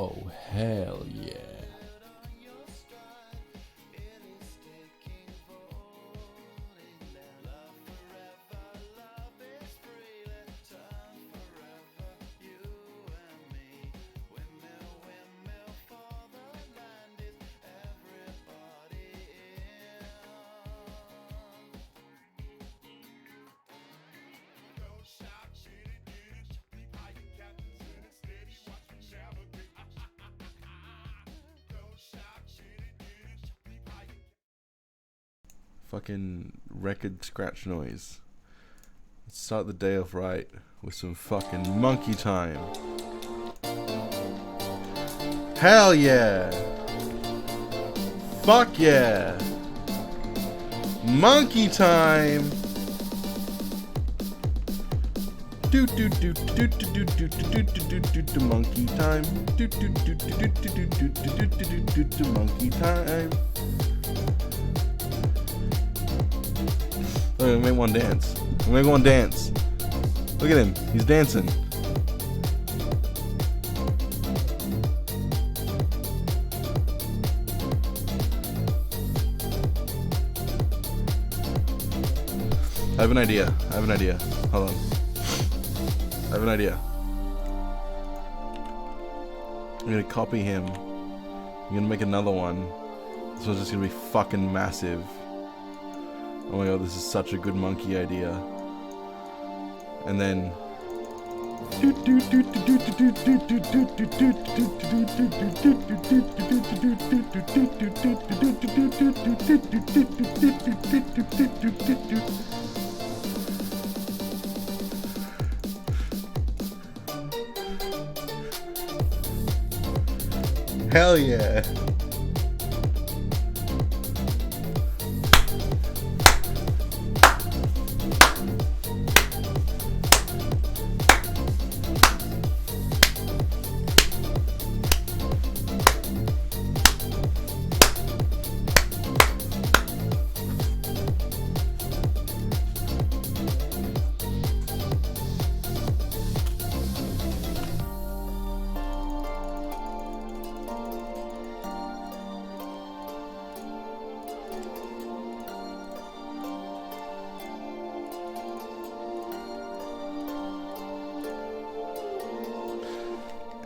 Oh, hell yeah. Fucking record scratch noise. Let's start the day off right with some fucking monkey time. Hell yeah! Fuck yeah! Monkey time! Do do do do do do do do do do do do monkey time. Do do do do do do do do do do monkey time. Look, we make one dance. We make one dance. Look at him. He's dancing. I have an idea. Hold on. I have an idea. I'm gonna copy him. I'm gonna make another one. This one's just gonna be fucking massive. Oh my god, this is such a good monkey idea. And then hell yeah.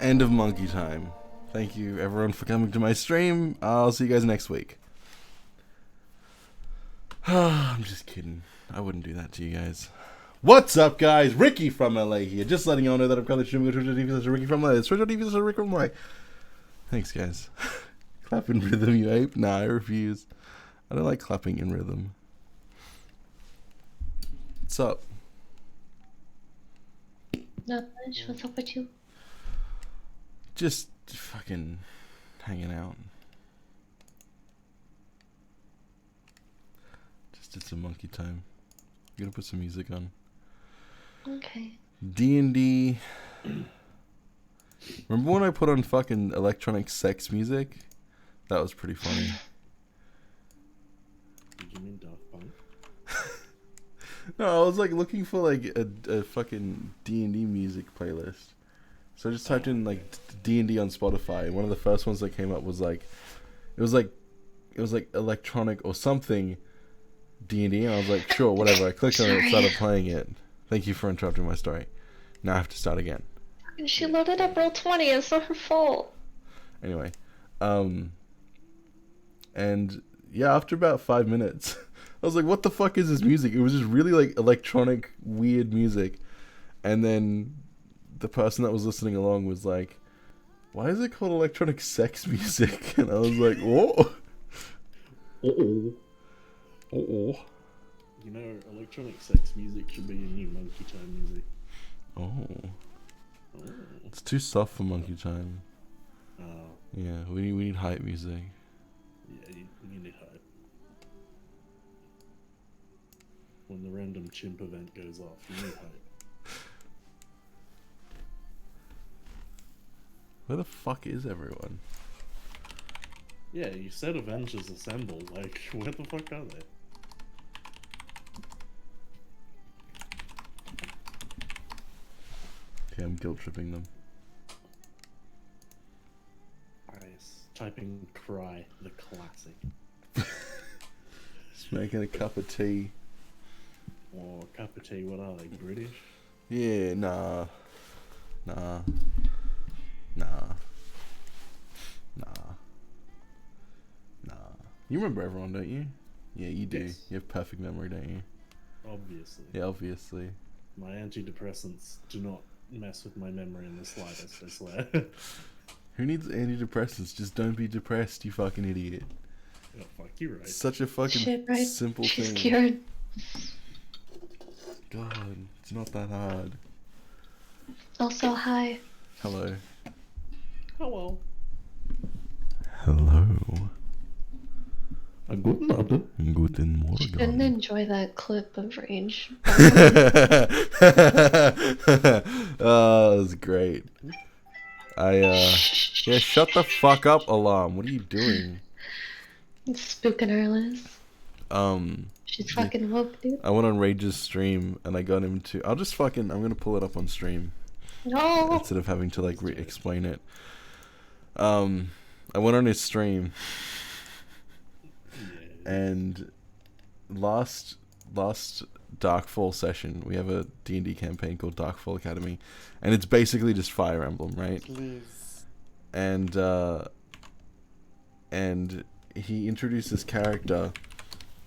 End of monkey time. Thank you everyone for coming to my stream. I'll see you guys next week. I'm just kidding. I wouldn't do that to you guys. What's up, guys? Ricky from LA here. Just letting you all know that I'm currently streaming on Twitch.tv Ricky from LA. It's Twitch.tv Ricky from LA. Thanks, guys. Clap in rhythm, you ape? Nah, I refuse. I don't like clapping in rhythm. What's up? Not much. What's up with you? Just fucking hanging out. Just did some monkey time. I'm gonna put some music on. Okay. D&D. Remember when I put on fucking electronic sex music? That was pretty funny. Did you mean Daft Punk? No, I was like looking for like a fucking D&D music playlist. So I just typed in like D&D on Spotify, and one of the first ones that came up was like, it was like electronic or something D&D, and I was like, sure, whatever. I clicked on it and started playing it. Thank you for interrupting my story. Now I have to start again. She loaded up Roll20. It's not her fault. Anyway, and yeah, after about 5 minutes, I was like, what the fuck is this music? It was just really like electronic, weird music, and then the person that was listening along was like, why is it called electronic sex music? And I was like, whoa. Uh-oh. Uh-oh. You know, electronic sex music should be a new monkey time music. Oh. Oh. It's too soft for monkey time. Oh. Yeah, we need hype music. Yeah, you need hype. When the random chimp event goes off, you need hype. Where the fuck is everyone? Yeah, you said Avengers Assemble. Like, where the fuck are they? Okay, I'm guilt tripping them. type in cry, the classic. Just making a cup of tea. Or cup of tea, what are they, British? Yeah, nah. Nah. You remember everyone, don't you? Yeah, you do. Yes. You have perfect memory, don't you? Obviously. Yeah, obviously. My antidepressants do not mess with my memory in the slightest, I swear. Who needs antidepressants? Just don't be depressed, you fucking idiot. Oh, fuck, you're right. It's such a fucking Shit, right? simple She's thing. cured. God, it's not that hard. Also, hi. Hello. Hello. Hello. A good night. Guten Didn't Morgen. enjoy that clip of Rage. Oh, that was great. Yeah, shut the fuck up, Alarm. What are you doing? Spooking her, Liz. She's Yeah. fucking woke, dude. I went on Rage's stream and I got him to. I'm gonna pull it up on stream No. instead of having to like explain it. I went on his stream and last Darkfall session we have a D&D campaign called Darkfall Academy, and it's basically just Fire Emblem, right? Please. And he introduced this character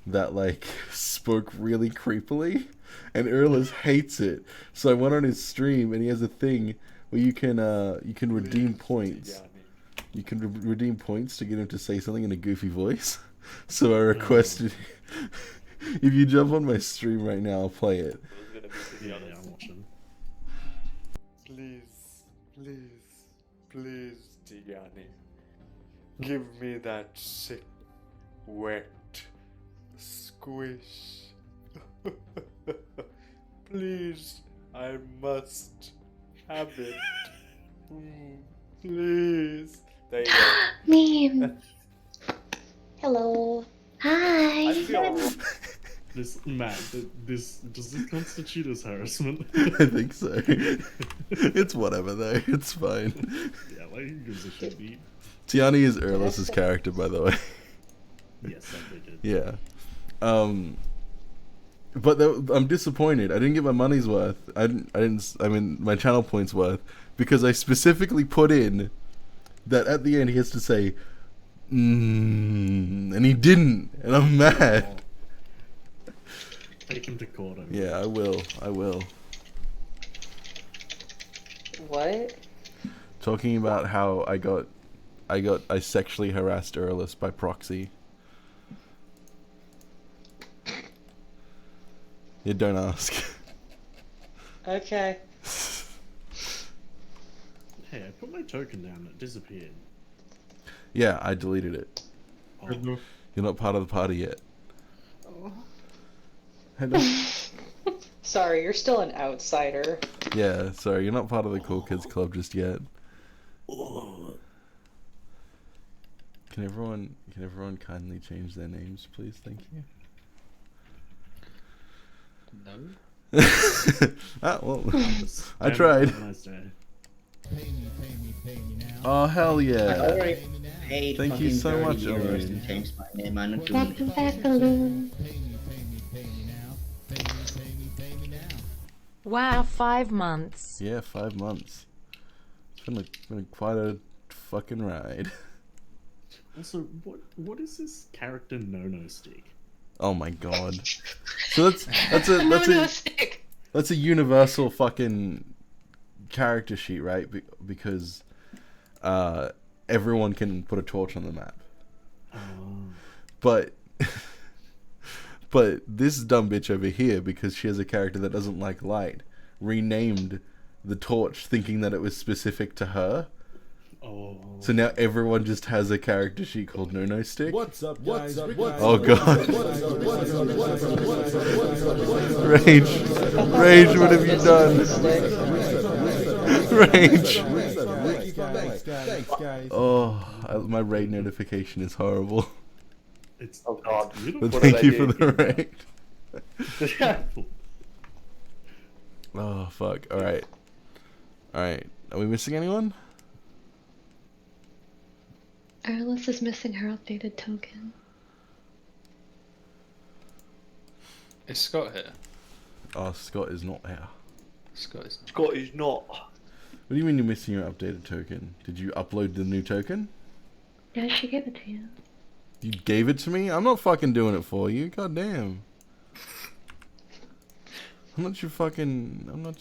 that like spoke really creepily, and Erlis hates it. So I went on his stream and he has a thing where you can redeem points. You can redeem points to get him to say something in a goofy voice. So I requested, if you jump on my stream right now, I'll play it. Yeah, I'm watching. Please, Tiani. Give me that sick, wet squish. Please, I must have it. Please. There you go. Meme. Hello. Hi. I feel This, Matt, does this constitute as harassment? I think so. It's whatever though. It's fine. Yeah, like, who gives a shit, dude? Tiani is Erlis's character, by the way. Yes, I did. Yeah. But I'm disappointed. I didn't get my money's worth. I mean, my channel points worth, because I specifically put in that at the end he has to say, and he didn't, and I'm mad. Take him to court. Yeah, I will. What? Talking about how I sexually harassed Erlis by proxy. Yeah, don't ask. Okay. Hey, I put my token down. It disappeared. Yeah, I deleted it. Oh. You're not part of the party yet. Oh. Hello. Sorry, you're still an outsider. Yeah, sorry, you're not part of the Cool Kids Club just yet. Can everyone kindly change their names, please? Thank you. no. Ah, well, I tried. Have a nice day. Oh, hell I yeah. already paid Thank you fucking so 30 much, euros Owen. and changed my name. I'm not doing Welcome it. back, Balloon. Wow, 5 months. Yeah, 5 months. It's been quite a fucking ride. Also, what is this character no stick? Oh my god. So that's a universal fucking character sheet, right? Because everyone can put a torch on the map. But this dumb bitch over here, because she has a character that doesn't like light, renamed the torch thinking that it was specific to her. Oh. So now everyone just has a character sheet called No Stick. What's up, guys? Oh god. Rage, what have you done? Rage. Thanks, guys. Oh, my raid notification is horrible. It's, Oh, God. It's beautiful. But What did thank I you do? for the raid. Beautiful. Oh fuck. Alright. Are we missing anyone? Arliss is missing her updated token. Is Scott here? Oh, Scott is not here. Scott is. Scott is not. What do you mean you're missing your updated token? Did you upload the new token? Yeah, she gave it to you. You gave it to me? I'm not fucking doing it for you. God damn. I'm not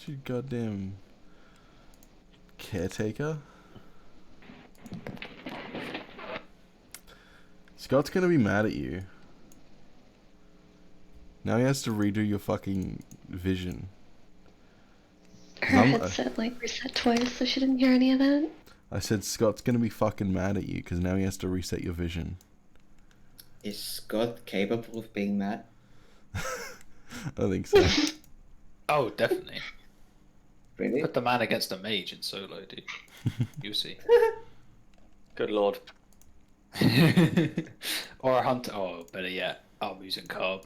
your goddamn caretaker. Scott's gonna be mad at you. Now he has to redo your fucking vision. Her headset like reset twice, so she didn't hear any of that. I said Scott's gonna be fucking mad at you because now he has to reset your vision. Is Scott capable of being mad? I think so. Oh, definitely. Really? Put the man against a mage in solo, dude. You'll see. Good lord. Or a hunter. Oh, better yet, Armus and Carb.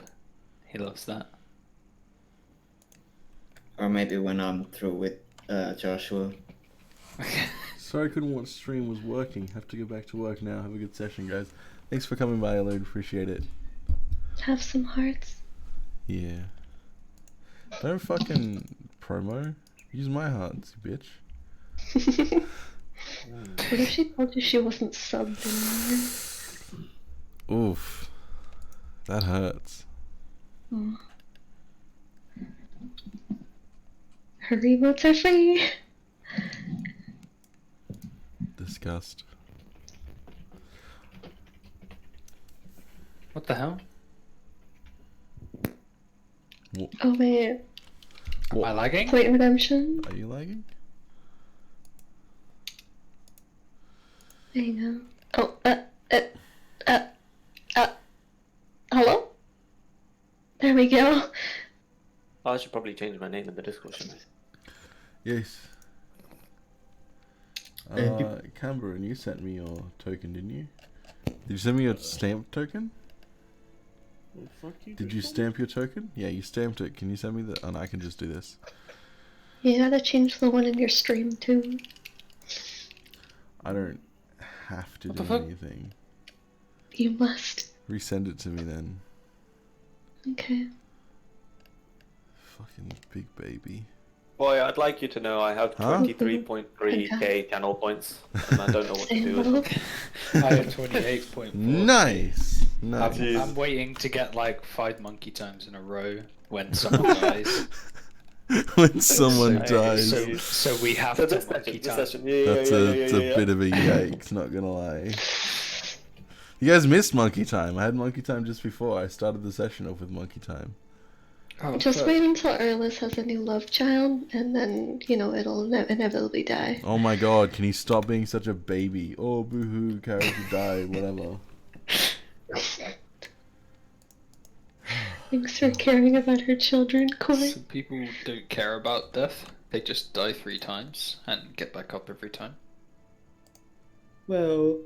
He loves that. Or maybe when I'm through with Joshua. Sorry I couldn't watch stream was working. Have to go back to work now. Have a good session, guys. Thanks for coming by, Alone. Appreciate it. Have some hearts. Yeah. Don't fucking promo. Use my hearts, you bitch. What if she told you she wasn't subbed anymore? Oof. That hurts. Oh. Her remotes are free. Disgust. What the hell? Oh wait. Am I lagging? Point redemption. Are you lagging? There you go. Oh, hello? There we go. I should probably change my name in the Discord, shouldn't I? Yes. Cameron, you sent me your token, didn't you? Did you send me your stamp token? Well, fuck you. Did you stamp your token? Yeah, you stamped it. Can you send me the... Oh, no, I can just do this. You gotta change the one in your stream too. I don't have to What the do fuck? anything. You must. Resend it to me then. Okay. Fucking big baby. Boy, I'd like you to know I have Huh? 23.3k channel points, and I don't know what to do with them. I have 28.4. Nice! Nice. I'm waiting to get like 5 monkey times in a row when someone dies. When someone So- dies. So we have So to this monkey session, this time. session, yeah, That's yeah, a, yeah, it's yeah, a yeah. bit of a yikes, not gonna lie. You guys missed Monkey Time. I had Monkey Time just before. I started the session off with Monkey Time. Oh, Just fuck. wait until Erlis has a new love child, and then, you know, it'll inevitably die. Oh my god, can you stop being such a baby? Oh, boo-hoo, character died, whatever. Thanks for caring about her children, Corey. Some people don't care about death. They just die 3 times and get back up every time. Well,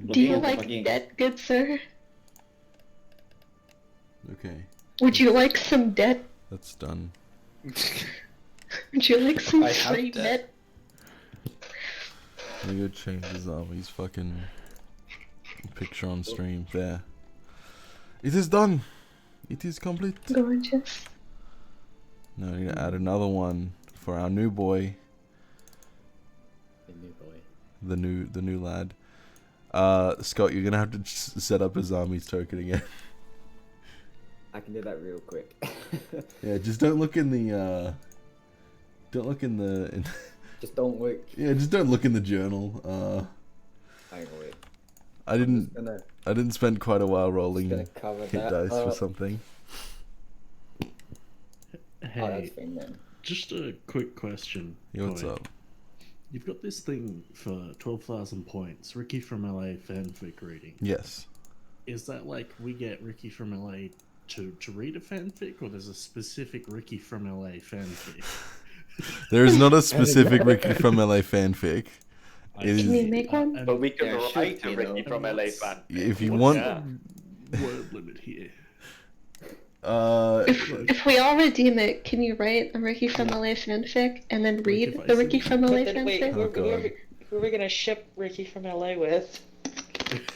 Do you looking at like fucking- debt, good sir? Okay, Would you like some debt? that's done. Would you like some I have free debt. debt? Let me go change his He's fucking picture on stream. There. It is done! It is complete. Gorgeous. Now I need to add another one for our new boy. The new boy. The new lad. Scott, you're gonna have to set up his army's token again. I can do that real quick. Yeah, just don't look in the don't look in the Just don't look. yeah, just don't look in the journal. Hang on, wait. I didn't Gonna, I didn't spend quite a while rolling gonna cover hit that dice for up. something. Oh, that's Hey, fine then. just a quick question. Yo, what's Koi. up? You've got this thing for 12,000 points, Ricky from LA fanfic reading. Yes. Is that like we get Ricky from LA to read a fanfic, or there's a specific Ricky from LA fanfic? There is not a specific Ricky from LA fanfic. It Can you is, make one? And But we can There should write a be, Ricky though. from LA fan. if you What's want Yeah. word limit here. If we all redeem it, can you write a Ricky from LA fanfic and then read if I the say- Ricky from LA But then wait, fanfic? Oh, God. Who are we gonna ship Ricky from LA with?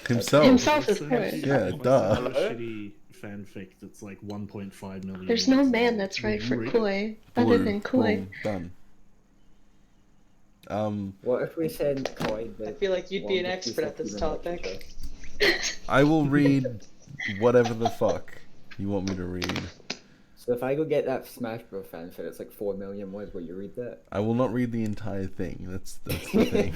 Himself. Himself, of So course. Yeah, what's duh. a shitty fanfic that's like 1.5 million. There's no words man long? that's Would right you for read it? Koi, other than Koi. Boom, done. What if we send Koi I the feel like you'd be an longest expert piece at of this human topic. literature? I will read whatever the fuck you want me to read. So if I go get that Smash Bros fanfic, it's like 4 million words. Will you read that? I will not read the entire thing. That's the thing.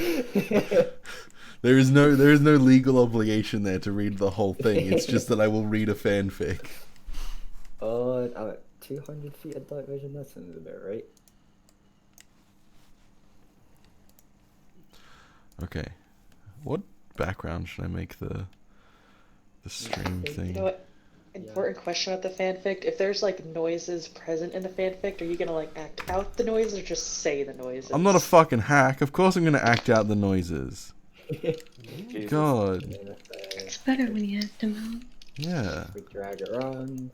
There is no legal obligation there to read the whole thing. It's just that I will read a fanfic. Oh, 200 feet of dark vision. That sounds about right. Okay. What background should I make the stream You thing? know what? Important question about the fanfic. If there's like noises present in the fanfic, are you gonna like act out the noises or just say the noises? I'm not a fucking hack. Of course I'm gonna act out the noises. Jesus. God. It's better when you act them out. Yeah. We drag it around.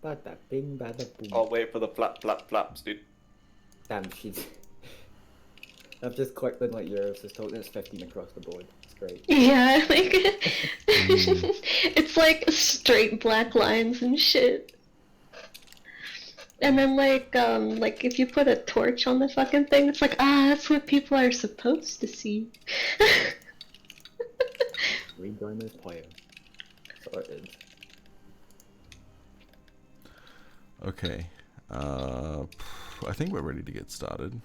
Bada bing, bada boom. I'll wait for the flaps, dude. Damn, she's. I've just clicked on like yours. It's told it's 15 across the board. It's great. Yeah, like it's like straight black lines and shit. And then like if you put a torch on the fucking thing, it's like that's what people are supposed to see. Rejoin this player. Sorted. Okay. I think we're ready to get started.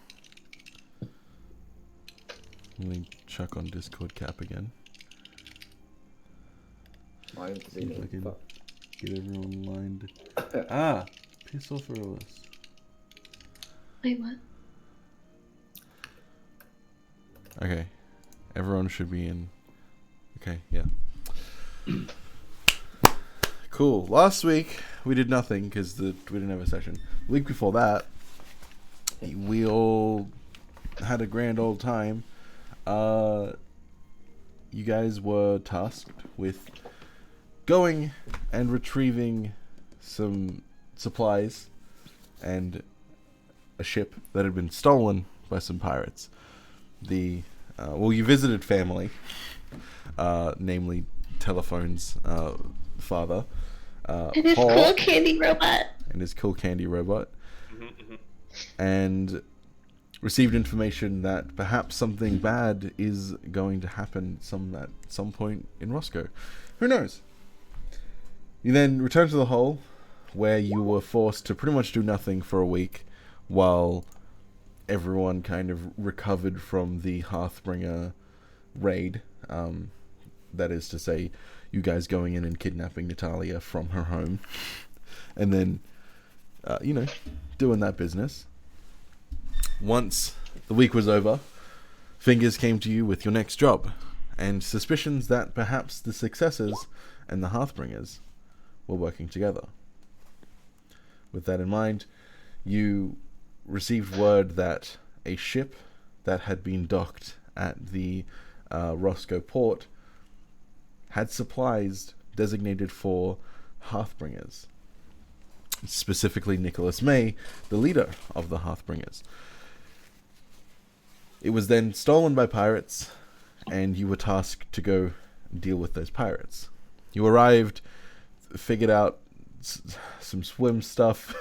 Let me check on Discord cap again. Mine to See if I be can fuck. get everyone lined. Piss off, Earless. Wait, what? Okay. Everyone should be in. Okay, yeah. Cool. Last week we did nothing because we didn't have a session. The week before that, we all had a grand old time. You guys were tasked with going and retrieving some supplies and a ship that had been stolen by some pirates. You visited family, namely Telephone's father, And his Paul, cool candy robot. and his cool candy robot, and received information that perhaps something bad is going to happen at some point in Rosco. Who knows? You then returned to the hole, where you were forced to pretty much do nothing for a week, while everyone kind of recovered from the Hearthbringer raid. That is to say, you guys going in and kidnapping Natalia from her home, and then, doing that business. Once the week was over, Fingers came to you with your next job, and suspicions that perhaps the Successors and the Hearthbringers were working together. With that in mind, you received word that a ship that had been docked at the Rosco port had supplies designated for Hearthbringers. Specifically Nicholas May, the leader of the Hearthbringers. It was then stolen by pirates, and you were tasked to go deal with those pirates. You arrived, figured out some swim stuff,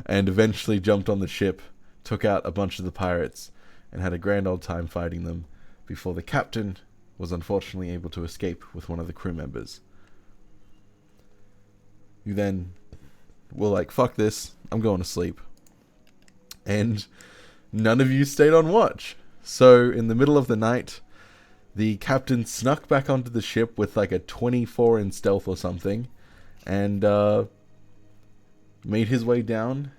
and eventually jumped on the ship, took out a bunch of the pirates, and had a grand old time fighting them before the captain was unfortunately able to escape with one of the crew members. You then were like, fuck this, I'm going to sleep. And none of you stayed on watch. So in the middle of the night, the captain snuck back onto the ship with like a 24 in stealth or something, and made his way down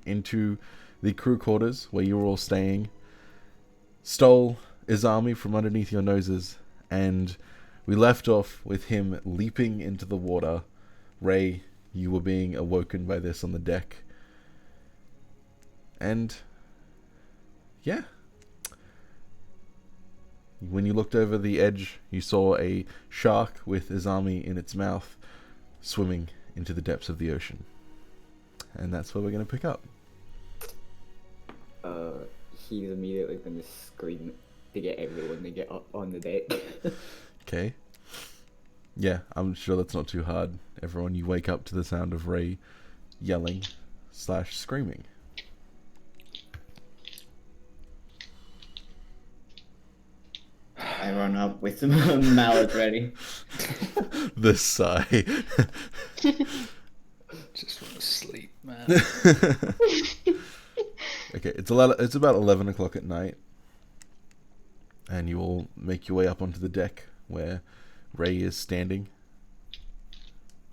into the crew quarters where you were all staying, stole Izami from underneath your noses, and we left off with him leaping into the water. Ray, you were being awoken by this on the deck. And yeah. When you looked over the edge, you saw a shark with Izami in its mouth swimming into the depths of the ocean. And that's where we're going to pick up. He's immediately going to scream to get everyone to get up on the deck. Okay. Yeah, I'm sure that's not too hard. Everyone, you wake up to the sound of Ray yelling / screaming. I run up with the mallet ready. The sigh. Just want to sleep, man. Okay, it's about 11 o'clock at night, and you all make your way up onto the deck where Ray is standing.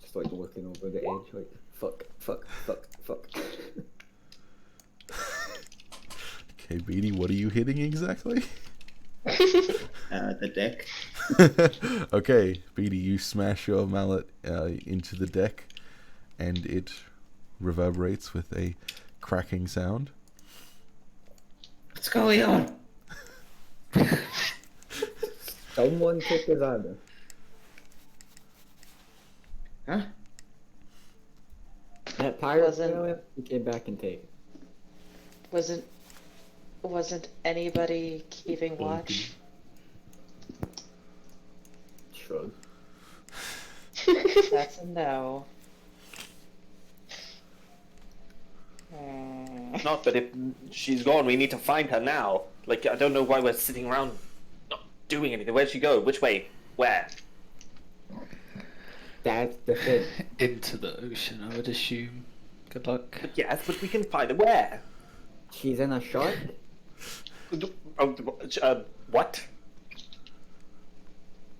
Just like looking over the edge, like fuck. Okay, Beatty, what are you hitting exactly? The deck. Okay, Beatty, you smash your mallet into the deck, and it reverberates with a cracking sound. What's going on? Someone took his armor. Huh? That pirate Wasn't- he came back and take it. Wasn't anybody keeping watch? Shrug. That's a no. Not, but if she's gone, we need to find her now. Like, I don't know why we're sitting around not doing anything. Where'd she go? Which way? Where? That's the thing. Into the ocean, I would assume. Good luck. Yes, but we can find her. Where? She's in a shark. What?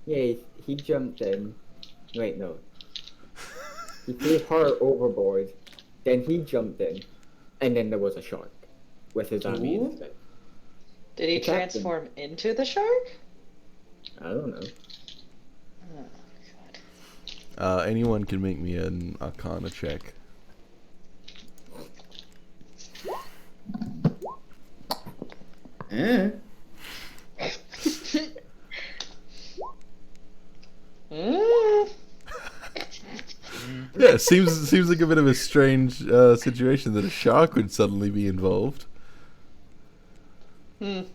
Yeah, he jumped in. Wait, no. He threw her overboard, then he jumped in, and then there was a shark with his army Ooh. instead. Did he The captain. transform into the shark? I don't know. Oh, God. Anyone can make me an Arcana check. Eh? Mm. Yeah, it seems like a bit of a strange situation that a shark would suddenly be involved. I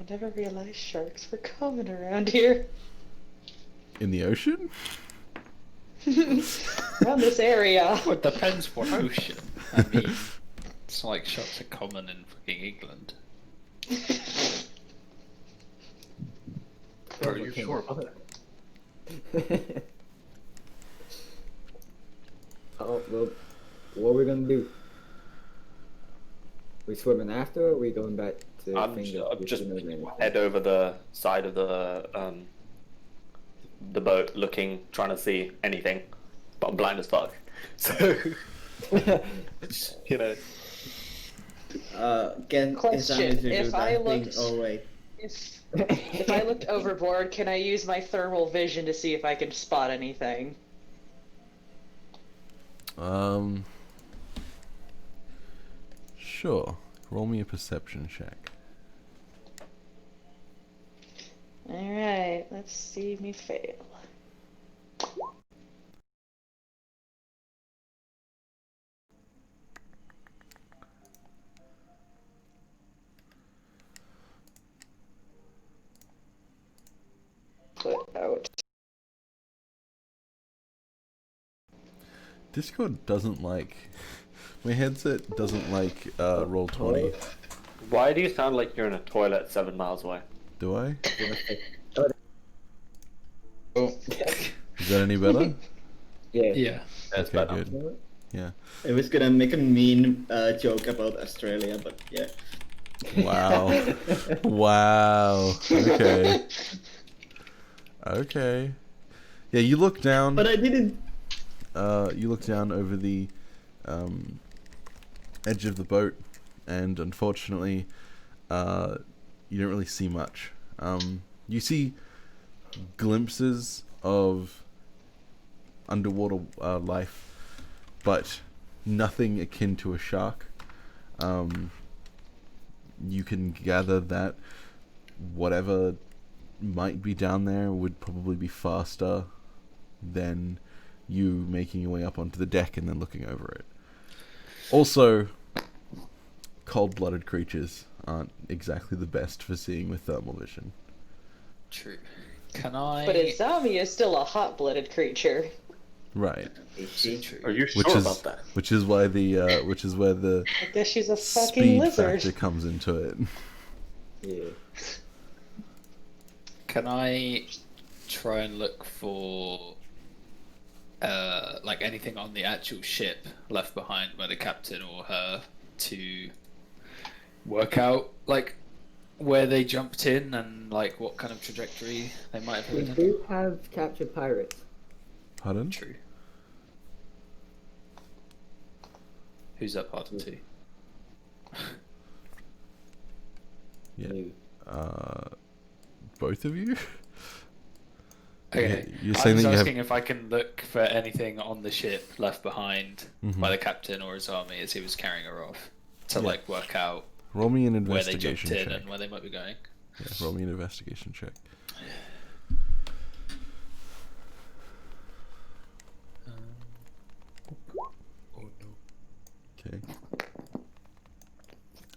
never realized sharks were common around here. In the ocean? Around this area. Well, it depends what ocean. I mean, it's not like sharks are common in fucking England. Are you sure about that? Oh, well, what are we gonna do? We swimming after, or are we going back to I'm just head over the side of the boat, looking, trying to see anything, but I'm blind as fuck. So, you know. Again, Question, if I looked- Oh wait. If I looked overboard, can I use my thermal vision to see if I can spot anything? Sure. Roll me a perception check. Alright, let's see me fail. Put out. Discord doesn't like... My headset doesn't like roll 20. Why do you sound like you're in a toilet 7 miles away? Do I? Oh, Is that any better? Yeah. yeah. That's Okay, better. good. Yeah. I was gonna make a mean joke about Australia, but yeah. Wow. Wow. Okay. Okay. Yeah, you look down. But I didn't. You look down over the edge of the boat, and unfortunately, you don't really see much. You see glimpses of underwater life, but nothing akin to a shark. You can gather that whatever might be down there would probably be faster than you making your way up onto the deck and then looking over it. Also, cold-blooded creatures. aren't exactly the best for seeing with thermal vision. True. Can I? But Izami is still a hot-blooded creature. Right. Is she? True. Are you Which sure is about that? which is why which is where the I guess she's a fucking speed lizard. factor comes into it. Yeah. Can I try and look for like anything on the actual ship left behind by the captain or her to work out like where they jumped in and like what kind of trajectory they might have We taken? do have captured pirates. Pardon? True. Who's that part to? Yeah. You. Both of you? Okay. You're I saying was that you have asking if I can look for anything on the ship left behind Mhm. by the captain or his army as he was carrying her off to Yeah. like work out roll me an where they jumped investigation in check. and where they might be going. Yeah, roll me an investigation check. Oh no. Okay.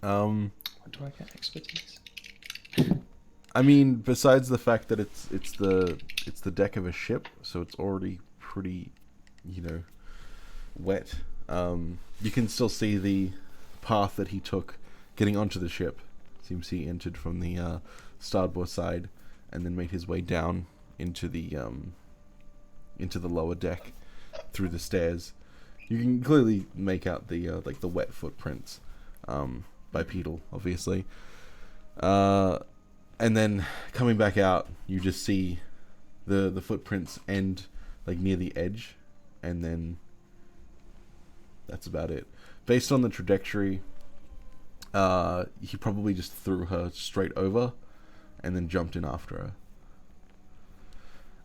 Do I get expertise? I mean, besides the fact that it's the deck of a ship, so it's already pretty, wet. You can still see the path that he took getting onto the ship. Seems he entered from the starboard side, and then made his way down into the lower deck through the stairs. You can clearly make out the like the wet footprints, bipedal, obviously. And then coming back out, you just see the footprints end like near the edge, and then that's about it. Based on the trajectory, he probably just threw her straight over, and then jumped in after her.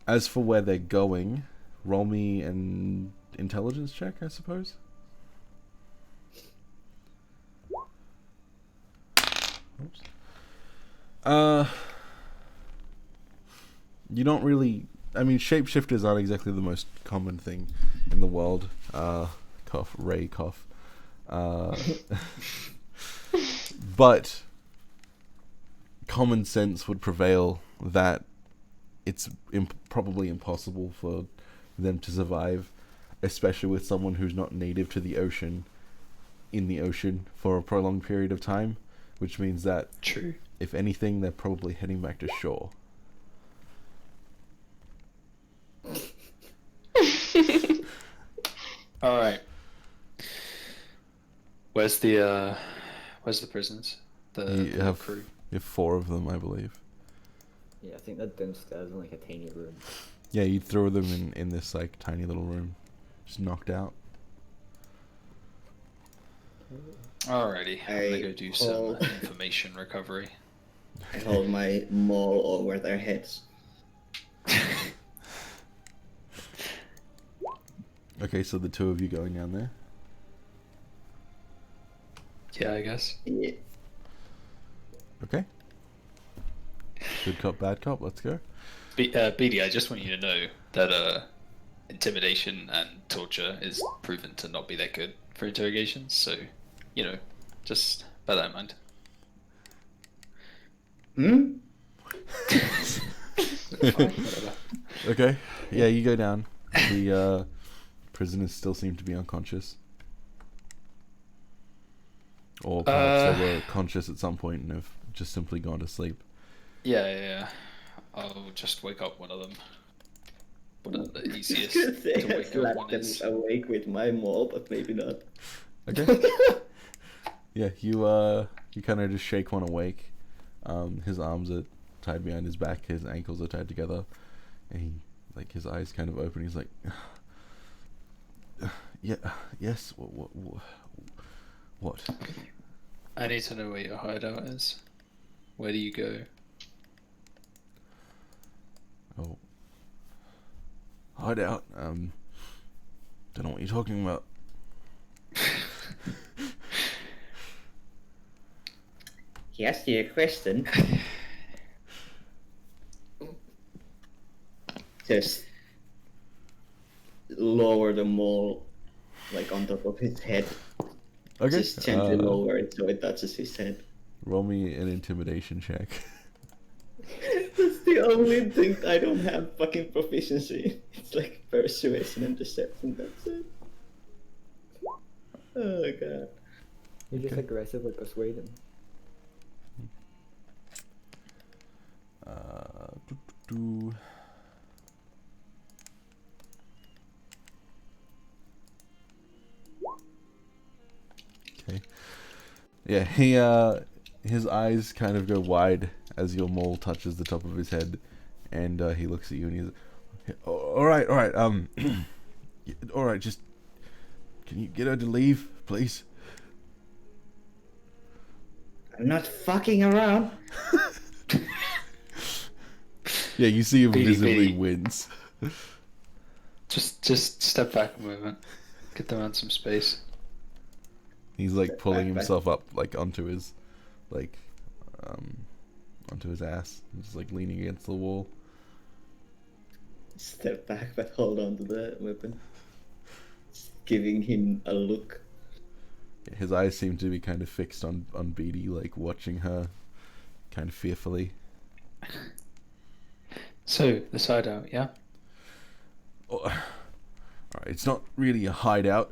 As for where they're going, roll me an intelligence check, I suppose. Oops. You don't really. I mean, shapeshifters aren't exactly the most common thing in the world. Cough, Ray, cough. But common sense would prevail that it's probably impossible for them to survive, especially with someone who's not native to the ocean, in the ocean for a prolonged period of time, which means that True. if anything, they're probably heading back to shore. All right. Where's the prisoners? You The have crew. You have 4 of them, I believe. Yeah, I think they're downstairs in like a tiny room. Yeah, you throw them in this like tiny little room, just knocked out. Alrighty, I'm gonna I go do some hold- information recovery. I hold my maul over their heads. Okay, so the 2 of you going down there. Yeah, I guess. Yeah. Okay. Good cop, bad cop. Let's go. BD, I just want you to know that intimidation and torture is proven to not be that good for interrogations. So, just bear that in mind. Fine, whatever. Okay. Yeah, you go down. The prisoners still seem to be unconscious. Or perhaps they were conscious at some point and have just simply gone to sleep. Yeah. I'll just wake up one of them. One of the easiest Good thing to I wake up slapped one them is. awake with my maul, but maybe not. Okay. Yeah, you kind of just shake one awake. His arms are tied behind his back, his ankles are tied together, and he, like, his eyes kind of open. He's like, yeah, yes. What? I need to know where your hideout is. Where do you go? Oh, hideout. Don't know what you're talking about. He asked you a question. Just lower the maul, like on top of his head. Okay. Just gently lower it so it touches his head. Roll me an intimidation check. That's the only thing I don't have fucking proficiency. It's like persuasion and deception, that's it. Oh god. You just aggressively persuade him. Do. Okay. Yeah, his eyes kind of go wide as your mole touches the top of his head, and he looks at you and he's, all right, all right, just can you get her to leave, please? I'm not fucking around. Yeah, you see him Beady, visibly beady. wince. Just step back a moment. Get the man some space. He's like pulling back. himself up like onto his onto his ass, just like leaning against the wall. Step back, but hold on to the weapon. Just giving him a look. His eyes seem to be kind of fixed on Beatty, like watching her kind of fearfully. So, the side out, yeah? Alright, it's not really a hideout.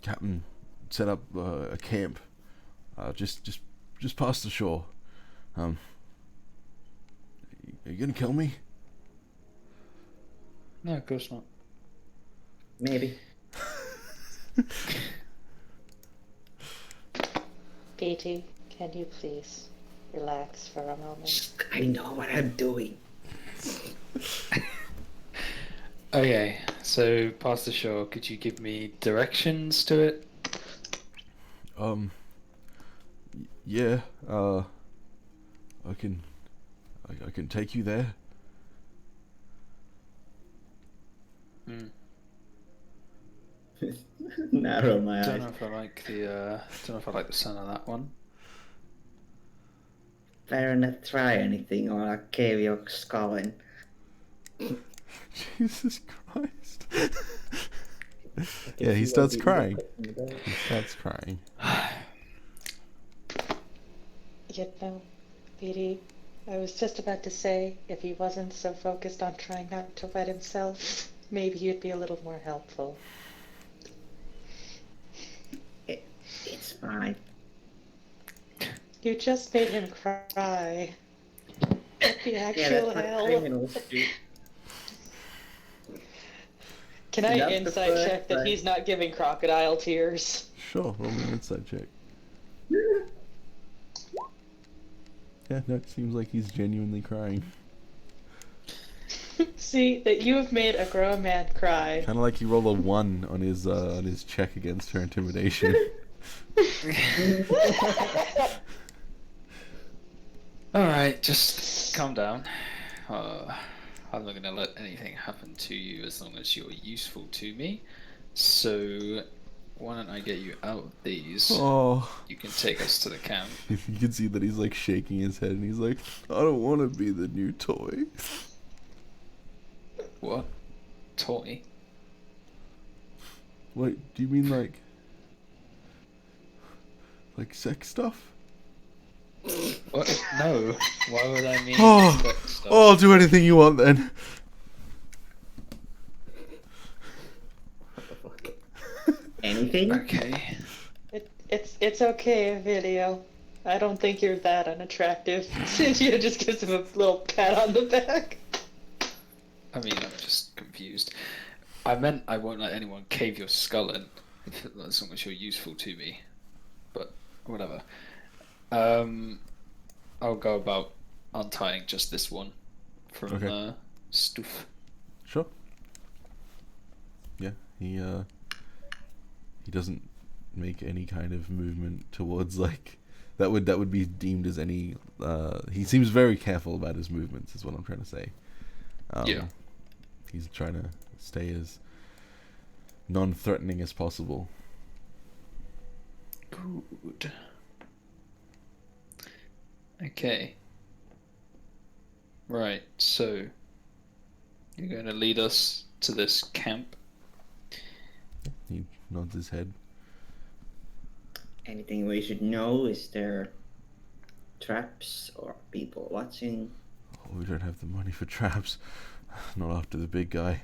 Captain set up a camp just past the shore. Are you gonna kill me? No, of course not. Maybe. Beatty, can you please relax for a moment? I know what I'm doing. Okay, so past the shore, could you give me directions to it? Yeah, I can take you there. Narrow my Don't eyes. know if I like the sound of that one. Better not try anything or I'll cave your skull in. Jesus Christ. Yeah, he starts crying. He starts crying. You know, Beatty, I was just about to say, if he wasn't so focused on trying not to wet himself, maybe you'd be a little more helpful. It's fine. You just made him cry. What the Yeah, actual that's what hell? criminals do. Can I Not the insight first check that time. he's not giving crocodile tears? Sure, roll me an insight check. Yeah, no, it seems like he's genuinely crying. See, that you have made a grown man cry. Kind of like he rolled a 1 on his check against her intimidation. Alright, just calm down. I'm not gonna let anything happen to you as long as you're useful to me. So, why don't I get you out of these? Oh, You can take us to the camp. you can see that he's like shaking his head and he's like, I don't want to be the new toy. What? Toy? Wait, do you mean like sex stuff? What? No. Why would I mean Oh, sex stuff? oh, I'll do anything you want then. Anything? Okay. It's okay, Video. I don't think you're that unattractive. Cynthia just gives him a little pat on the back. I mean, I'm just confused. I meant I won't let anyone cave your skull in, as long as you're useful to me. But, whatever. I'll go about untying just this one from Okay. stuff. Sure. Yeah, he doesn't make any kind of movement towards like that would be deemed as any. He seems very careful about his movements, is what I'm trying to say. Yeah. He's trying to stay as non-threatening as possible. Good. Okay. Right, so you're going to lead us to this camp. He nods his head. Anything we should know? Is there traps or people watching? Oh, we don't have the money for traps. Not after the big guy.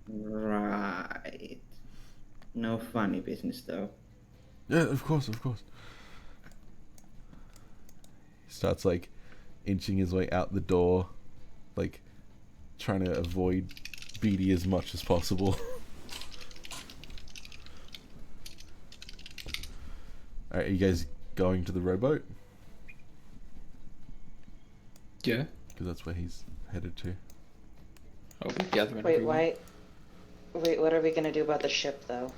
Right. No funny business though. Yeah, of course. He starts like inching his way out the door, like trying to avoid Beatty as much as possible. Alright, are you guys going to the rowboat? Yeah. Because that's where he's headed to. I'll be gathering Wait, everyone. Wait, what are we gonna do about the ship, though?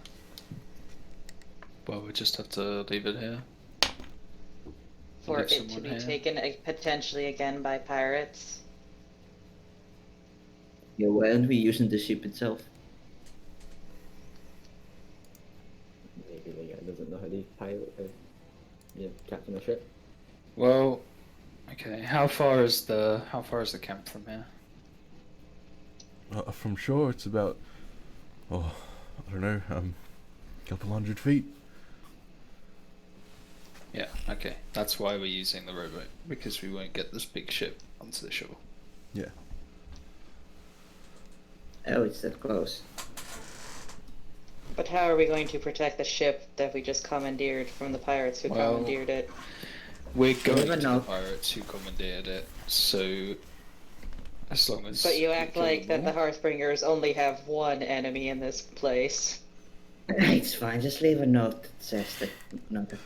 Well, we just have to leave it here. For Leave it to someone be here. taken potentially again by pirates? Yeah, why aren't we using the ship itself? Maybe the guy doesn't know how to pilot captain a ship. Well, okay. How far is the camp from here? From shore, it's about, I don't know, a couple 100 feet. Yeah. Okay. That's why we're using the rowboat, because we won't get this big ship onto the shore. Yeah. Oh, it's that close. But how are we going to protect the ship that we just commandeered from the pirates who Well, commandeered it? We're going never to the know. pirates who commandeered it, so as long as. But you we act kill like them that the all- Hearthbringers only have one enemy in this place. It's fine, just leave a note that says that. No, that's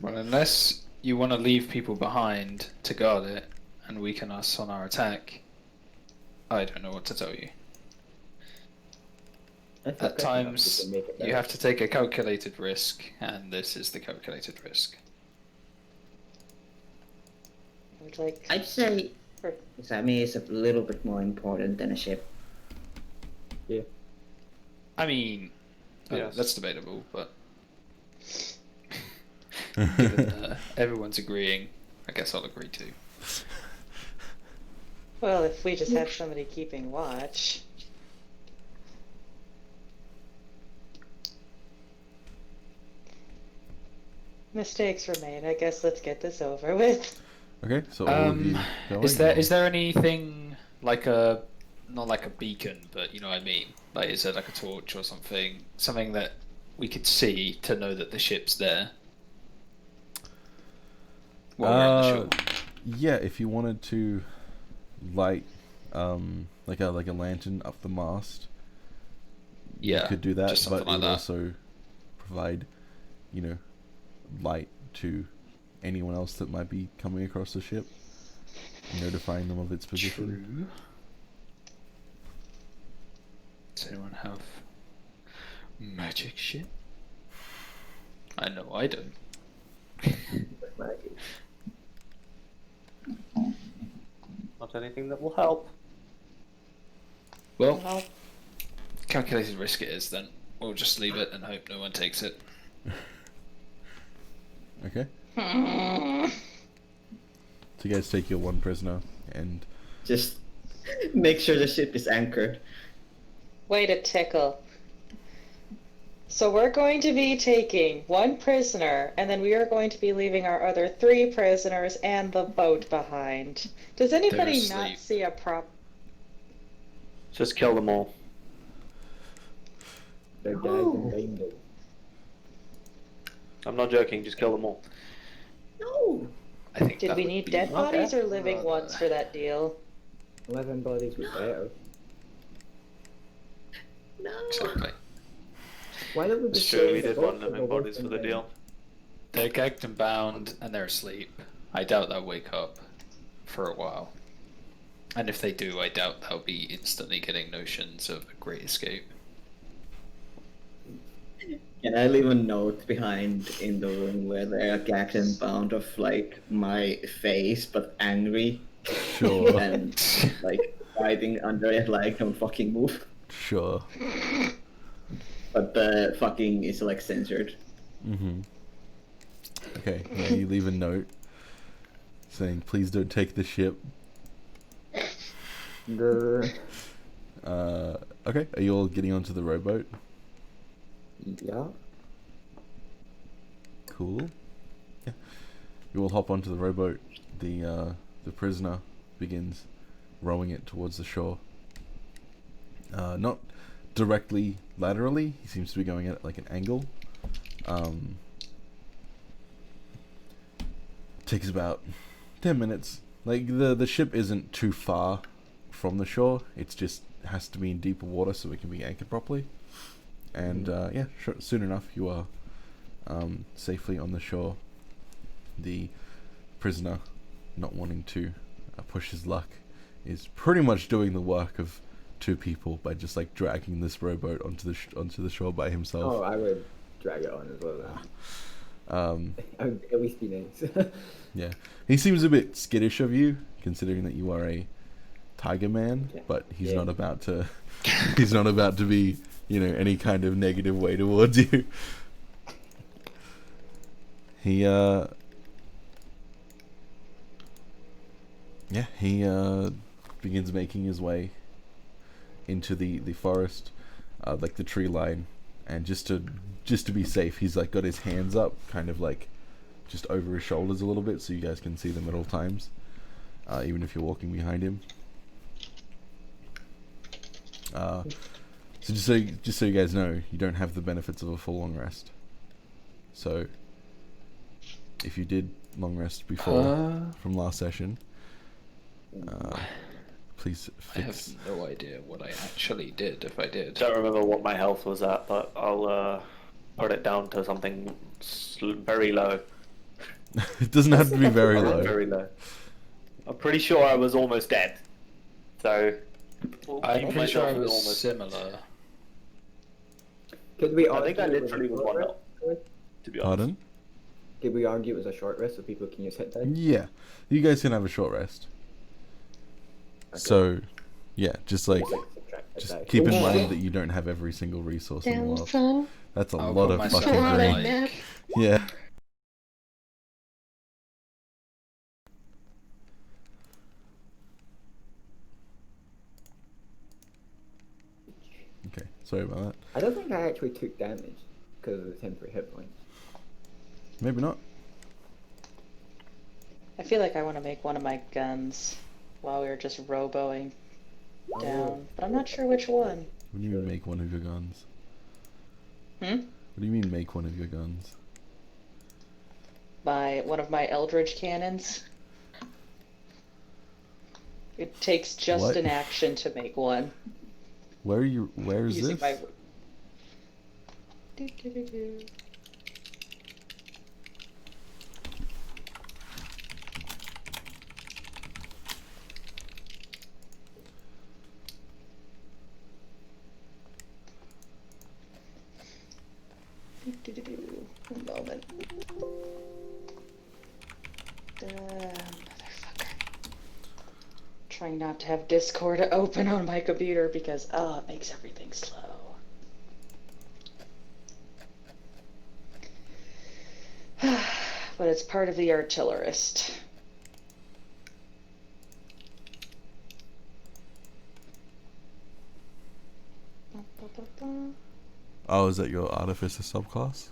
Well, unless you want to leave people behind to guard it and weaken us on our attack, I don't know what to tell you. At times, you have to take a calculated risk, and this is the calculated risk. I would like. I'd say for- Sammy is a little bit more important than a ship. I mean, Yes. that's debatable, but given everyone's agreeing, I guess I'll agree too. Well, if we just had somebody keeping watch. Mistakes were made. I guess let's get this over with. Okay, so all of you going? Is there anything like a, not like a beacon, but you know what I mean? Like, is there like a torch or something that we could see to know that the ship's there? While we're on the shore. Yeah, if you wanted to light like a lantern up the mast, Yeah, you could do that, just but something it like would that. also provide, light to anyone else that might be coming across the ship, notifying them of its position. True. Does anyone have magic shit? I know I don't. Not anything that will help. Well, calculated risk it is then. We'll just leave it and hope no one takes it. Okay. So you guys take your one prisoner, and Just make sure the ship is anchored. Way to tickle. So we're going to be taking one prisoner, and then we are going to be leaving our other 3 prisoners and the boat behind. Does anybody They're not asleep. see a prop? Just kill them all. They're gagged and blinded. I'm not joking, just kill them all. No! I think Did that we would need be- dead bodies or Uh, living ones for that deal? 11 bodies was better. No! Exactly. Why don't we It's just true, say we the did boat want for living the bodies for working the men? deal. They're gagged and bound and they're asleep. I doubt they'll wake up for a while. And if they do, I doubt they'll be instantly getting notions of a great escape. Can I leave a note behind in the room where they are gagged and bound of like my face but angry? Sure. And like writing under it like don't fucking move. sure. But the fucking is like censored. Mm-hmm. Okay, yeah, you leave a note saying, "Please don't take the ship." Grr. Okay, are you all getting onto the rowboat? Yeah. Cool. Yeah. You all hop onto the rowboat. The prisoner begins rowing it towards the shore. Not directly laterally. He seems to be going at like an angle. Takes about 10 minutes. Like the ship isn't too far from the shore. It's just has to be in deeper water so it can be anchored properly. And yeah, soon enough you are safely on the shore. The prisoner, not wanting to push his luck, is pretty much doing the work of 2 people by just like dragging this rowboat onto the shore by himself. Oh, I would drag it on as well. Then. I would at least be nice. Yeah, he seems a bit skittish of you, considering that you are a tiger man. Yeah. But he's Yeah. not about to. He's not about to be, any kind of negative way towards you. He begins making his way into the forest, like the tree line, and just to be safe, he's like got his hands up, kind of like just over his shoulders a little bit, so you guys can see them at all times, even if you're walking behind him. So just so you guys know, you don't have the benefits of a full long rest. So if you did long rest before from last session, please I have fix. no idea what I actually did, if I did. Don't remember what my health was at, but I'll put it down to something very low. It doesn't have to be very Very, low. very low. I'm pretty sure I was almost dead. So I'm keep pretty sure I myself was almost. similar. Could we I think I argue it literally was a short one rest? health, to be honest. Pardon? Could we argue it was a short rest so people can use hit dice? Yeah, you guys can have a short rest. Okay. So, yeah, just like Subtract hit just dice. keep in Yeah. mind that you don't have every single resource in the Damn, world. son. That's a I'll lot put of myself fucking on green. it, man. Yeah. Okay, sorry about that. I don't think I actually took damage because of the temporary hit points. Maybe not. I feel like I want to make one of my guns while we were just roboing down, but I'm not sure which one. What do you mean make one of your guns? Hmm? What do you mean make one of your guns? One of my Eldritch cannons. It takes just What? an action to make one. Where is Using this? my. Do-do-do-do. Do-do-do-do. One moment. Motherfucker. Trying not to have Discord open on my computer because, it makes everything slow. But it's part of the artillerist. Oh, is that your artificer subclass?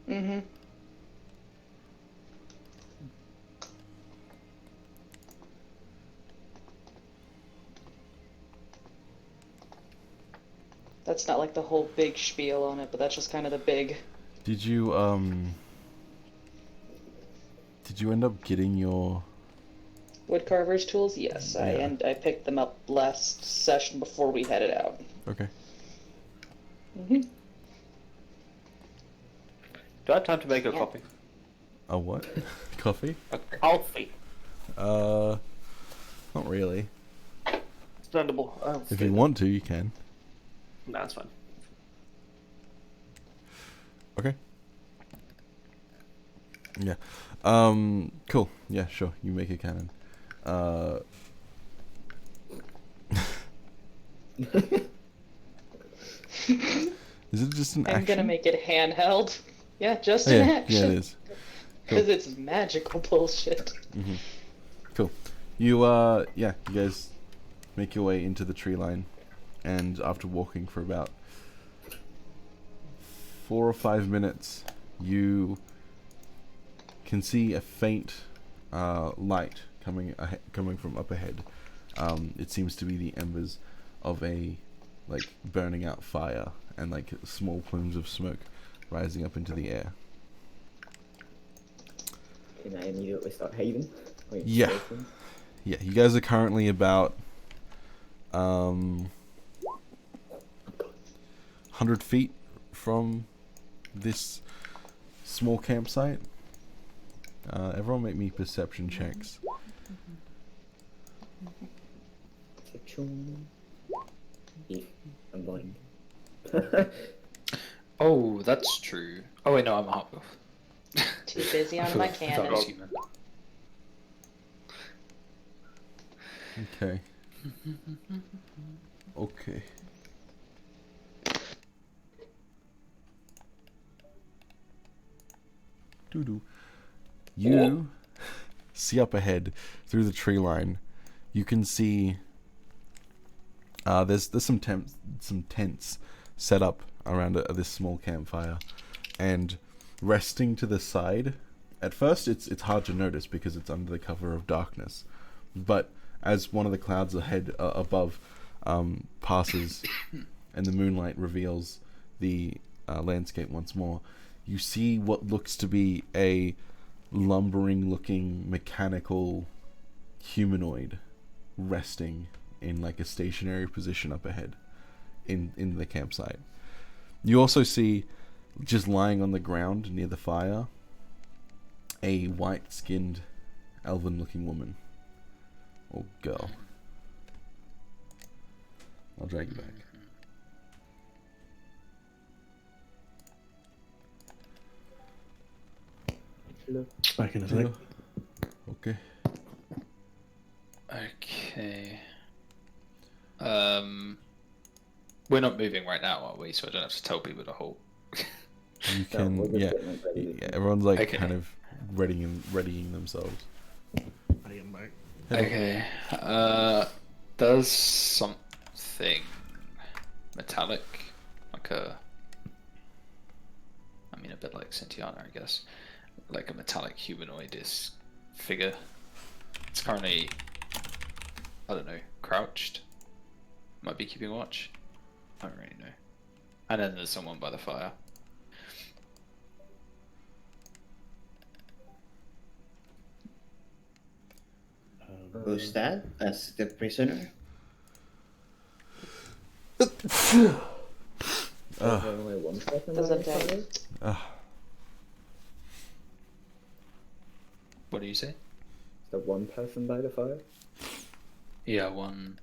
Mm-hmm. That's not like the whole big spiel on it, but that's just kind of the big. Did you end up getting your? Woodcarver's tools? Yes, Yeah. I picked them up last session before we headed out. Okay. Mm-hmm. Do I have time to make a Yeah. copy? A what? Coffee? A coffee. Not really. Understandable. If you want to, you can. No, that's fine. Okay. Yeah. Cool. Yeah, sure. You make a cannon. Is it just an action? I'm gonna make it handheld. Yeah, just Oh, an yeah, action. yeah, it is. Because it's magical bullshit. Cool. You guys make your way into the tree line, and after walking for about 4 or 5 minutes, you can see a faint light coming from up ahead. It seems to be the embers of a burning out fire, and small plumes of smoke rising up into the air. Can I immediately start hiding? Yeah. Yeah, you guys are currently about 100 feet from this small campsite. Everyone make me perception checks. Perception. I'm blind. Oh, that's true. Oh wait, no, I'm a half elf. Too busy on my cannon. Okay. Okay. Doo-doo. You see up ahead through the tree line. You can see there's some tents set up around this small campfire, and resting to the side. At first, it's hard to notice because it's under the cover of darkness, but as one of the clouds above passes and the moonlight reveals the landscape once more, you see what looks to be a lumbering-looking mechanical humanoid resting in a stationary position up ahead in the campsite. You also see, just lying on the ground near the fire, a white-skinned, elven-looking woman. Or girl. I'll drag you back. Hello. Back in a sec. Okay. Okay. We're not moving right now, are we? So I don't have to tell people to halt. You No, can, we're just yeah. getting ready. Yeah, everyone's Okay. kind of readying themselves. I am back. Okay. Does something metallic, a bit like Cintiana, I guess, like a metallic humanoid-ish figure. It's currently, I don't know, crouched. Might be keeping watch. I don't really know. And then there's someone by the fire. Who's that? That's the prisoner? There's only one person Does by it the fire? What do you say? Is there one person by the fire? Yeah, one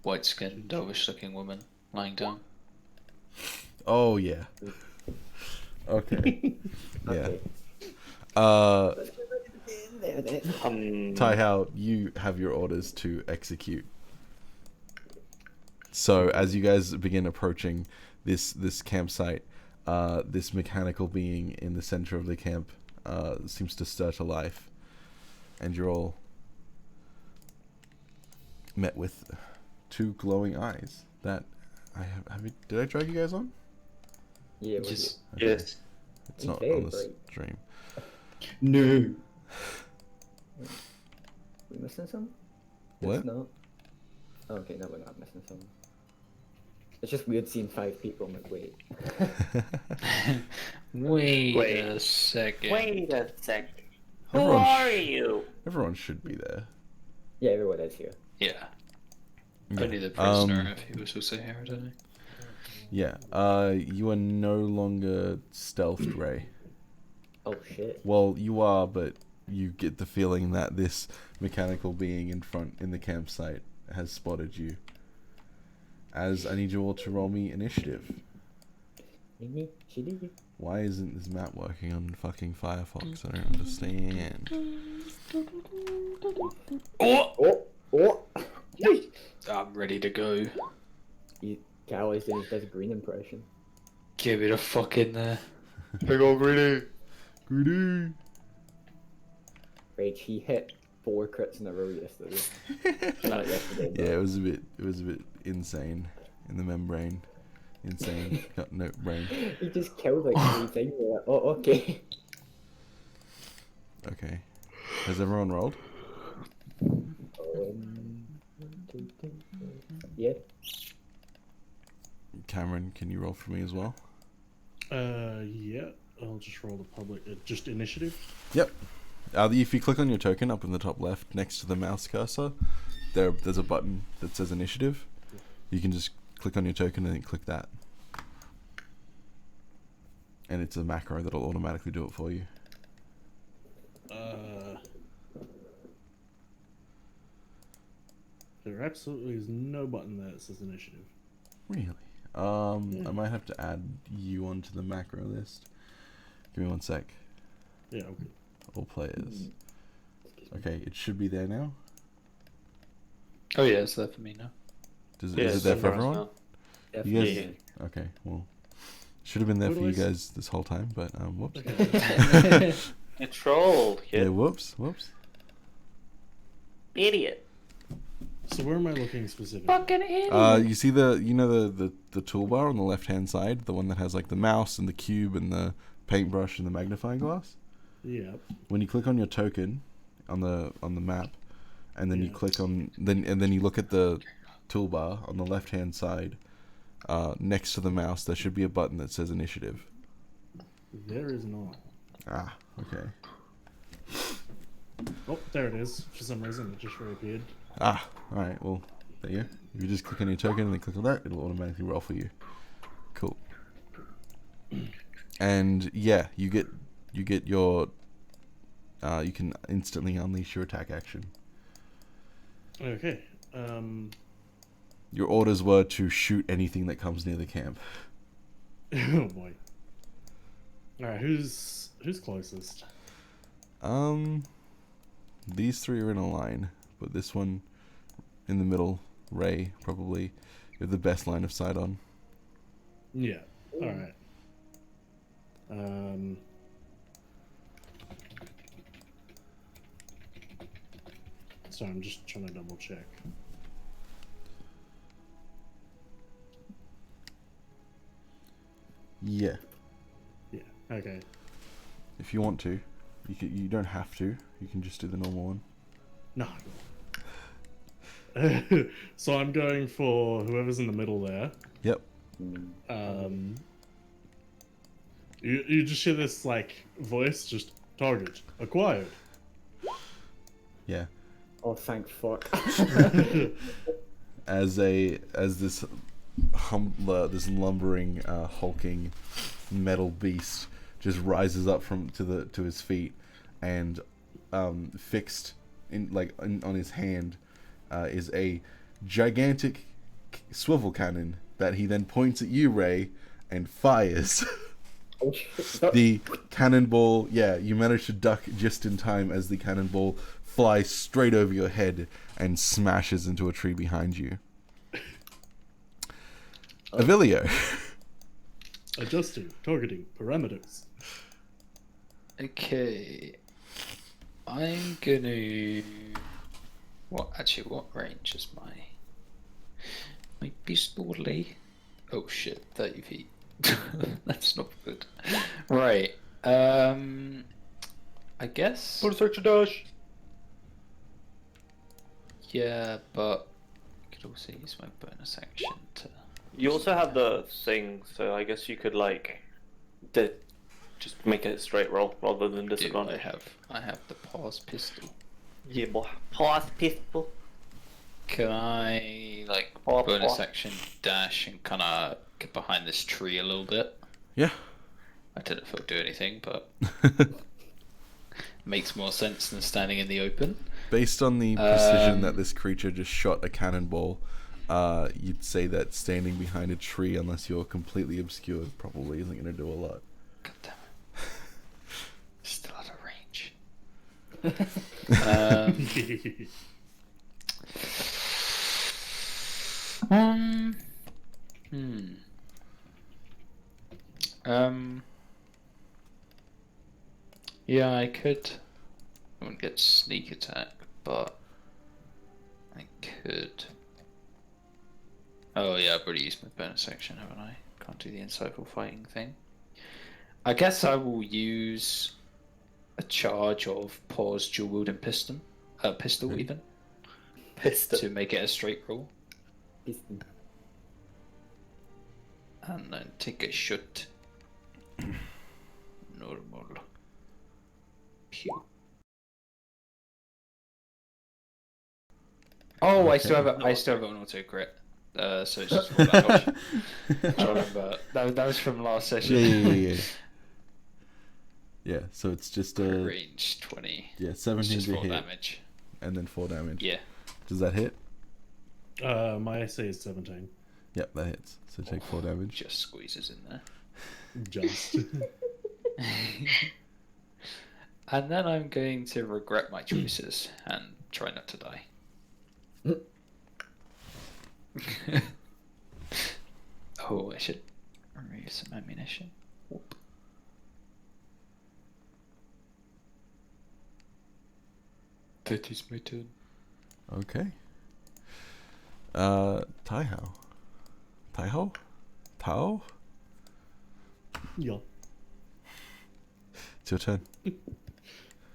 white-skinned, elvish-looking woman lying down. Oh yeah. Okay. Yeah. Okay. There then. Tai Hao, you have your orders to execute. So as you guys begin approaching this campsite, this mechanical being in the center of the camp seems to stir to life, and you're all met with two glowing eyes that did I drag you guys on? Yeah, Just Okay. Yes. It's not Okay, on the great. stream. No. we missing some? What? It's not. Oh, okay, no, we're not missing some. It's just weird seeing 5 people. I'm like, wait. wait Wait. a second. Wait a sec. Who Everyone are you? Everyone should be there. Yeah, everyone is here. Yeah. Yeah. Only the prisoner, if he was also here, I don't know. Yeah. You are no longer stealthed, Ray. Oh shit. Well, you are, but you get the feeling that this mechanical being in the campsite has spotted you. As I need you all to roll me initiative. Why isn't this map working on fucking Firefox? I don't understand. Oh! I'm ready to go. Cal always does a green impression. Give it a fuck in there. Big ol' greedy. Greedy. Rage, he hit 4 crits in a row yesterday. Not yesterday, but Yeah, it was a bit insane in the membrane. Insane. Got no brain. he just killed like 3 things. We're like, oh, okay. Okay. Has everyone rolled? Yeah. Cameron, can you roll for me as well? Yeah. I'll just roll the public. Just initiative. Yep. If you click on your token up in the top left next to the mouse cursor, there's a button that says initiative. You can just click on your token and then click that. And it's a macro that'll automatically do it for you. There absolutely is no button there that says initiative. Really? I might have to add you onto the macro list. Give me one sec. Yeah, okay. All players. Okay, it should be there now. Oh yeah, it's there for me now. Is it there for everyone? now. You guys? Yeah. Okay, well, should have been there What for you do I s- guys this whole time, but whoops. You trolled, kid. Yeah, whoops. Idiot. So where am I looking specifically? You see the toolbar on the left hand side, the one that has like the mouse and the cube and the paintbrush and the magnifying glass. Yeah. When you click on your token on the map, and then you click on then you look at the toolbar on the left hand side, next to the mouse, there should be a button that says initiative. There is not. Ah, okay. Oh, there it is. For some reason, it just reappeared. Ah, all right. Well, there you go. If you just click on your token and then click on that, it'll automatically roll for you. Cool. And yeah, you get your you can instantly unleash your attack action. Okay. Your orders were to shoot anything that comes near the camp. Oh boy. All right. Who's closest? These three are in a line, but this one in the middle, Ray, probably you have the best line of sight on. Yeah. All right. So I'm just trying to double check. Yeah. Yeah. Okay. If you want to, you don't have to. You can just do the normal one. No. So I'm going for whoever's in the middle there. Yep. You just hear this like voice, just target acquired. Yeah. Oh, thank fuck. As this lumbering, hulking metal beast just rises up to his feet, and fixed on his hand is a gigantic swivel cannon that he then points at you, Ray, and fires. Oh shit. The cannonball, you manage to duck just in time as the cannonball flies straight over your head and smashes into a tree behind you. Avilio. Adjusting targeting parameters. Okay. I'm gonna. What range is my pistol? Oh shit, 30 feet. That's not good. Right. I guess. Put a search and dash. Yeah, but I could also use my bonus action to. You also have the thing, so I guess you could just make it a straight roll rather than disadvantage. I have the pause pistol. Yeah, boy. Pause pistol. Can I bonus action dash and kind of get behind this tree a little bit? Yeah. I don't know if it'll do anything, but makes more sense than standing in the open. Based on the precision that this creature just shot a cannonball, you'd say that standing behind a tree, unless you're completely obscured, probably isn't going to do a lot. God damn it. Still out of range. Yeah, I wouldn't get sneak attack, but I could. Oh yeah, I've already used my bonus action, haven't I? Can't do the insightful fighting thing. I guess I will use a charge of Paws dual wielding pistol even, Pistol. to make it a straight roll, Piston. and then take a shot. Normal. Pew. Oh, I still have an auto crit. So it's just full damage. I remember that was from last session. Yeah. Yeah, so it's just Range 20. yeah, It's 17 just to 4 hit, damage. and then 4 damage. Yeah. Does that hit? My SA is 17. Yep, that hits. So take 4 damage. Just squeezes in there. Just. And then I'm going to regret my choices and try not to die. Oh, I should remove some ammunition. Whoop. That is my turn. Okay. Taiho. Taiho? Tao? Yeah. It's your turn.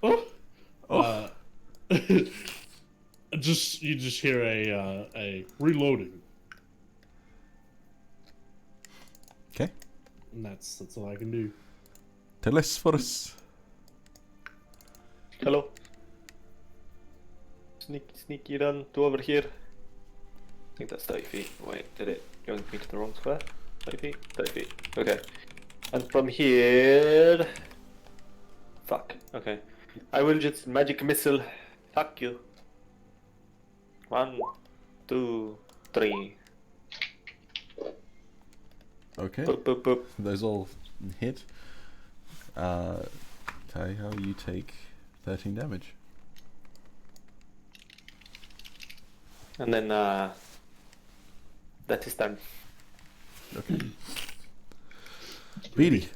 Oh. Oh. You just hear a reloading, Okay. and that's all I can do. Telesphorus. Hello. Sneaky run to over here. I think that's 30 feet. Wait, did it yoink me to the wrong square? 30 feet? 30 feet. Okay. And from here... Fuck. Okay. I will just magic missile. Fuck you. 1, 2, 3. Okay. Boop, boop, boop. Those all hit. Taiho, you take 13 damage. And then, that is done. Okay. Beatty.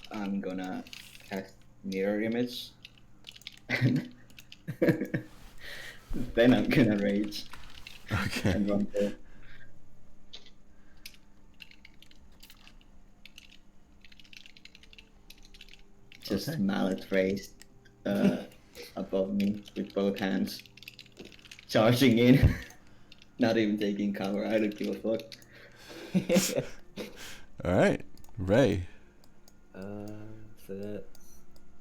I'm gonna cast mirror image. Then I'm gonna rage Okay. and run there. Just Okay. mallet raised above me with both hands. Charging in. Not even taking cover, I don't give a fuck. Alright. Ray. So that's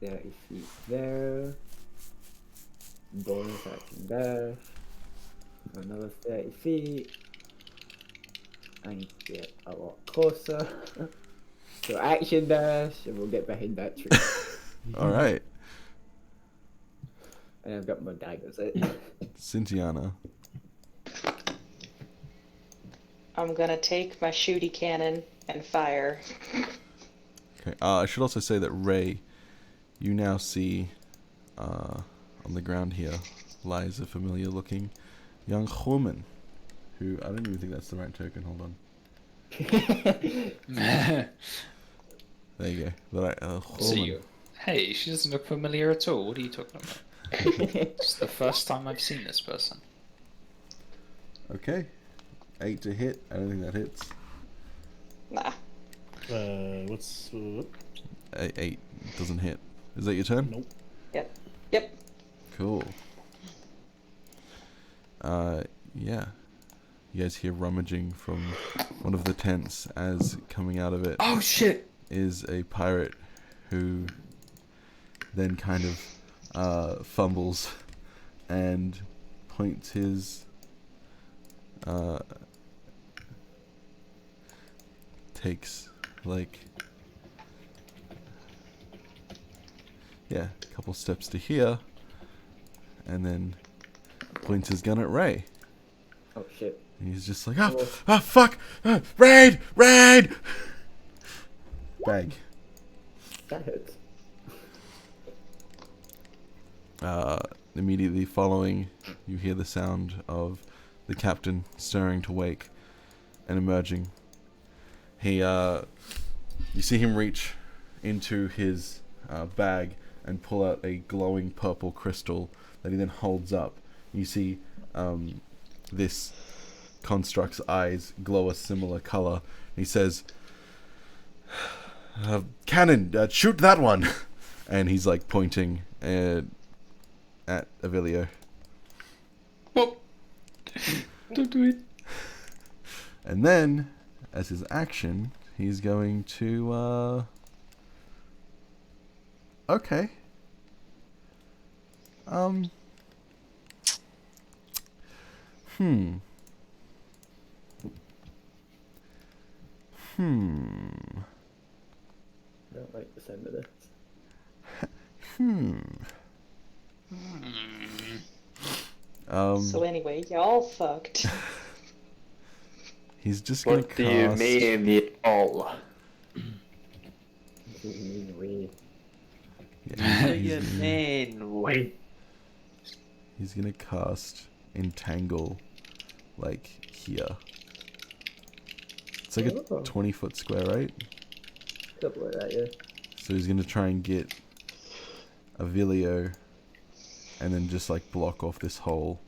30 feet there. Bonus action dash. Another 30 feet. I need to get a lot closer. So action dash, and we'll get behind that tree. Alright. And I've got my daggers. Cynthiana. I'm gonna take my shooty cannon and fire. Okay. I should also say that Ray, you now see on the ground here lies a familiar looking young woman who, I don't even think that's the right token, hold on. There you go. The right, See woman. you. Hey, she doesn't look familiar at all. What are you talking about? It's the first time I've seen this person. Okay. 8 to hit. I don't think that hits. Nah. What's 8 doesn't hit. Is that your turn? Nope. Yep. Cool. Yeah. You guys hear rummaging from one of the tents as coming out of it Oh shit! is a pirate who then kind of fumbles and points his takes like a couple steps to here and then points his gun at Ray. Oh shit. And he's just like, oh fuck, raid, bag. That hits. Immediately following, you hear the sound of the captain stirring to wake and emerging. He, you see him reach into his bag and pull out a glowing purple crystal that he then holds up. You see this construct's eyes glow a similar color. He says, Cannon, shoot that one! And he's like pointing at Avilio. Oh. Don't do it. And then, as his action, he's going to, okay. Hmm. I don't like the sound of this. So anyway, y'all fucked. He's just gonna What do you cast- mean the all? Yeah, Wait. he's gonna cast Entangle, like, here. It's like a Oh. 20-foot square, right? Something like that, yeah. So he's gonna try and get Avilio and then just like block off this whole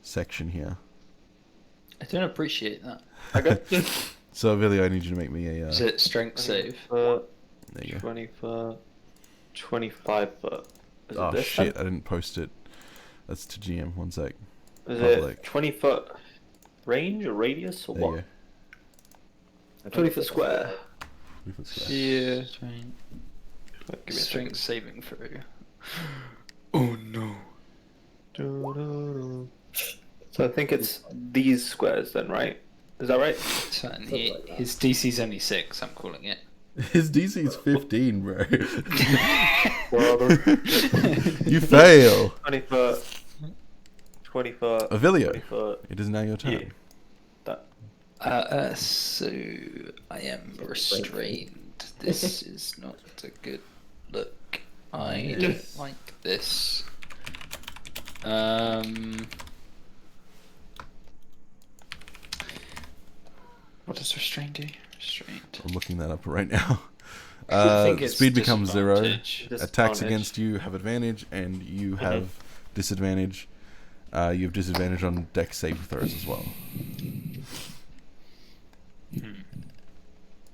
section here. I don't appreciate that. Okay. So Avilio, I need you to make me a Is it strength save? there you go. 20 foot, 25 foot. Is Oh it this shit, I didn't post it. That's to GM, one sec. Is Public. it 20-foot range or radius or There you what? go. 20-foot square. 20-foot square. Yeah. Give me a Strength second. saving throw. Oh no. So I think it's these squares then, right? Is that right? So, and his DC's only 6, I'm calling it. His DC is 15, bro. Well, You fail. 20 foot. 20 foot. Avilio, 20 foot. it is now your turn. Yeah. So I am restrained. This is not a good look. I don't like this. What does restrain do? Restrained. I'm looking that up right now. I think it's Speed becomes 0. disadvantage. Attacks Disadvantage. against you have advantage, and you have disadvantage. You have disadvantage on dex save throws as well.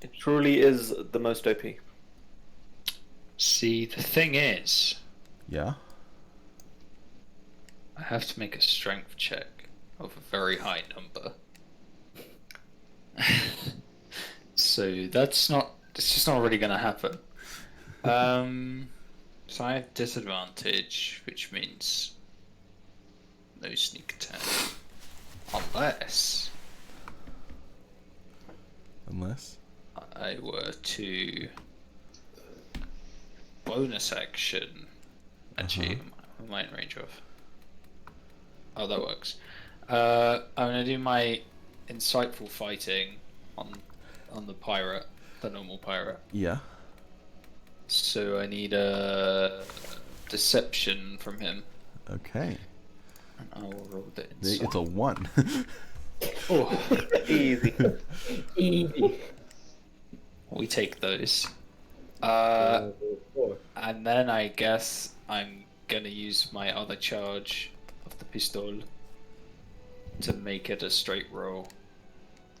It truly is the most OP. See, the thing is, Yeah? I have to make a strength check of a very high number. So that's not. It's just not really going to happen. So I have disadvantage, which means no sneak attack, unless I were to bonus action. Actually, am I in range of? Oh, that works. I'm gonna do my insightful fighting on the pirate, the normal pirate. Yeah. So I need a deception from him. Okay. And I will roll the insight. It's a 1. Oh, Easy. Easy. we take those. Four. And then I guess I'm gonna use my other charge of the pistol to make it a straight roll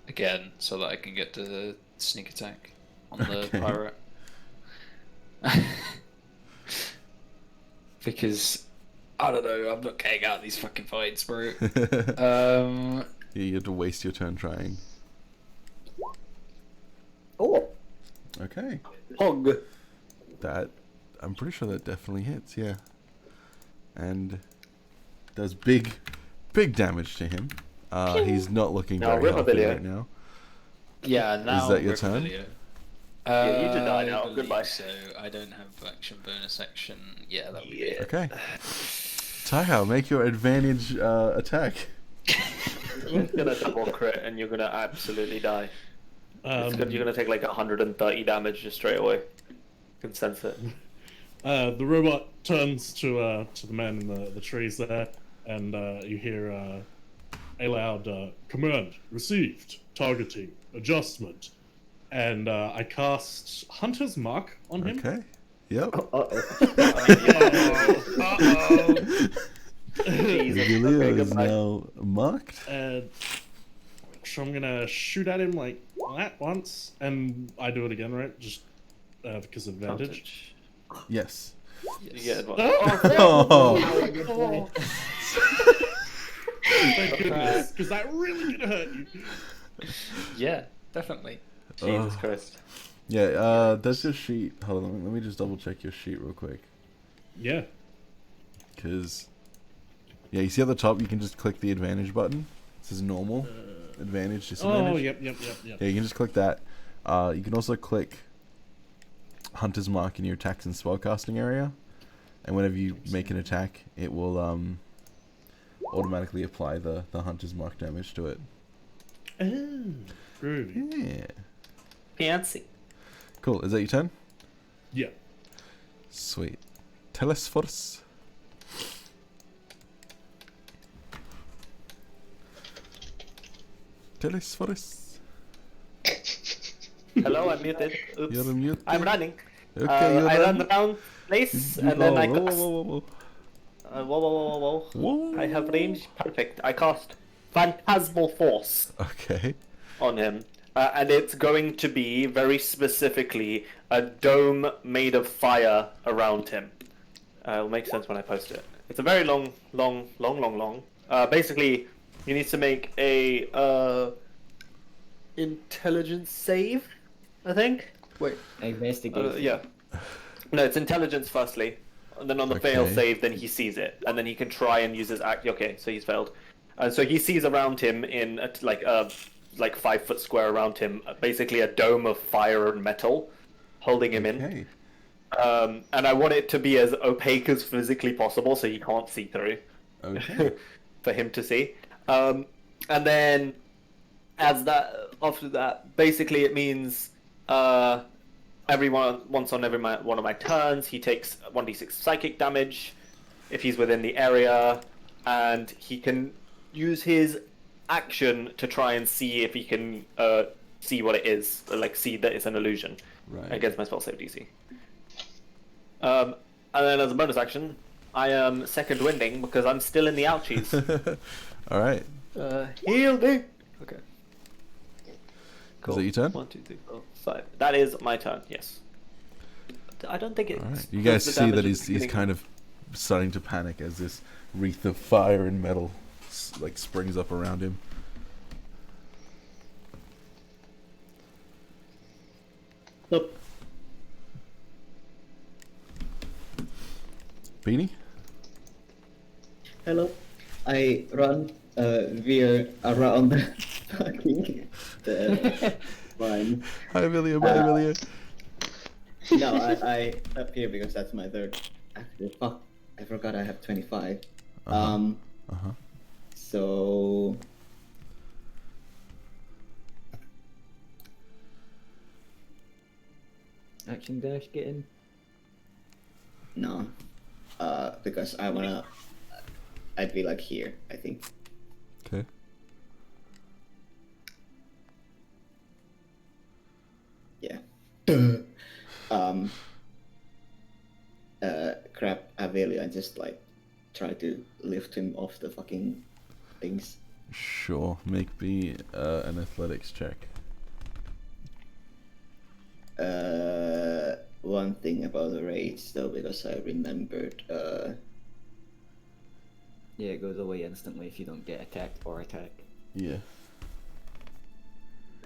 again, so that I can get the sneak attack on the Okay. pirate. Because I don't know, I'm not getting out of these fucking fights, bro. Yeah, you have to waste your turn trying. Oh, Okay. Hog. That, I'm pretty sure that definitely hits, yeah. And does big damage to him. He's not looking Now, very healthy Rivabilio. right now. Yeah, now that your we're turn? familiar. Yeah, you did die I now. believe Goodbye. So I don't have action bonus action. Yeah, that would be Yeah. Okay. Taihao, make your advantage attack. You're gonna double crit and you're gonna absolutely die. You're gonna take like 130 damage just straight away. You can sense it. The robot turns to the man in the trees there, and you hear a loud command received, targeting, adjustment, and I cast Hunter's Mark on him. Okay. Yep. Jesus. Avilio Okay, is goodbye. now marked. And so I'm gonna shoot at him like that once, and I do it again, right? Just because of advantage. Yes. You get advantage. Oh. Thank goodness, because that really gonna hurt you. Yeah, definitely. Jesus Christ. Yeah, that's your sheet. Hold on, let me just double check your sheet real quick. Yeah. Because, yeah, you see at the top, you can just click the advantage button. It says normal, advantage, disadvantage. Oh, yep. Yeah, you can just click that. You can also click Hunter's Mark in your attacks and spellcasting area. And whenever you make an attack, it will automatically apply the Hunter's Mark damage to it. Oh, groovy. Yeah. Fancy. Cool, is that your turn? Yeah. Sweet. Telesphorus. Telesphorus. Hello, I'm muted. Oops. You're mute. I'm running. Okay, you're I run running. around place You and then go. I Whoa, cast. whoa, whoa, whoa. Whoa. Whoa. I have range. Perfect. I cast Phantasmal Force Okay. on him. And it's going to be, very specifically, a dome made of fire around him. It'll make sense when I post it. It's a very long. Basically, you need to make a intelligence save, I think. Wait. Investigation. Yeah. No, it's intelligence firstly. And then on the fail Okay. save, then he sees it. And then he can try and use his act. Okay, so he's failed. So he sees around him in a 5-foot square around him, basically a dome of fire and metal holding him in. Okay. And I want it to be as opaque as physically possible so he can't see through. Okay. For him to see. And then after that, basically it means one of my turns, he takes 1d6 psychic damage if he's within the area, and he can use his action to try and see if he can see what it is, like see that it's an illusion against my spell save DC. And then as a bonus action, I am second winding because I'm still in the ouchies. All right. Heal me. Okay. Cool. Is it your turn? 1, 2, 3, 4, 5. That is my turn. Yes. I don't think it's. All right. You guys see that he's kind of starting to panic as this wreath of fire and metal springs up around him. Nope. Beanie? Hello. I run veer around the fucking line. Hi, Amelia. Bye, Amelia. No, I up here because that's my third. Actually, fuck. I forgot I have 25. Uh-huh. So. Action dash get in. No. Because I wanna. I'd be like here, I think. Okay. Yeah. Grab Avelia and just like try to lift him off the fucking things. Sure. Make me an athletics check. One thing about the rage though, because I remembered. Yeah, it goes away instantly if you don't get attacked or attack. Yeah.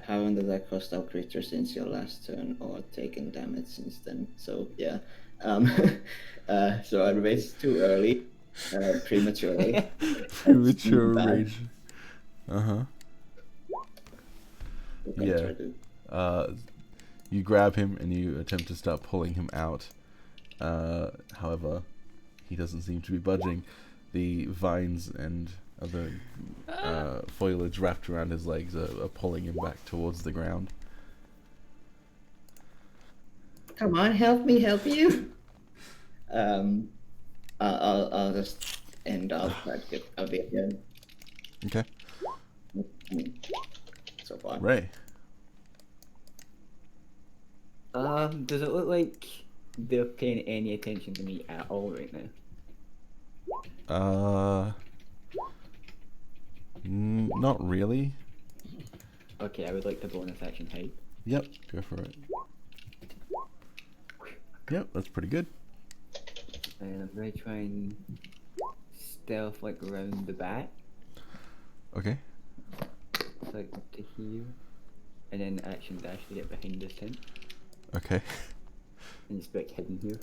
Haven't attack hostile creature since your last turn or taken damage since then. So yeah. So I raged too early, prematurely. Premature Bad. rage. Uh-huh. You can Yeah. try to- You grab him and you attempt to start pulling him out. However, he doesn't seem to be budging. The vines and other foliage wrapped around his legs are pulling him back towards the ground. Come on, help you. I'll just end up that a bit again. Okay. So far. Ray. Does it look like they're paying any attention to me at all right now? Not really. Okay, I would like to bonus action hide. Yep, go for it. Yep, that's pretty good. And I'm gonna try and stealth like around the back, Okay. so like up to here, and then action dash to get behind this tent, Okay. and just be like hidden here.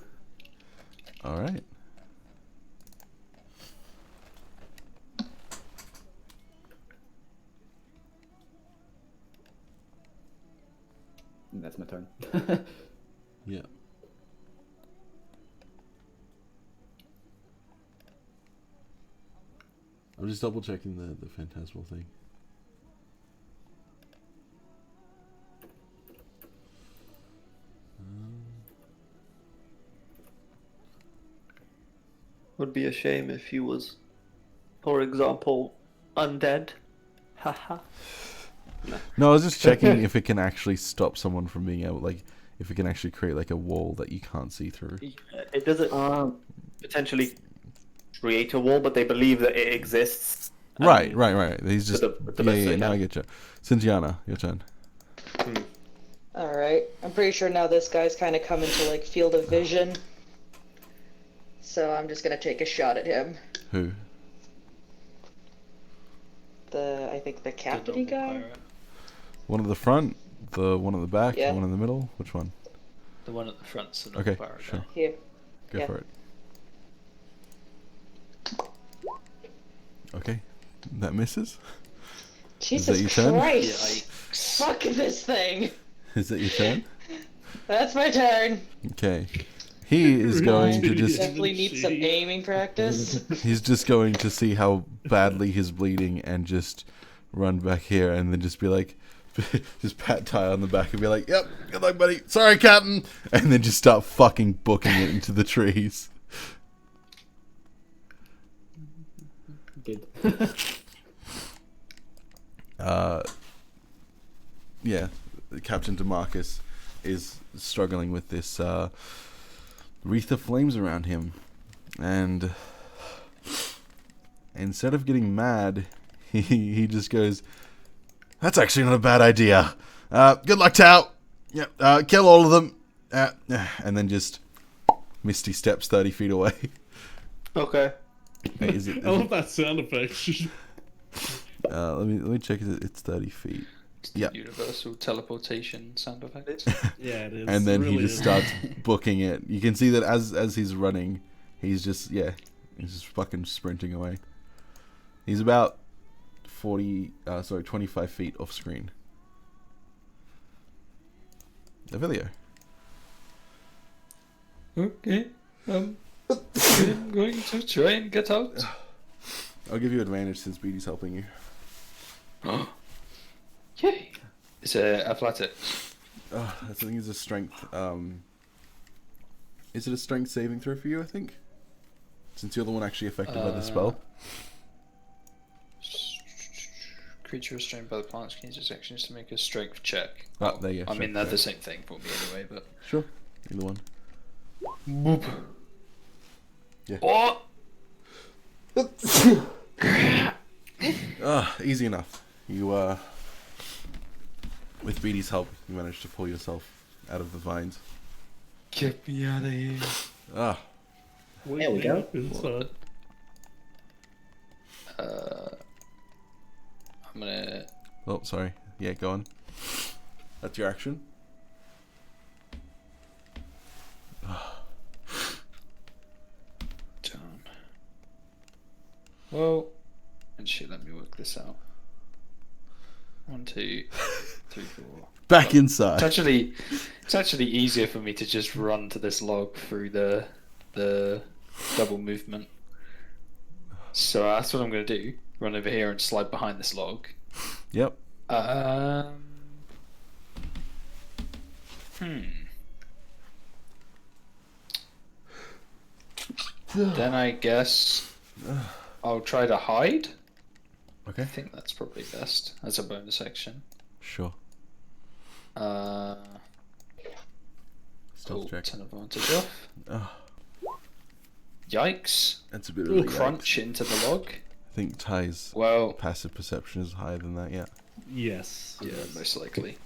All right. And that's my turn. Yeah. I'm just double checking the phantasmal thing. Would be a shame if he was, for example, undead. Haha. No, I was just checking if it can actually stop someone from being able, like, if it can actually create like a wall that you can't see through. It doesn't potentially create a wall, but they believe that it exists. Right. He's just with the best yeah. they Now I can. get you. Cynthiana, your turn. Alright, I'm pretty sure now this guy's kind of come into like field of vision. So I'm just gonna take a shot at him. Who? I think the captain guy? One at the front, the one at the back, Yeah. the one in the middle. Which one? The one at the front's the Okay, pirate sure. guy. Here. Go Yeah. for it. Okay, that misses. Jesus your turn? Christ! Fuck this thing! Is that your turn? That's my turn. Okay. He is going to just. Definitely need some aiming practice. He's just going to see how badly he's bleeding and just run back here and then just be like, just pat Ty on the back and be like, "Yep, good luck, buddy. Sorry, Captain," and then just start fucking booking it into the trees. Good. Yeah, Captain DeMarcus is struggling with this wreath of flames around him, and instead of getting mad, he just goes, "That's actually not a bad idea. Good luck, Tao. Yep, kill all of them." And then just misty steps 30 feet away. Okay. Wait, is it, I love that sound effect. let me check. It's 30 feet. Yeah. Universal teleportation sound effect. Yeah, it is. And then It he really just is. starts booking it. You can see that as he's running, he's just fucking sprinting away. He's about 25 feet off screen. Avilio. Okay. I'm going to try and get out. I'll give you advantage since Beatty's helping you. Yay! It's athletics. I think it's a strength. Is it a strength saving throw for you? I think, since you're the one actually affected by the spell. Creature restrained by the plants can use its actions to make a strength check. There you go. I mean, strength they're check. the same thing for me anyway, but. Sure, either one. Boop. Yeah. Oh! Easy enough. You with Beatty's help, you managed to pull yourself out of the vines. Get me out of here. There we go. Inside. I'm gonna. Oh, sorry. Yeah, go on. That's your action. Down. Well, actually, let me work this out. 1, 2, 3, 4. Back inside. It's actually easier for me to just run to this log through the double movement. So that's what I'm gonna do. Run over here and slide behind this log. Yep. Then I guess I'll try to hide. Okay. I think that's probably best as a bonus action. Sure. Stealth check. 10 advantage off. Oh, Yikes. that's a bit of a Crunch into the log. I think Ty's Well, passive perception is higher than that. Yeah. Yes. yeah, yes. most likely.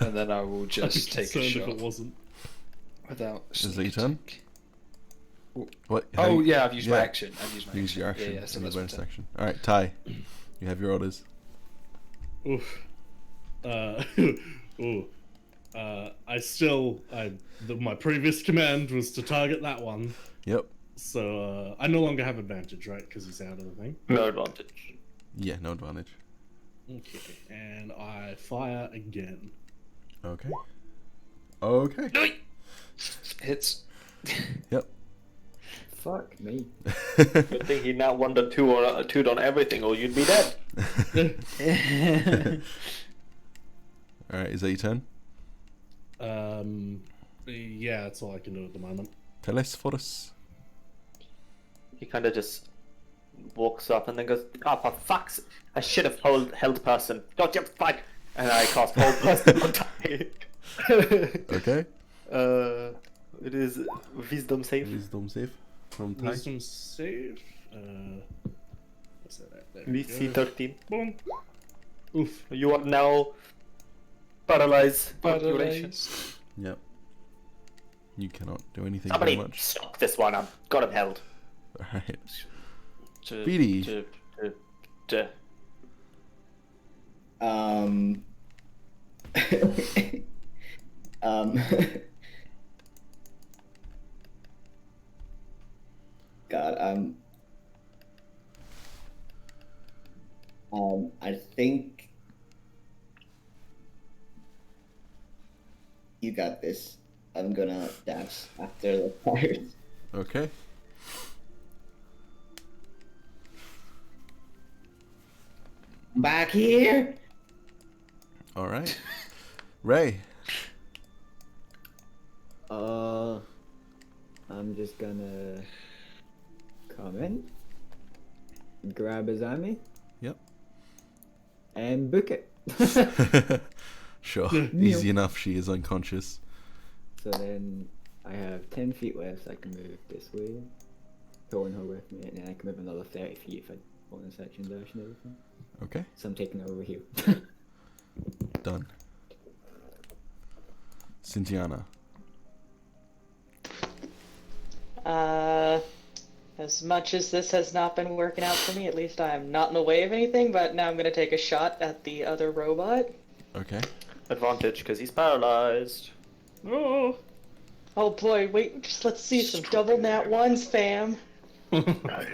And then I will I'd be just take a concerned shot. if it wasn't. Without. Is it your turn? What? Oh yeah, I've used my yeah. action. I've used my Use action. your action. Yeah, so and your that's my bonus turn. action. All right, Ty. You have your orders. Oof. Ooh. My previous command was to target that one. Yep. So I no longer have advantage, right? Because he's out of the thing. No advantage. Yeah, no advantage. Okay. And I fire again. Okay. Okay. Hits. Yep. Fuck me. Good thing he now won the two on everything, or you'd be dead. All right, is that your turn? Yeah, that's all I can do at the moment. Telesphorus. He kind of just walks up and then goes, "Oh, for fuck's! I should have held person. Don't you fight!" And I cast hold person on Ty. Okay. It is wisdom save. Wisdom save from Ty. Wisdom save. What's that? There we DC go. 13. Boom. Oof. You are now paralyzed for duration. Paralyzed. Yep. You cannot do anything Somebody very much. stop this one. I've got him held. All right. To- Beatty. to- um, God, I think you got this. I'm gonna dash after the pirates. Okay. Back here. All right. Ray. I'm just gonna come in, grab his army, Yep. and book it. Sure. Easy enough. She is unconscious. So then I have 10 feet left, so I can move this way, pulling her with me, and then I can move another 30 feet if I want a section dash and everything. Okay. So I'm taking over here. Done. Cynthiana. As much as this has not been working out for me, at least I'm not in the way of anything, but now I'm gonna take a shot at the other robot. Okay. Advantage because he's paralyzed. Oh. Oh boy, wait, just let's see some double nat ones, fam. Okay.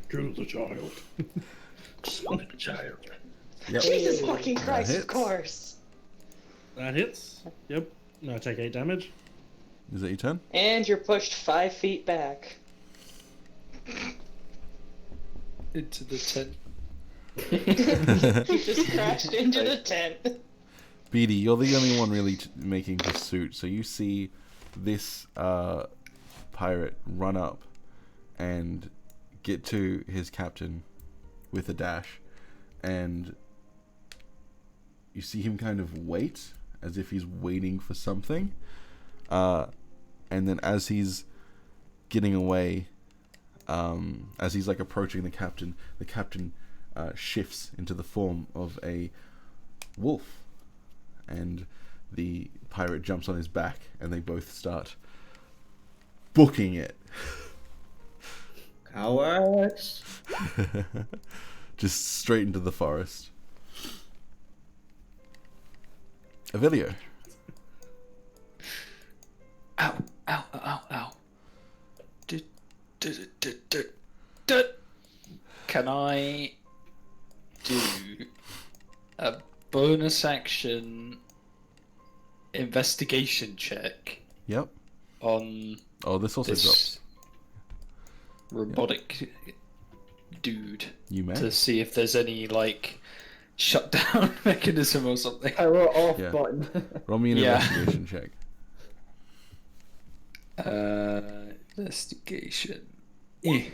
Kill the child. Yep. Jesus fucking Christ, of hits. course. That hits. Yep. No, I take 8 damage. Is that your turn? And you're pushed 5 feet back. Into the tent. You just crashed into the tent. Beatty, you're the only one really making pursuit, so you see this pirate run up and get to his captain with a dash, and you see him kind of wait as if he's waiting for something, and then as he's getting away, as he's like approaching the captain shifts into the form of a wolf, and the pirate jumps on his back, and they both start booking it. Cowards. Just straight into the forest. Avilio. Ow, ow, ow, ow. Du. Can I do a bonus action investigation check Yep. on Oh, this also this drops. robotic dude You may. to see if there's any like shutdown mechanism or something? I wrote off Yeah. button. Roll me an Yeah. investigation check. Investigation. Eh.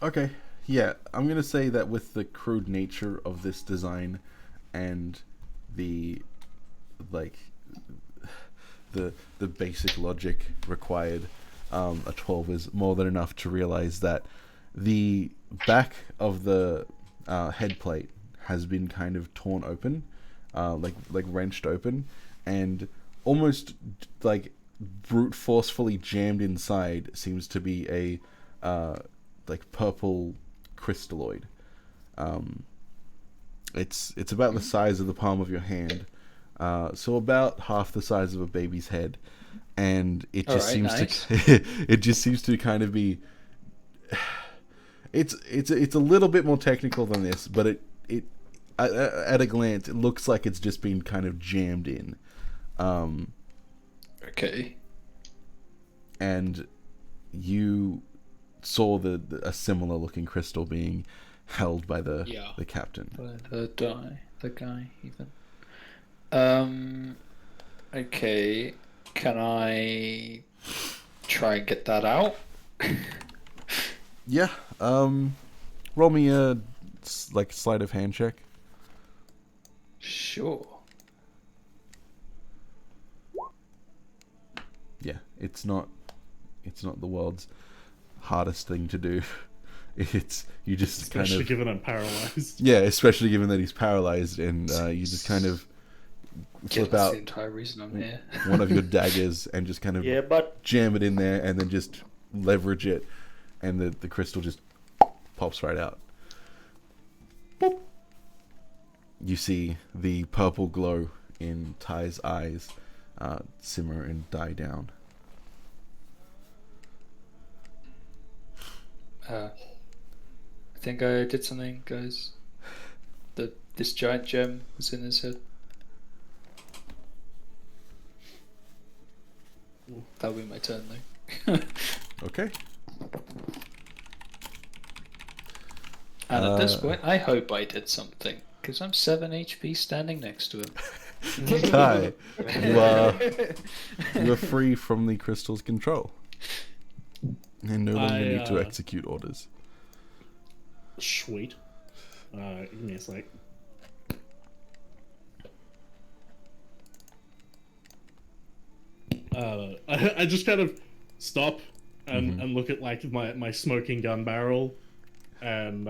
Okay, yeah, I'm gonna say that with the crude nature of this design and the the basic logic required, a 12 is more than enough to realize that the back of the head plate has been kind of torn open, like wrenched open, and almost like brute forcefully jammed inside seems to be a like purple crystalloid. It's about the size of the palm of your hand, so about half the size of a baby's head, and it just seems to it just seems to kind of be. It's a little bit more technical than this, but it at a glance it looks like it's just been kind of jammed in. Okay. And you saw a similar looking crystal being held by the captain. By the guy even. Okay. Can I try and get that out? Yeah. Roll me a sleight of hand check. Sure. Yeah, it's not the world's hardest thing to do. It's you just especially kind of given I'm paralyzed. Yeah, especially given that he's paralyzed, and you just kind of flip that's out the entire reason I'm here. one of your daggers and just kind of jam it in there, and then just leverage it, and the crystal just pops right out. Boop. You see the purple glow in Ty's eyes simmer and die down. I think I did something, guys. This giant gem was in his head. That'll be my turn, though. Okay. And at this point, I hope I did something, because I'm 7 HP standing next to him. Ty, you are free from the crystal's control, and no longer need to execute orders. Sweet. Give me a sec. I just kind of stop and look at like my smoking gun barrel and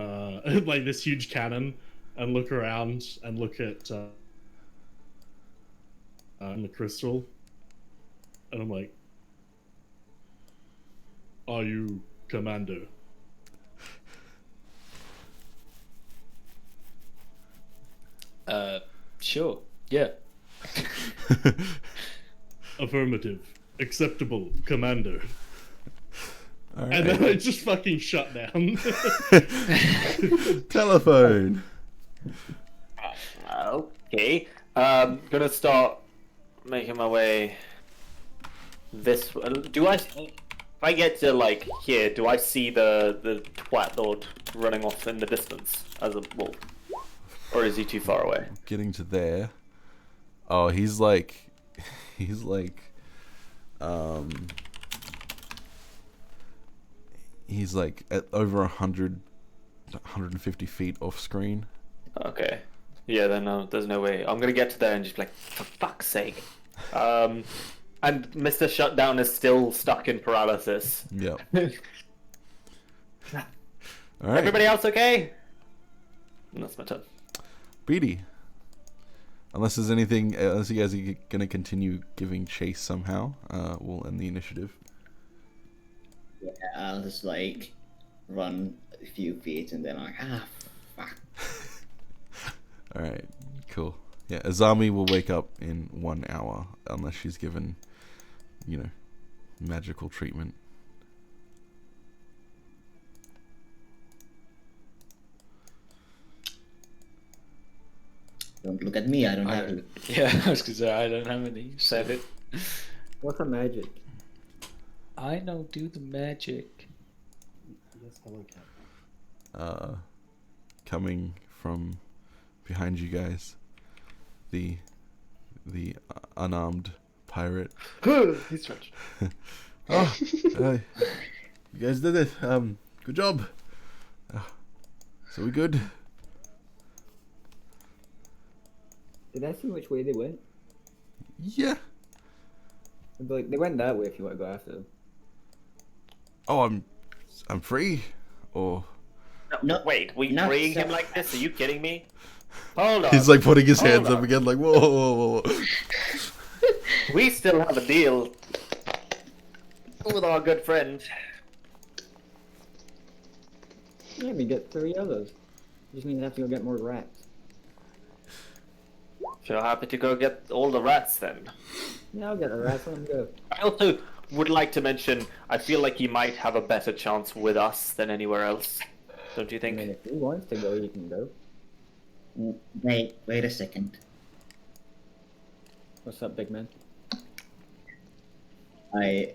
like this huge cannon, and look around and look at the crystal, and I'm like, "Are you Commander?" Sure. Yeah. Affirmative. Acceptable, Commander. All right. And then I just fucking shut down. Telephone. Okay. Gonna start making my way this. If I get to like here, do I see the twat lord running off in the distance as a wolf, or is he too far away? Getting to there. Oh, he's like at over 150 feet off screen. Okay. Yeah, then there's no way. I'm gonna get to there and just be like, for fuck's sake. And Mr. Shutdown is still stuck in paralysis. Yep. All right. Everybody else okay? And that's my turn. Beatty. Unless there's anything, unless you guys are gonna continue giving chase somehow, we'll end the initiative. Yeah, I'll just like run a few feet and then like fuck. All right, cool. Yeah, Azami will wake up in 1 hour unless she's given, magical treatment. Don't look at me, I don't have it. Yeah, I was gonna say, I don't have any. You said it. What's a magic? I know, do the magic. Yes, hello, Cat. Coming from behind you guys, the unarmed pirate. He's stretched. Oh, you guys did it. Good job. So we good? Did I see which way they went? Yeah. I'd be like, they went that way if you want to go after them. Oh, I'm free. Or No, wait, we not freeing so- him like this? Are you kidding me? Hold on. He's like putting his Hold hands up on. again, like whoa, whoa, whoa, whoa. We still have a deal with our good friend. Yeah, we get 3 others. Just means I have to go get more rats. If you're happy to go get all the rats, then. Yeah, I'll get the rats. Let them go. I also would like to mention, I feel like he might have a better chance with us than anywhere else. Don't you I think? mean, if he wants to go, he can go. Wait a second. What's up, big man? I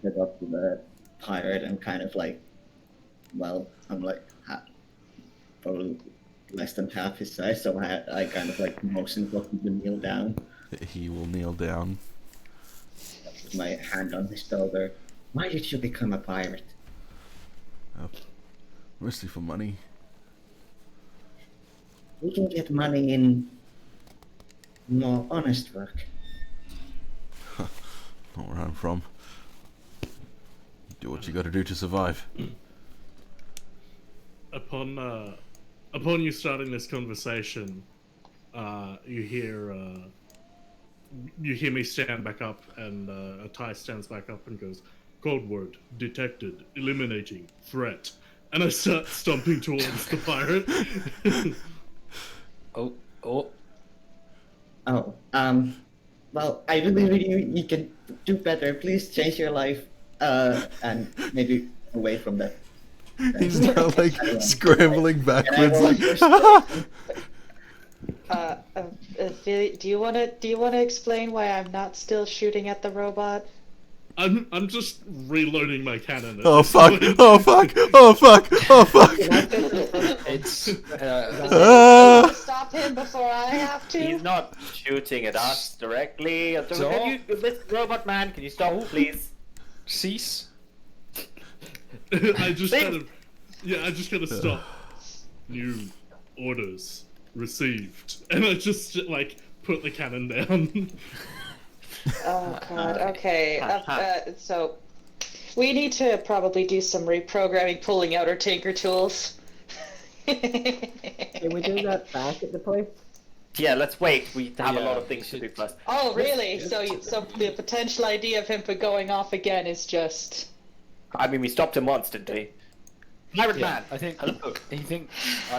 step up to the pirate and kind of like, well, I'm like probably less than half his size, so I kind of like motion for him to kneel down. He will kneel down. With my hand on his shoulder. Why did you become a pirate? Mostly for money. We can get money in more honest work. Not where I'm from. Do what you gotta do to survive. Upon you starting this conversation, you hear me stand back up, and Ty stands back up and goes, "Code word detected. Eliminating threat." And I start stomping towards the pirate. Oh. Oh, well, I believe you can do better. Please change your life, and maybe away from that. He's now like scrambling backwards, like. Do you wanna explain why I'm not still shooting at the robot? I'm just reloading my cannon. Oh fuck! Oh fuck! Oh fuck! Oh fuck! It's Stop him before I have to. He's not shooting at us directly. Stop. Can you, Mr. Robot Man, can you stop, please? cease. I just gotta stop. New orders received, and I just like put the cannon down. Oh god. Okay. So we need to probably do some reprogramming, pulling out our Tinker tools. Can we do that back at the place? Yeah, let's wait. We have a lot of Yeah, things to do first. Oh, really? So the potential idea of him going off again is just. I mean, we stopped him once, didn't we? Pirate Man! I think. Hello. You think?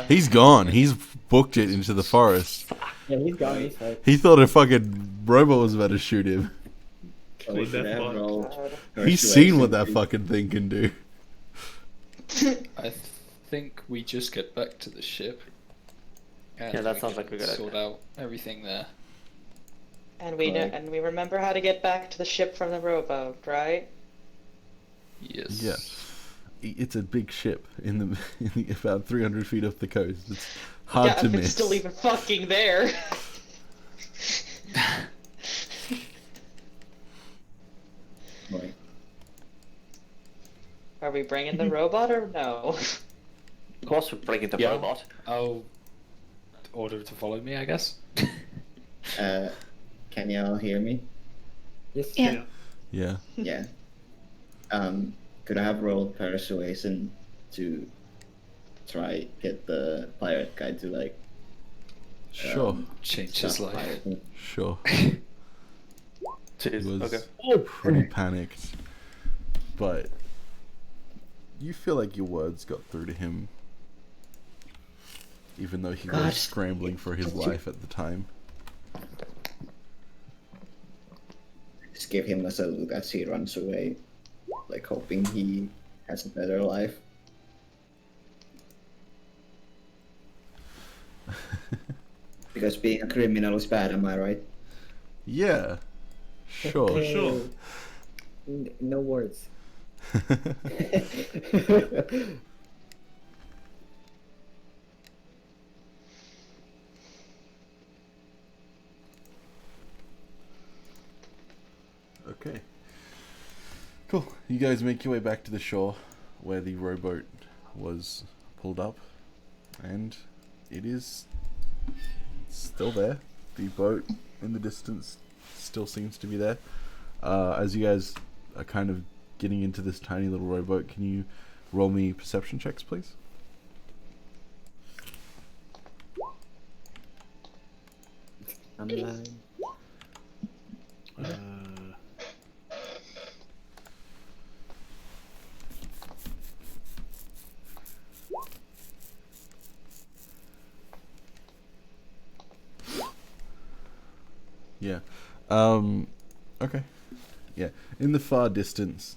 He's gone. He's booked it into the forest. Yeah, he's gone. He's fine. He thought a fucking robot was about to shoot him. So we should have rolled He's seen what that fucking thing can do. I think we just get back to the ship. And Yeah, that we sounds can like a good sort out everything there. And we know, and we remember how to get back to the ship from the rowboat, right? Yes. Yeah. It's a big ship in the about 300 feet off the coast. It's hard Yeah, to if miss. it's still even fucking there. Right. Are we bringing the robot or no? Of course, we're bringing the Yeah. robot. I'll order to follow me, I guess. Can y'all hear me? Yes. Yeah. Yeah. Yeah. Could I have rolled persuasion to try get the pirate guy to like Sure. Change his stop life. pirating? Sure. Cheers. He was Okay. pretty panicked, but you feel like your words got through to him, even though he God. was scrambling for his life at the time. Just give him a salute as he runs away, like hoping he has a better life. Because being a criminal is bad, am I right? Yeah. Sure. Sure. No words. Okay. Cool. You guys make your way back to the shore where the rowboat was pulled up, and it is still there. The boat in the distance still seems to be there. As you guys are kind of getting into this tiny little rowboat, can you roll me perception checks, please? I'm lying. Yeah. Okay. Yeah. In the far distance,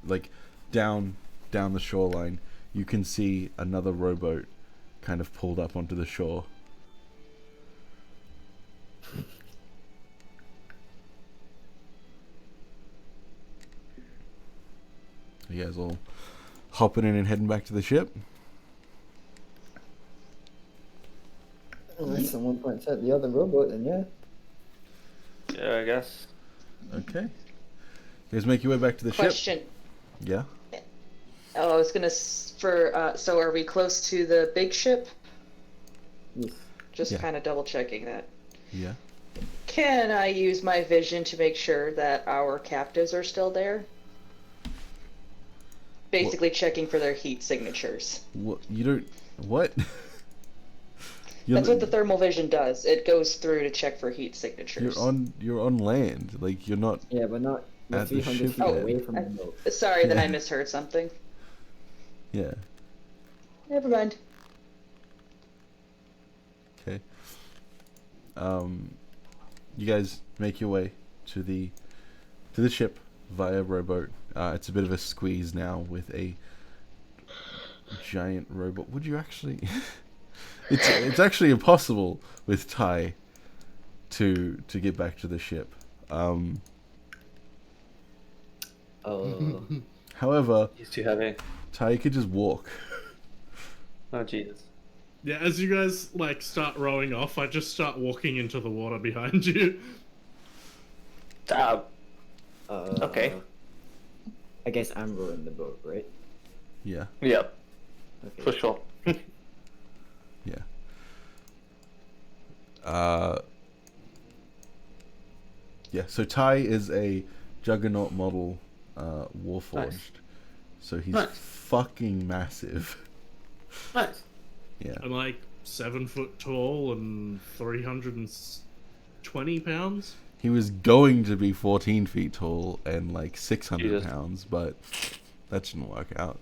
like down the shoreline, you can see another rowboat kind of pulled up onto the shore. You guys all hopping in and heading back to the ship? Unless someone points out the other robot, then yeah. Yeah, I guess. Okay. You guys make your way back to the Question. ship? Yeah. Oh, I was gonna so are we close to the big ship? Yes. Just Yeah. kind of double checking that. Yeah. Can I use my vision to make sure that our captives are still there? Basically checking for their heat signatures. What? You don't... What? That's what the thermal vision does. It goes through to check for heat signatures. You're on land. Like, you're not... Yeah, we're not. We're At the 300 ship feet yet. away from the boat. Sorry, then Yeah. I misheard something. Yeah. Never mind. Okay. You guys make your way to the ship via rowboat. It's a bit of a squeeze now with a giant robot. Would you actually? it's actually impossible with Ty to get back to the ship. However, He's too heavy. Ty could just walk. Oh Jesus. Yeah, as you guys like start rowing off, I just start walking into the water behind you. Okay. I guess I'm rowing the boat, right? Yeah. Yep. Okay. For sure. Yeah. Yeah, so Ty is a Juggernaut model Warforged. Nice. So he's Nice. fucking massive. Nice. Yeah. I'm like 7 foot tall and 320 pounds. He was going to be 14 feet tall and like 600 Jesus. pounds, but that didn't work out.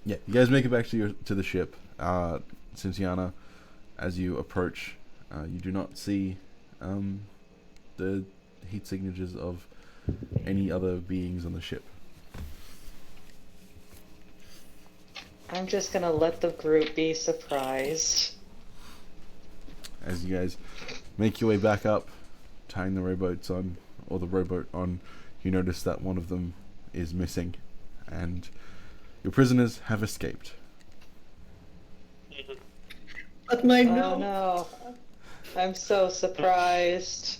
Yeah, you guys make it back to the ship. Cynthiana, as you approach, you do not see the heat signatures of any other beings on the ship. I'm just gonna let the group be surprised. As you guys make your way back up, tying the rowboat on, you notice that one of them is missing, and your prisoners have escaped. But my Oh no. I'm so surprised.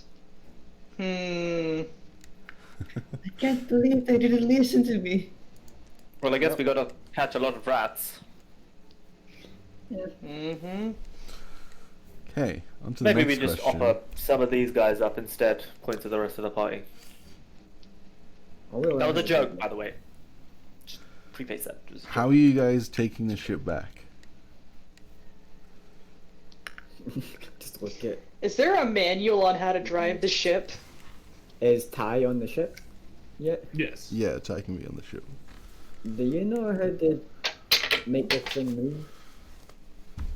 I can't believe they didn't listen to me. Well, I guess we gotta catch a lot of rats. Mm-hmm. Okay, on to the Maybe we next just question. offer some of these guys up instead. Point to the rest of the party. That was a joke, by the way. Just preface that. It was a joke. How are you guys taking the ship back? Just look at. Is there a manual on how to drive the ship? Is Ty on the ship yet? Yes. Yeah, Ty can be on the ship. Do you know how to make this thing move?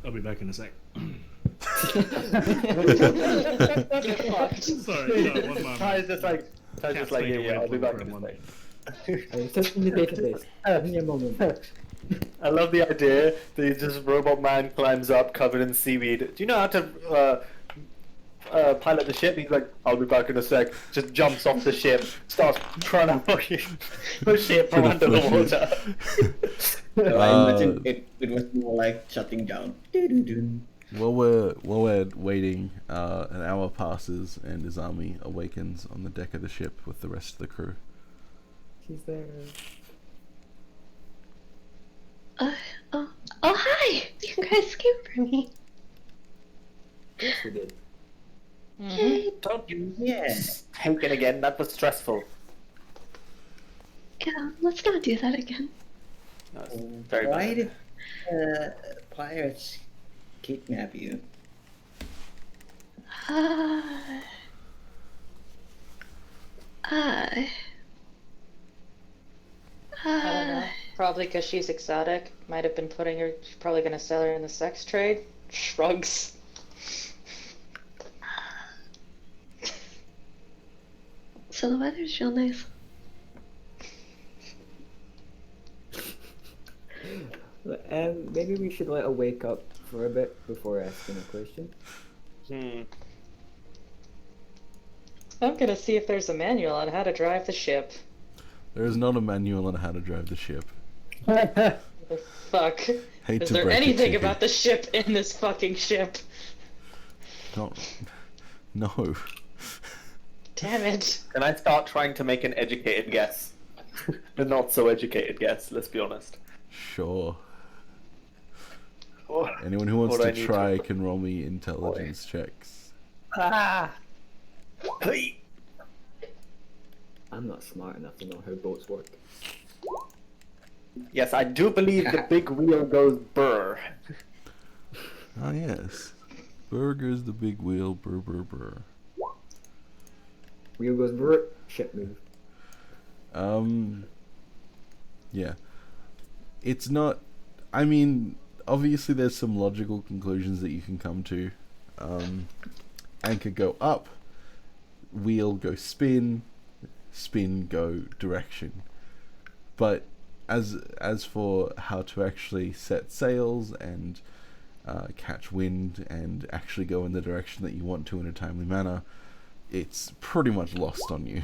I'll be back in a sec. Get fucked. Sorry, no, one moment. Ty's just like, Cat's yeah, taking yeah, I'll be away back from in a one. sec. I was just in the database. Give me a moment. I love the idea that just robot man climbs up covered in seaweed. Do you know how to pilot the ship? He's like, I'll be back in a sec. Just jumps off the ship, starts trying to fucking push it from Trying to under the push water. I imagine it was more like shutting down. Doo-doo-doo. While we're waiting, an hour passes and Izami awakens on the deck of the ship with the rest of the crew. She's there. Oh, hi! You guys came for me. Yes, we did. Don't you Yeah. take it again? That was stressful. Yeah, let's not do that again. No, it's very Why bad. did pirates kidnap you? I I don't know. Probably because she's exotic. Might have been putting her. She's probably gonna sell her in the sex trade. Shrugs. So the weather's real nice. Maybe we should let her wake up for a bit before asking a question. I'm gonna see if there's a manual on how to drive the ship. There is not a manual on how to drive the ship. The fuck? Hate Is to there break it anything to you. about the ship in this fucking ship? No. Damn it. Can I start trying to make an educated guess? A not so educated guess, let's be honest. Sure. Oh, Anyone who wants what do I to need try to- can roll me intelligence checks. Hey. I'm not smart enough to know how boats work. Yes, I do believe the big wheel goes burr. Ah, yes. Burger's the big wheel, burr, burr, burr. Wheel goes brrr, ship move. Yeah. It's not. I mean, obviously, there's some logical conclusions that you can come to. Anchor go up, wheel go spin, spin go direction. But as for how to actually set sails and catch wind and actually go in the direction that you want to in a timely manner, it's pretty much lost on you.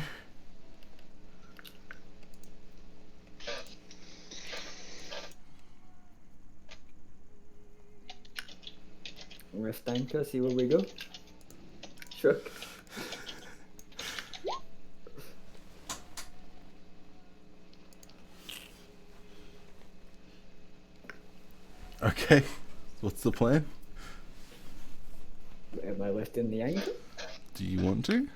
Rest anchor, see where we go. Sure. Okay, what's the plan? Am I lifting the anchor? Do you want to?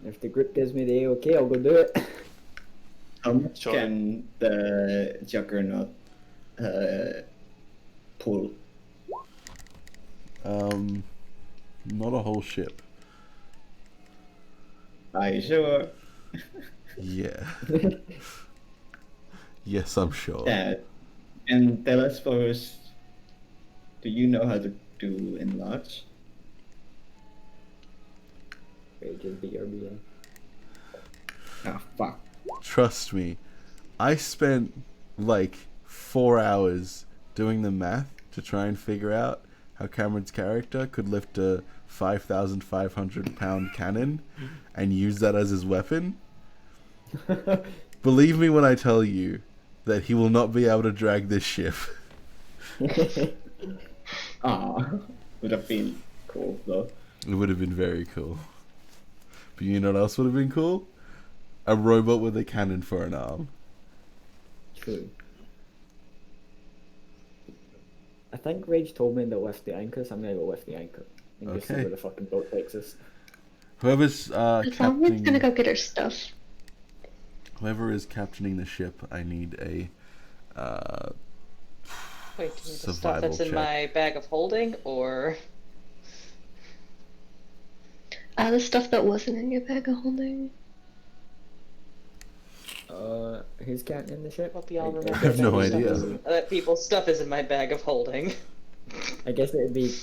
If the group gives me the okay, I'll go do it. How much Sure. can the juggernaut pull? Not a whole ship. Are you sure? Yeah. Yes, I'm sure. Yeah. And tell us first, do you know how to do enlarge? Just BRB. Ah, fuck. Trust me, I spent like 4 hours doing the math to try and figure out how Cameron's character could lift a 5,500 pound cannon and use that as his weapon. Believe me when I tell you that he will not be able to drag this ship. Ah, would have been cool though. It would have been very cool. But you know what else would have been cool? A robot with a cannon for an arm. True. I think Rage told me to lift the anchor, so I'm gonna go lift the anchor. And just see Okay. where the fucking boat takes us. Whoever's As long as it's gonna go get her stuff. whoever is captaining the ship, I need a Wait, do you need the stuff survival that's in check. my bag of holding, or The stuff that wasn't in your bag of holding. Who's captaining the ship? hope y'all I remember have no that idea. that people's stuff is in my bag of holding. I guess it would be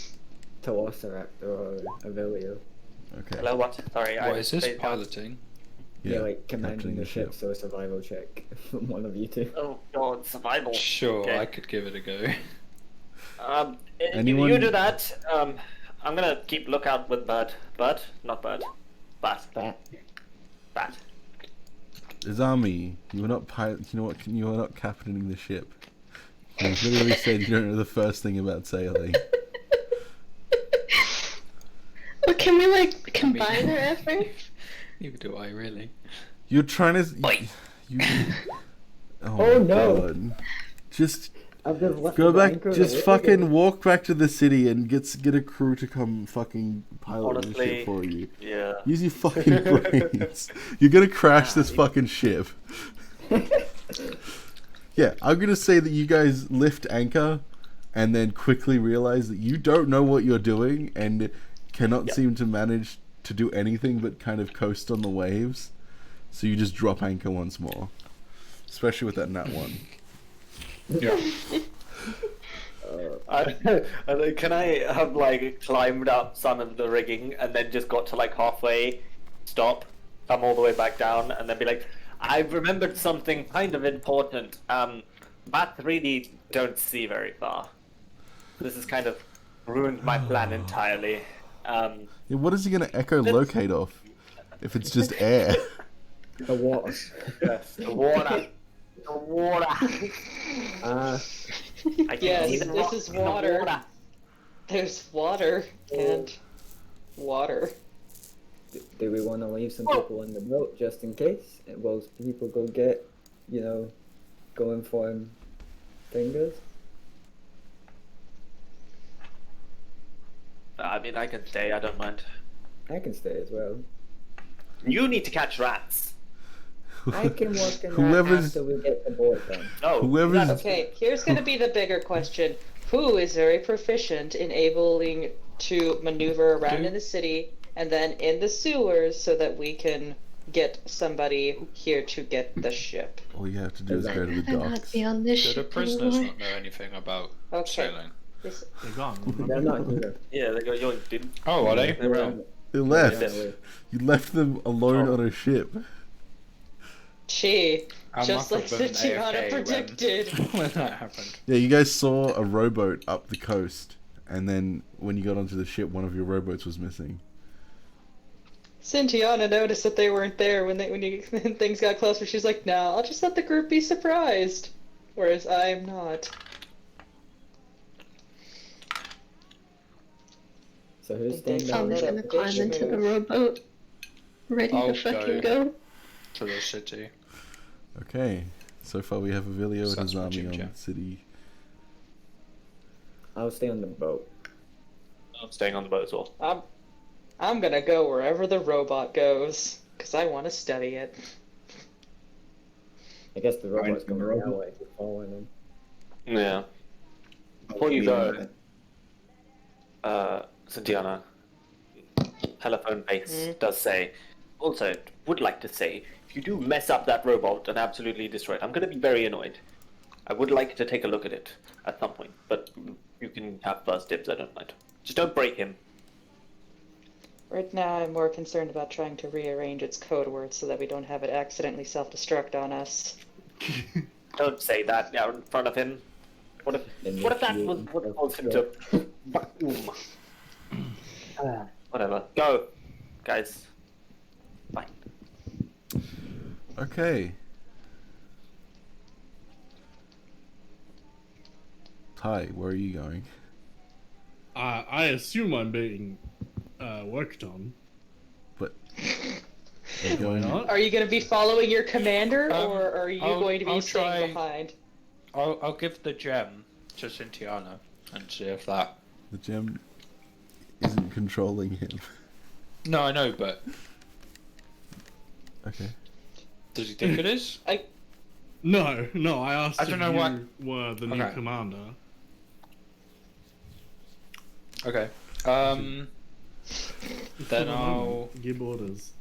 Velociraptor or Avelio. Okay. Hello, what? Sorry, What is this stayed down. piloting? Yeah, like commanding captaining the ship, so a survival check from one of you two. Oh god, survival. Sure, Okay. I could give it a go. Anyone- You do that. I'm gonna keep lookout with Bird. Bird? Not Bird. Bat. Bat. Bat. Izami, you were not pilot. You know what? You were not captaining the ship. You literally said you don't know the first thing about sailing. Well, can we like combine our efforts? Neither do I really. You're trying to. Oi. You. Oh, my no. God. Just I've just lifted go the back. anchor Just and fucking walk back to the city and get a crew to come fucking pilot the Honestly, ship for you. Yeah. Use your fucking brains. You're gonna crash this fucking ship. Yeah, I'm gonna say that you guys lift anchor, and then quickly realize that you don't know what you're doing and cannot Yep. seem to manage to do anything but kind of coast on the waves. So you just drop anchor once more, especially with that nat one. Yeah. Can I have like climbed up some of the rigging and then just got to like halfway, stop, come all the way back down, and then be like, I've remembered something kind of important. Bats really don't see very far. This has kind of ruined my plan entirely. Yeah, what is he going to echolocate off if it's just air? The water. Yes, the water. The water. I can see Yes, the this rock is in the water. There's water and water. Do we want to leave some people on the boat just in case? Will people go get, go inform fingers? I mean, I can stay. I don't mind. I can stay as well. You need to catch rats. I can work in that Whoever's- after we get the boat done. No, Whoever's- that's- Okay, here's going to be the bigger question. Who is very proficient in able to maneuver around in the city and then in the sewers so that we can get somebody here to get the ship? All you have to do is go to the I'd not docks. be on this Do the ship prisoners anymore. not know anything about Okay. sailing? This, They're gone. They're not here. Yeah, they got yoinked, dude. Oh, are they? They're out. They left. Yeah. You left them alone Oh. on a ship. Gee, I just must like have been Tatiana AFK predicted. when that happened. Yeah, you guys saw a rowboat up the coast, and then when you got onto the ship, one of your rowboats was missing. Cynthiana noticed that they weren't there when when things got closer. She's like, "No, I'll just let the group be surprised," whereas I'm not. So who's Think they staying found down I'm that just there? gonna bitch climb into the move. rowboat, ready I'll to fucking go. To the city. Okay, so far we have Avilio and Sounds his army legit, on yeah. the city. I'll stay on the boat. I'm staying on the boat as well. I'm gonna go wherever the robot goes, because I want to study it. I guess the robot's Right, going the that robot. way. We're following them. Yeah. Before you go, Santiana, telephone base does say, also, would like to say, if you do mess up that robot and absolutely destroy it, I'm going to be very annoyed. I would like to take a look at it at some point, but you can have first dibs, I don't mind. Just don't break him. Right now, I'm more concerned about trying to rearrange its code words so that we don't have it accidentally self-destruct on us. Don't say that out in front of him. What if that was what caused him to boom? Whatever. Go, guys. Bye. Okay. Ty, where are you going? I assume I'm being worked on. But you're going not? Are you going to be following your commander, Um, or are you going to be I'll staying try- behind? I'll give the gem to Cynthiana and see if that. The gem isn't controlling him. No, I know, but Okay. does he think it is? No, I asked I if don't know you what- were the new Okay. commander. Okay. Then I'll give orders.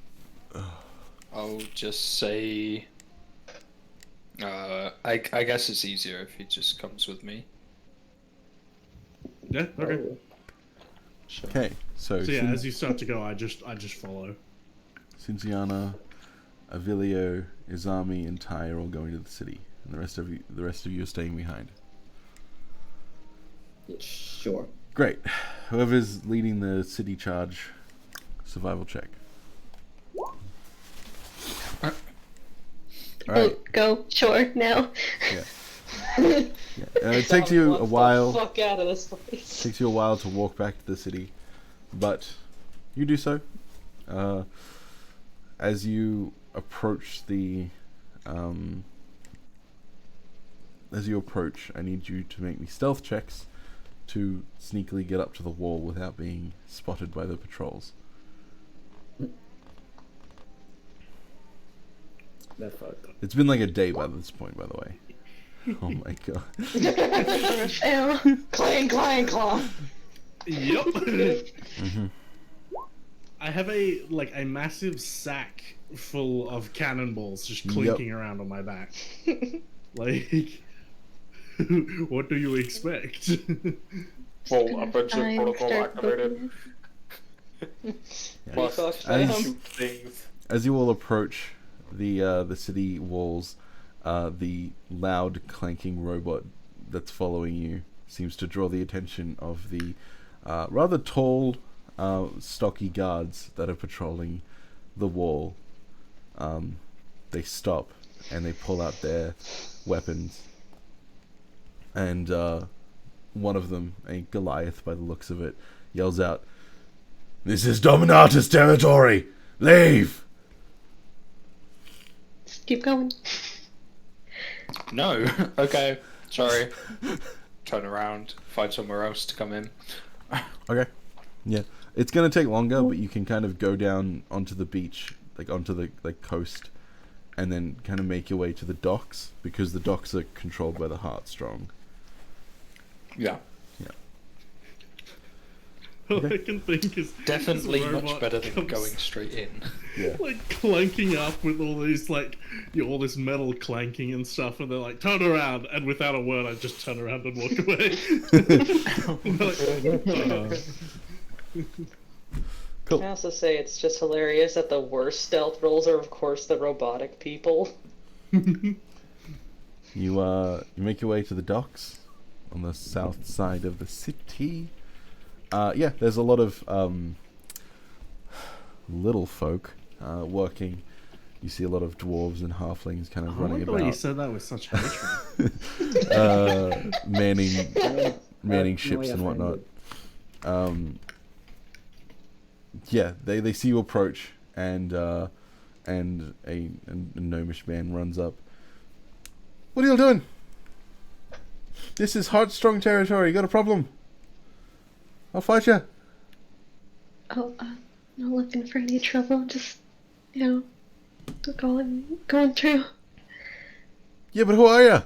just say. I guess it's easier if he just comes with me. Yeah. Okay. Oh, So, Okay, so, So yeah, as you start to go, I just follow. Cynthiana, Avilio, Izami, and Ty are all going to the city, and the rest of you are staying behind. Sure. Great. Whoever's leading the city charge, survival check. All right. Go, sure, now. Yeah. It takes you a Let's while. the fuck out of this place. Takes you a while to walk back to the city, but you do so. As you approach I need you to make me stealth checks to sneakily get up to the wall without being spotted by the patrols. they're fucked. It's been like a day by this point, by the way. Oh my god. Fail. Clang, clang, clang. Yep. Mm-hmm. I have a massive sack full of cannonballs just clinking around on my back. Like, what do you expect? Full offensive I'm protocol start activated. looking Plus, As- shoot things. As you all approach the city walls, the loud clanking robot that's following you seems to draw the attention of the rather tall, stocky guards that are patrolling the wall. They stop and they pull out their weapons, and one of them, a Goliath by the looks of it, yells out, "This is Dominatus territory! Leave!" Just keep going. No. Okay. Sorry. Turn around. Find somewhere else to come in. Okay. Yeah. It's gonna take longer, but you can kind of go down onto the beach, like onto the coast, and then kind of make your way to the docks, because the docks are controlled by the Heartstrong. Yeah. All I can think is Definitely this much robot better than comes, going straight in. Yeah. like clanking up with all these all this metal clanking and stuff, and they're like, turn around, and without a word I just turn around and walk away. And they're like, Can I also say it's just hilarious that the worst stealth rolls are, of course, the robotic people. You make your way to the docks on the south side of the city. Yeah, there's a lot of little folk working. You see a lot of dwarves and halflings kind of I running like the way you about, said that with such hatred. manning ships and whatnot. Yeah, they see you approach, and a gnomish man runs up. "What are you doing? This is Heartstrong territory. You got a problem? I'll fight you." Oh, not looking for any trouble. Just, going through. Yeah, but who are you?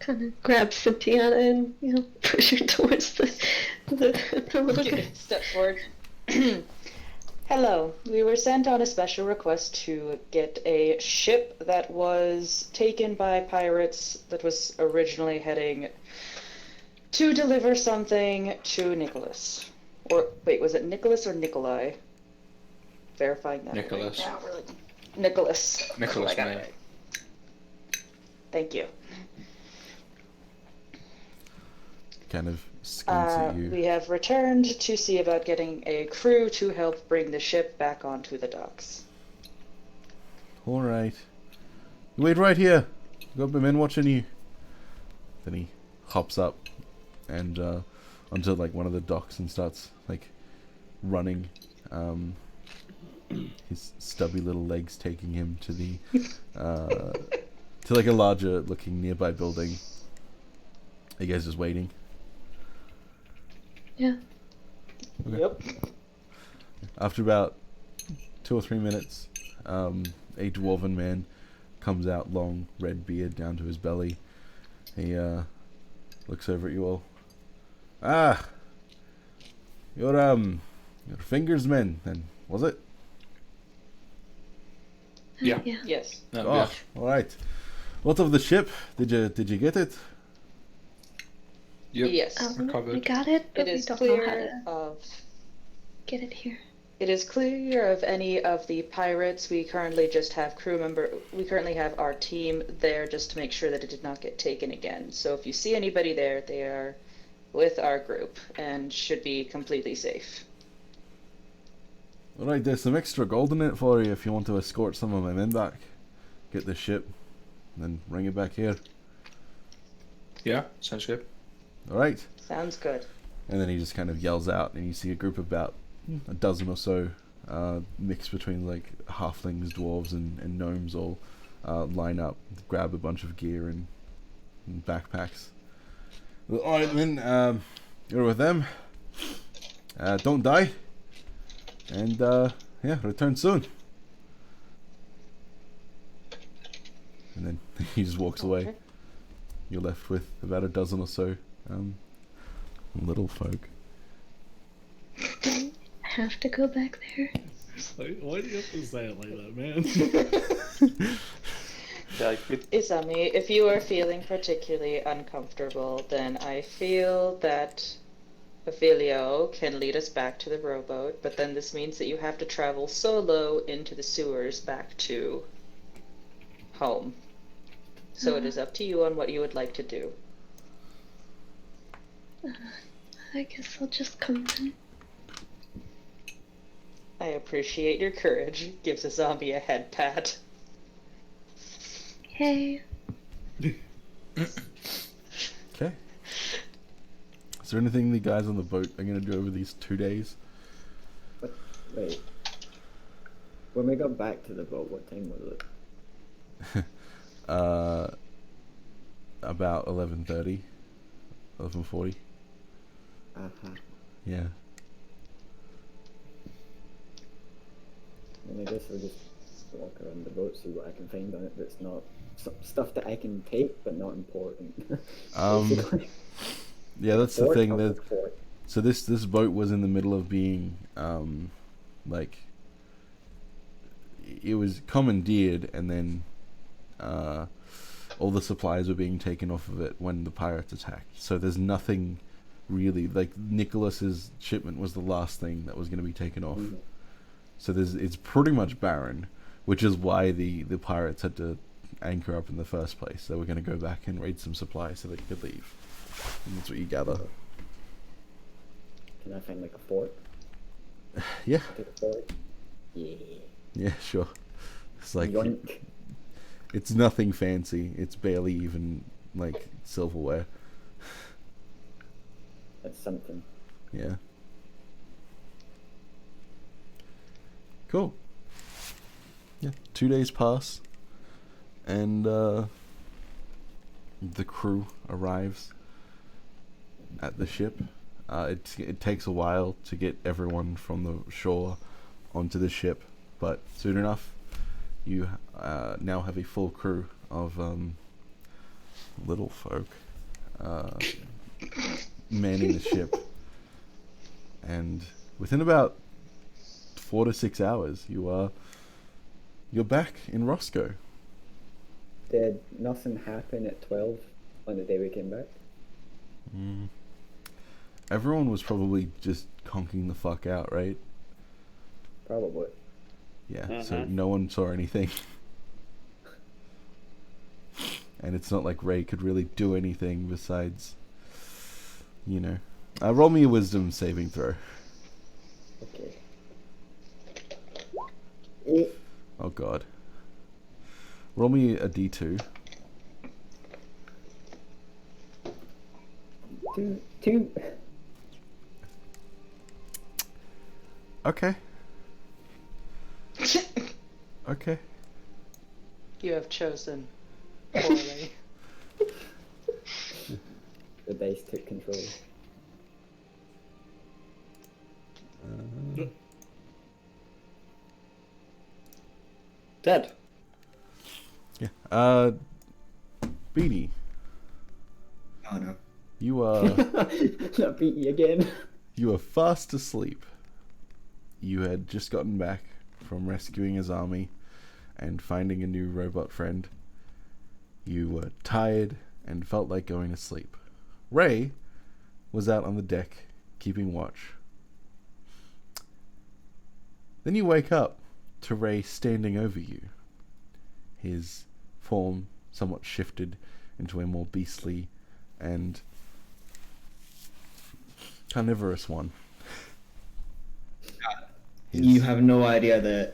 Kind of grab Cynthia and push her towards the little guy. Step forward. Hello. We were sent on a special request to get a ship that was taken by pirates that was originally heading to deliver something to Nicholas. Or, wait, was it Nicholas or Nikolai? Verifying that. Nicholas. Right now, really. Nicholas. Nicholas I got it May. right. Thank you. Kind of squints at you. We have returned to see about getting a crew to help bring the ship back onto the docks. All right. You wait right here. Got my men watching you. Then he hops up and onto one of the docks and starts running. His stubby little legs taking him to the to a larger looking nearby building. Are you guys just waiting? Yeah. Okay. Yep. After about 2 or 3 minutes, a dwarven man comes out, long red beard down to his belly. He looks over at you all. "Ah, your fingers men, then, was it?" Yeah. Yeah. Yes. No, Oh, yeah. all right. What of the ship? Did you get it? Yep. Yes. We Recovered. got it, but It we is don't know how clear to of get it here. It is clear of any of the pirates. We currently just have We currently have our team there just to make sure that it did not get taken again. So if you see anybody there, they are with our group and should be completely safe. All right, there's some extra gold in it for you if you want to escort some of my men back. Get the ship, and then bring it back here. Yeah, sounds good. All right. Sounds good. And then he just kind of yells out, and you see a group of about a dozen or so, mixed between halflings, dwarves, and gnomes, all line up, grab a bunch of gear and backpacks. All right, then, you're with them. Don't die. And, yeah, return soon. and then he just walks away. Okay. You're left with about a dozen or so little folk. I have to go back there. Like, why do you have to say it like that, man? Yeah, Izami, if you are feeling particularly uncomfortable, then I feel that Ophelio can lead us back to the rowboat, but then this means that you have to travel solo into the sewers back to home. So it is up to you on what you would like to do. I guess I'll just come then. I appreciate your courage. Gives a zombie a head pat. Yay. Okay. Is there anything the guys on the boat are going to do over these 2 days? But, wait. When we got back to the boat, what time was it? About 11:30, 11:40. Uh-huh. Yeah. And I guess we'll just walk around the boat, see what I can find on it that's not stuff that I can take but not important. Basically. Yeah, that's the Port, thing. I'll That take port. so this boat was in the middle of being like it was commandeered, and then all the supplies were being taken off of it when the pirates attacked. So there's nothing really, like Nicholas's shipment was the last thing that was going to be taken off. Mhm. So it's pretty much barren, which is why the pirates had to anchor up in the first place. They were going to go back and raid some supplies so they could leave. And that's what you gather. Can I find like a fort? Yeah, Take a fort? Yeah. yeah, sure. It's like Yoink. it's nothing fancy. It's barely even like silverware. That's something. Yeah. Cool. Yeah, 2 days pass, and the crew arrives at the ship. It takes a while to get everyone from the shore onto the ship, but soon enough, you now have a full crew of little folk manning the ship, and within about 4 to 6 hours, you're back in Rosco. Did nothing happen at 12 on the day we came back? Everyone was probably just conking the fuck out, right? Probably. Yeah, so no one saw anything. And it's not like Ray could really do anything besides, roll me a wisdom saving throw. Okay. 8. Oh god. Roll me a d2. 2. Okay. Okay. You have chosen poorly. The dice took control. Dead. Yeah. Beanie, Oh no. you are Not beat you again. you are fast asleep. You had just gotten back from rescuing his army and finding a new robot friend. You were tired and felt like going to sleep. Ray was out on the deck keeping watch. Then you wake up to Ray standing over you. His form somewhat shifted into a more beastly and carnivorous one. You have no idea the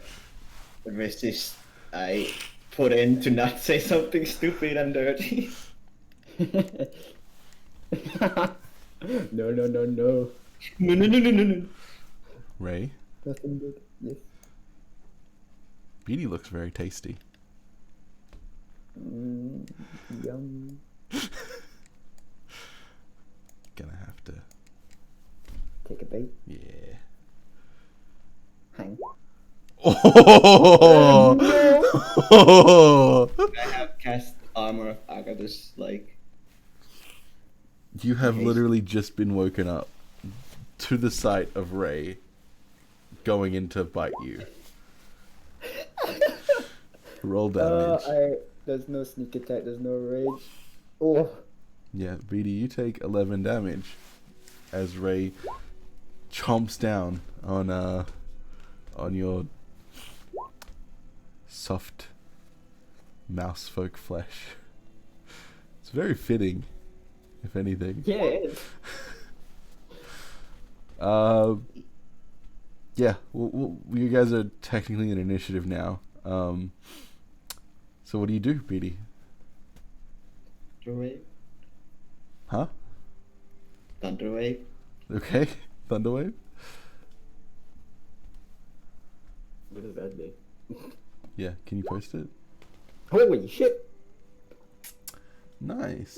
resist I put in to not say something stupid and dirty. No. No. No. Ray, Nothing good. Yes. Beanie looks very tasty. Yum. Gonna have to. Take a bite. Yeah. Hang. Oh! Oh! I have cast Armor of Agathis, like, You have Okay. literally just been woken up to the sight of Ray going in to bite you. Roll damage. There's no sneak attack, there's no rage. Oh, Yeah, BD, you take 11 damage as Ray chomps down on your soft mouse folk flesh. It's very fitting, if anything. yeah, it is. Yeah, you guys are technically in initiative now. So what do you do, BD? Thunderwave. Huh? Thunderwave. Okay, Thunderwave. What does that do? Yeah, can you post it? Holy shit! Nice.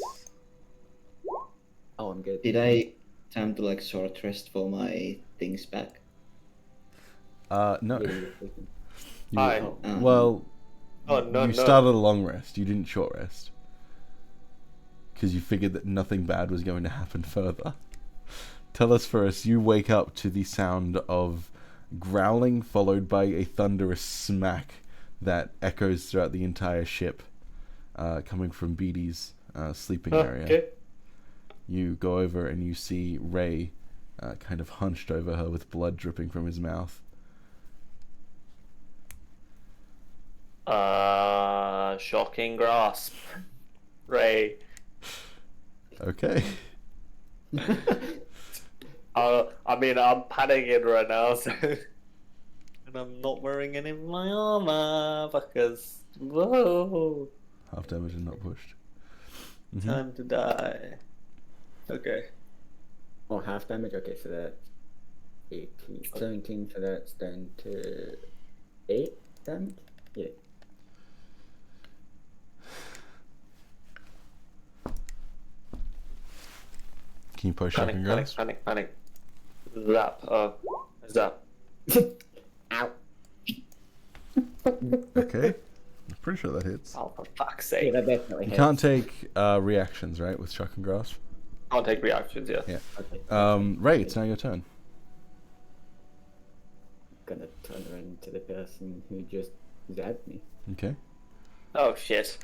Oh, I'm good. Did I time to like short rest for my things back? No. Yeah, you're freaking- You- Hi. Well, Oh, no, you no. started a long rest. You didn't short rest because you figured that nothing bad was going to happen further. Tell us first. You wake up to the sound of growling, followed by a thunderous smack that echoes throughout the entire ship, coming from BD's sleeping area. Okay. You go over and you see Ray, kind of hunched over her with blood dripping from his mouth. Shocking grasp. Ray. Okay. I mean, I'm panicking right now, so. And I'm not wearing any of my armor because. Whoa. Half damage and not pushed. Mhm. Time to die. Okay. Oh, half damage? Okay, so that's 18. 17, so that's down to 8 damage? Yeah. Can you push Panic, shocking panic, grasp? panic, panic. Zap. Zap. Ow! Okay. I'm pretty sure that hits. Oh, for fuck's Yeah, sake. that definitely You hits. can't take reactions, right, with shock and grasp? Can't take reactions, yeah. Yeah. Okay. Ray, it's now your turn. Gonna turn around to the person who just zapped me. Okay. Oh, shit.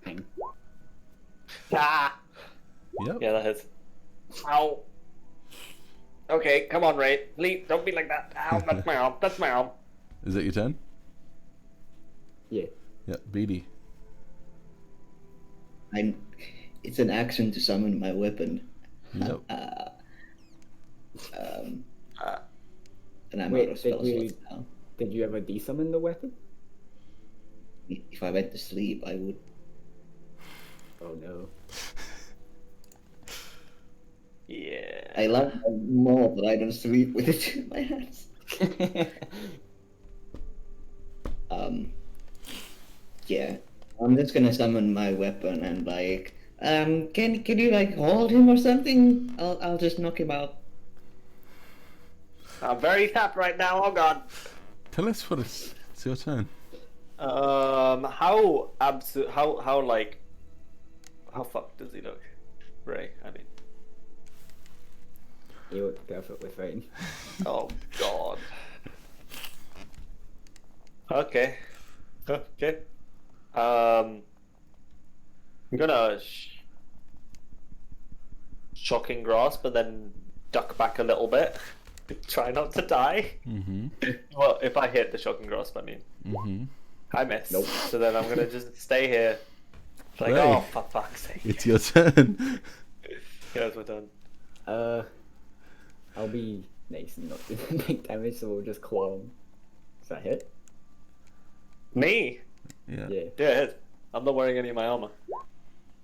Hang. Ah! Yep. Yeah, that hits. Ow. Okay, come on, Ray. Please, don't be like that. Ow, that's my arm. That's my arm. Is that your turn? Yeah. Yep. BD. It's an action to summon my weapon. Yep. And I'm Wait, out of spell did slots now. Did you ever desummon the weapon? If I went to sleep, I would. Oh no. Yeah. I love it more, but I don't sleep with it in my hands. Yeah. I'm just gonna summon my weapon and like, can you like hold him or something? I'll just knock him out. I'm very tapped right now. Oh god. Tell us what it's your turn. How fucked does he look, Ray? I mean, You look perfectly fine. oh god. Okay. Okay. I'm gonna shocking grasp, but then duck back a little bit. Try not to die. Mm-hmm. Well, if I hit the shocking grasp, I mean. Mm-hmm. I miss. Nope. So then I'm gonna just stay here. Like, Ray. oh, for fuck's sake. It's your turn. Here's my turn. I'll be nice and not do big damage, so we'll just claw him. Does that hit? Me? Yeah. Yeah. Yeah, it hit. I'm not wearing any of my armor.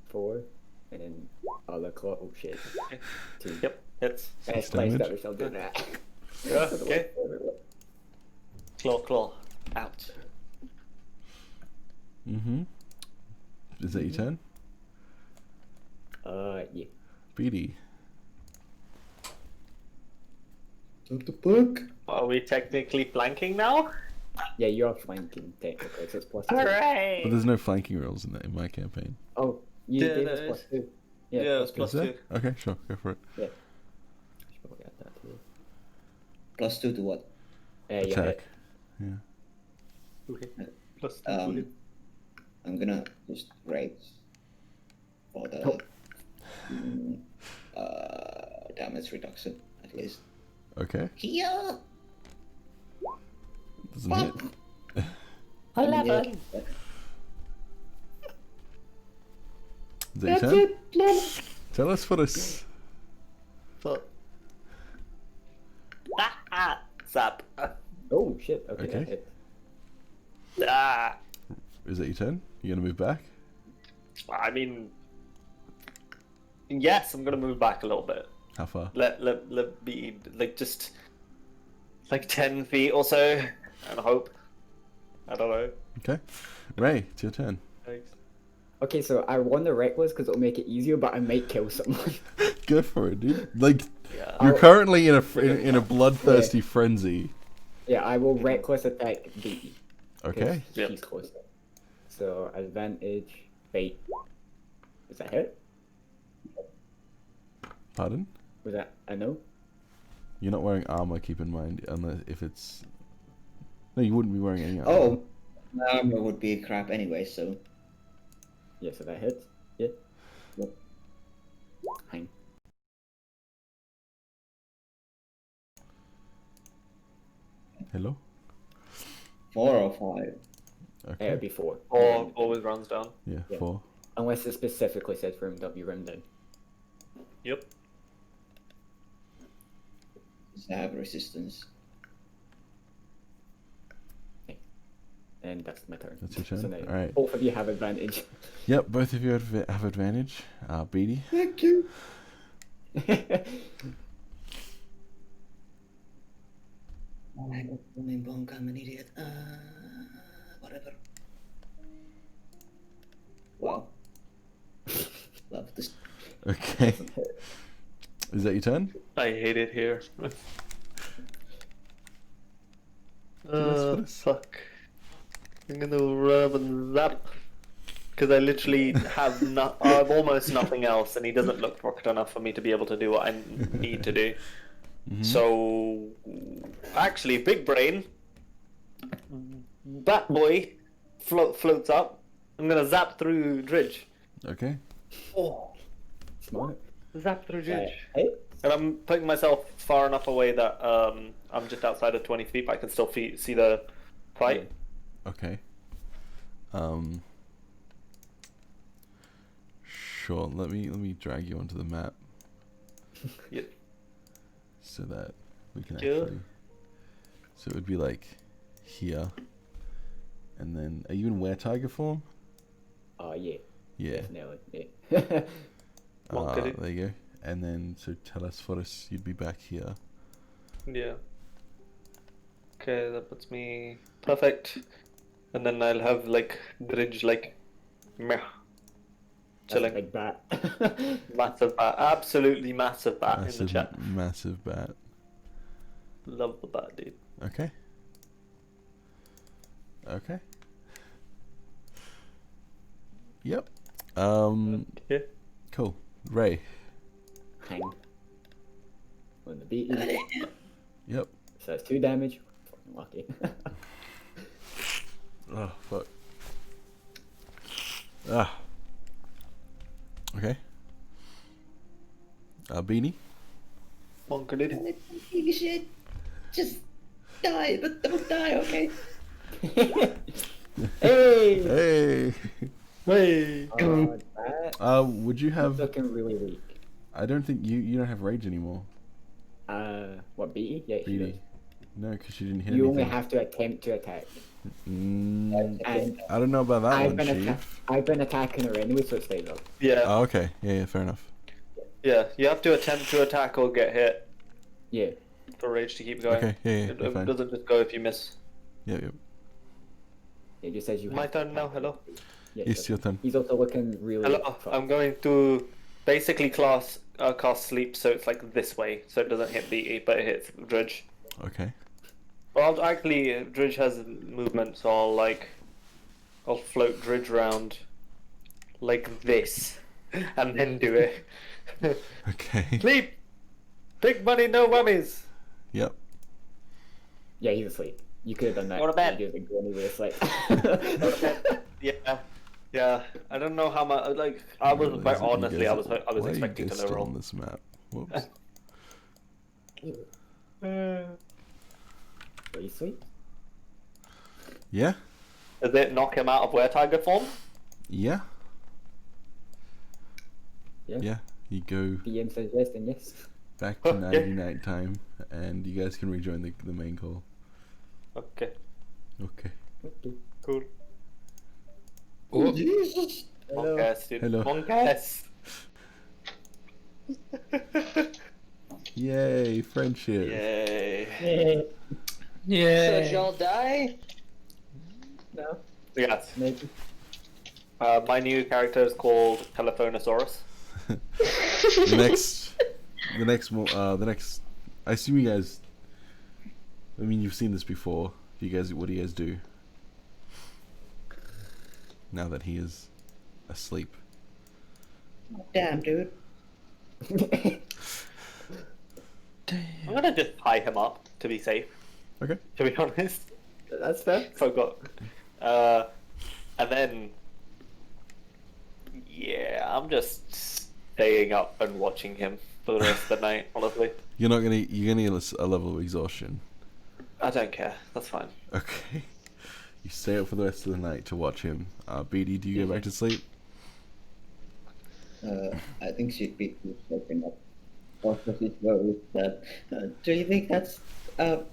4. And then other claw. Oh shit. 2. Yep, hits. That's damage. nice damage, I'll do that. Yeah, okay. Claw. Ouch. Mm-hmm. Is that your turn? Yeah. BD. Took the book. Are we technically flanking now? Yeah, you're flanking technically, so it's +2. But Hooray! there's no flanking rules in my campaign. Oh, you Yeah, gave there us is. +2. Yeah, Yeah, it's plus Is +2. there? Okay, sure, go for it. Yeah. Should probably add that too. +2 to what? Yeah, Attack. Yeah. Okay. +2. I'm gonna just rage for the Oh. damage reduction at least. Okay. Here. Doesn't hit. 11. Is that your turn? Tell us for us. Fuck. Zap. Oh shit. Okay. Okay. That hit. Ah. Is that your turn? You gonna move back? I mean, yes, I'm gonna move back a little bit. How far? Let be like just like 10 feet or so, and hope. I don't know. Okay. Ray, it's your turn. Thanks. Okay, so I won the reckless because it'll make it easier, but I might kill someone. Go for it, dude. Like, Yeah. you're currently in a bloodthirsty frenzy. Yeah, I will reckless attack B. Okay. Yep. She's closer. So advantage bait. Was that hit? Pardon? Was that a no? You're not wearing armor, keep in mind, unless if it's. No, you wouldn't be wearing any armor. Oh, my armor would be crap anyway, so. Yeah, so that hits. Yeah. Yep. Hang. Hello? 4 or 5. Okay. It'd be 4. Or always runs down. Yeah, Yeah. 4. Unless it specifically says room up, you room down. Yep. Does it have resistance? And that's my turn. That's your turn? So now Alright. both of you have advantage. Yep, both of you have advantage. Beatty. Thank you. I'm an idiot. Whatever. Wow. Love this. Okay. Is that your turn? I hate it here. this? Fuck. I'm gonna rub and zap. Because I literally have almost nothing else, and he doesn't look fucked enough for me to be able to do what I need to do. So, actually, big brain, Bat Boy floats up. I'm gonna zap through Dridge. Okay. Oh, Smart. zap through Dridge. Hey? And I'm putting myself far enough away that I'm just outside of 20 feet, but I can still see the fight. Okay. Sure. Let me drag you onto the map Yeah. so that we can Yeah. actually. So it would be like here, and then are you in were-tiger form? Oh, yeah. Yeah. Definitely. Yeah. There you go. And then so tell us for us, you'd be back here. Yeah. Okay, that puts me perfect. And then I'll have like Dridge like meh. That's a Chilling. big bat. Massive bat. Absolutely massive bat in the Massive, chat. massive bat. Love the bat, dude. Okay. Okay. Yep. Yeah. Cool. Ray. Hang. On the beat. Yep. So that's 2 damage. Fucking lucky. Oh fuck. Ah. Okay. Beanie. Monka did. Holy shit. Just die, but don't die, okay? Hey! Hey. Hey. That Would you have? looking really weak. I don't think you don't have rage anymore. What, BE? Yeah, she Beanie. does. No, because she didn't hit You only anything. have to attempt to attack. Mm, And I don't know about that I've one, been, Chief. I've been attacking her anyway, so it stays up. Yeah. Oh, okay. Yeah, fair enough. Yeah. You have to attempt to attack or get hit Yeah. for rage to keep going. Okay, yeah, It fine. doesn't just go if you miss. Yep, yep. It just says you My have to turn now. attack. Hello. Yeah, It's so your turn. he's also looking really Hello. fucked. I'm going to basically cast sleep, so it's like this way, so it doesn't hit BE, but it hits Dredge. Okay. Well, actually, Dridge has movement, so I'll float Dridge around like this, and then do it. Okay. Sleep! Big money, no whammies! Yep. Yeah, he's asleep. You could have done that. Go to bed. He doesn't go anywhere. It's like. Yeah. I don't know how much. I was Realize quite that you honestly, guys I was why are you expecting guys to know still roll. on this map? Whoops. Are you asleep? Yeah. Does it knock him out of were tiger form? Yeah. Yeah. Yeah. You go DM says yes, then yes. back to Okay. nighty night time, and you guys can rejoin the main call. Okay, Okay. Okay. cool. Oh, Jesus. Hello. Monk-ass, dude. Hello. Monk-ass. Yay, friendship. Yay. yeah. So Joel die? No, Yes. maybe. My new character is called Telephonosaurus. The next. I assume you guys. I mean, you've seen this before. What do you guys do? Now that he is asleep. Damn, dude. I'm gonna just tie him up to be safe, Okay. to be honest. That's fair. Forgot. And then, yeah, I'm just staying up and watching him for the rest of the night, honestly. You're not gonna. You're gonna get a level of exhaustion. I don't care, that's fine. Okay. You stay up for the rest of the night to watch him. BD, do you go back to sleep? I think she'd be waking up. Also, she knows that. Do you think that's well,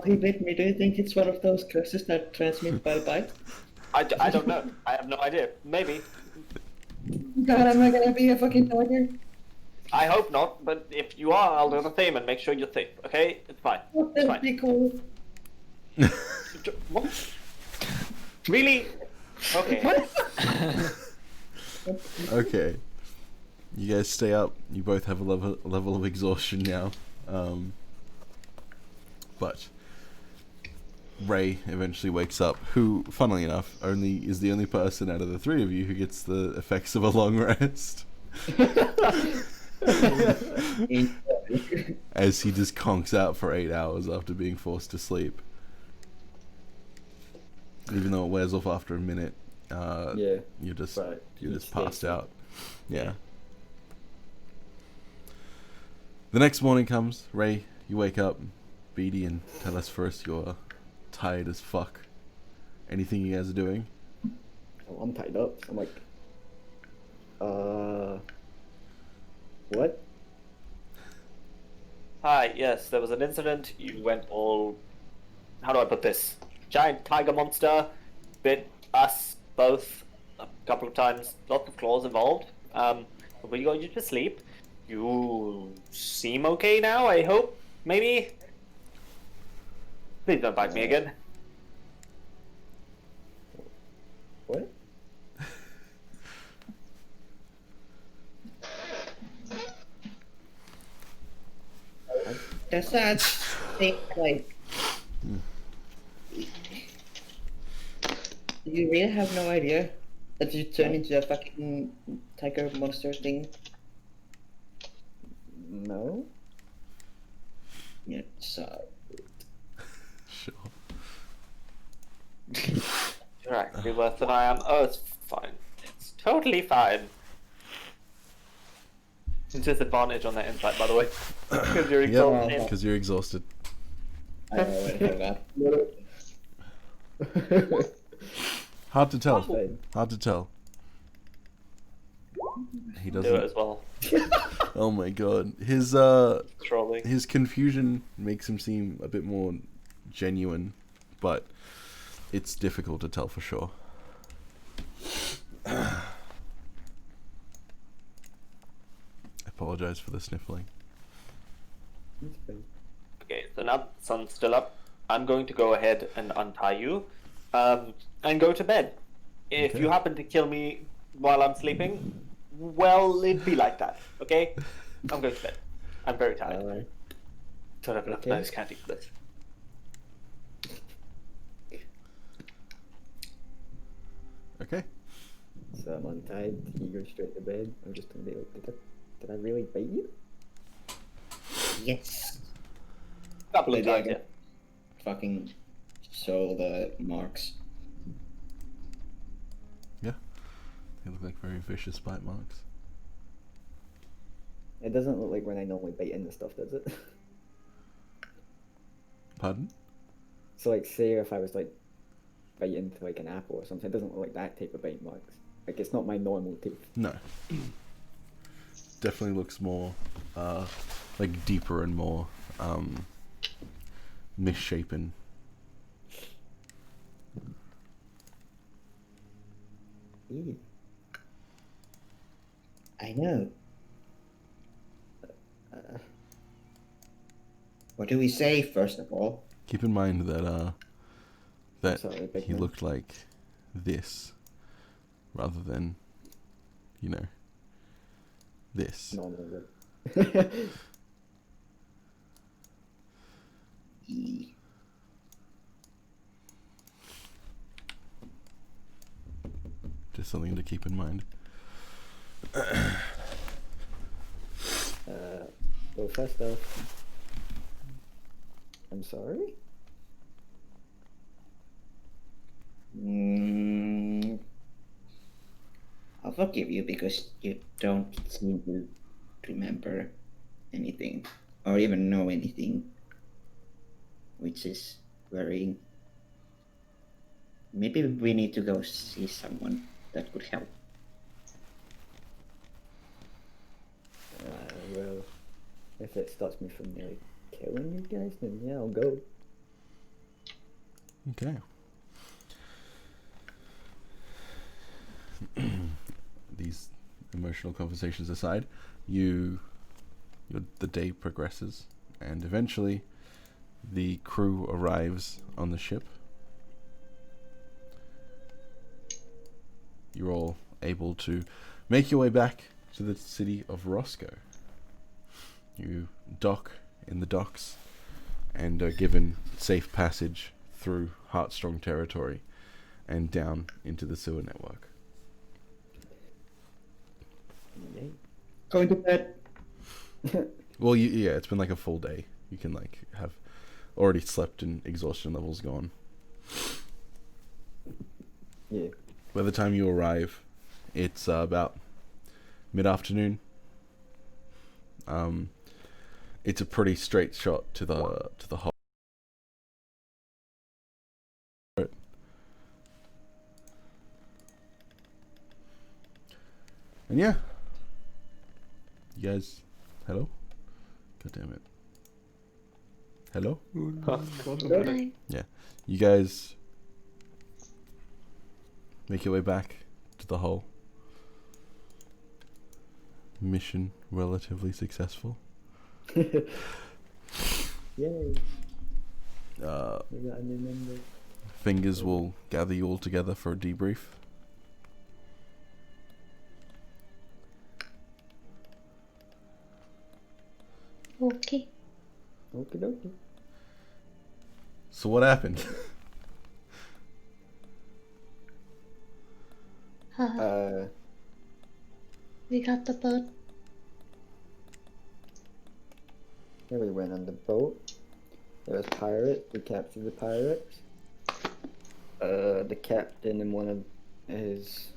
he bit me. Do you think it's one of those curses that transmit by bite? I don't know. I have no idea. Maybe. God, am I gonna be a fucking tiger? I hope not, but if you are, I'll do the same and make sure you're safe, okay? It's fine. Oh, It's that'd fine. be cool. What? Really? Okay. Okay. You guys stay up. You both have a level of exhaustion now. But Ray eventually wakes up, who, funnily enough, is the only person out of the three of you who gets the effects of a long rest. As he just conks out for 8 hours after being forced to sleep. Even though it wears off after a minute, Yeah. you're just Right. passed out. Yeah. The next morning comes. Ray, you wake up. BD and tell us first you're tired as fuck. Anything you guys are doing? Oh, I'm tied up. I'm like, what? Hi, yes, there was an incident. You went all. How do I put this? Giant tiger monster bit us both a couple of times. Lots of claws involved. But we got you to sleep. You seem okay now, I hope? Maybe? Please don't bite me again. What? Does that think like? You really have no idea that you turn into a fucking tiger monster thing? No. Yeah, so Sure. You're actually worse than I am. Oh, it's fine. It's totally fine. Disadvantage on that insight, by the way. Because you're exhausted. Yep, because you're exhausted. I already have that. Hard to tell. Fine. Hard to tell. He Do it doesn't. as well. Oh my god. His Trolling. his confusion makes him seem a bit more genuine, but it's difficult to tell for sure. I apologize for the sniffling. It's fine. Okay, so now the sun's still up. I'm going to go ahead and untie you, and go to bed. If Okay. you happen to kill me while I'm sleeping, well, it'd be like that. Okay, I'm going to bed. I'm very tired. Try to open up Okay. those candy clips. Okay. So I'm untied. He goes straight to bed. I'm just gonna be like, did I really bite you? Yes. Couple of Maybe I times, yeah. can fucking show the marks. They look like very vicious bite marks. It doesn't look like when I normally bite into stuff, does it? Pardon? So like, say if I was like bite into like an apple or something, it doesn't look like that type of bite marks. Like it's not my normal teeth. No. Definitely looks more, like deeper and more, misshapen. Ew. I know. What do we say first of all? Keep in mind that, that Sorry, big he man. looked like this, rather than, you know, this. Normal. E. Just something to keep in mind. Well, first off, I'm sorry. I'll forgive you because you don't seem to remember anything or even know anything, which is worrying. Maybe we need to go see someone that could help. Well, if it stops me from nearly killing you guys, then yeah, I'll go. Okay. These emotional conversations aside, the day progresses, and eventually the crew arrives on the ship. You're all able to make your way back to the city of Rosco. You dock in the docks and are given safe passage through Heartstrong territory and down into the sewer network. Yay. Going to bed. Well, yeah, it's been like a full day. You can like have already slept and exhaustion levels gone. Yeah. By the time you arrive, it's about mid-afternoon. It's a pretty straight shot to the hole. And yeah, you guys, hello? God damn it. Hello? Hi. Yeah, you guys make your way back to the hull. Mission relatively successful. Yay. Uh, We got a new member. Fingers will gather you all together for a debrief. Okay. Okie dokie. So what happened? We got the boat. Yeah, we went on the boat. There was pirates. We captured the pirates. The captain and one of his,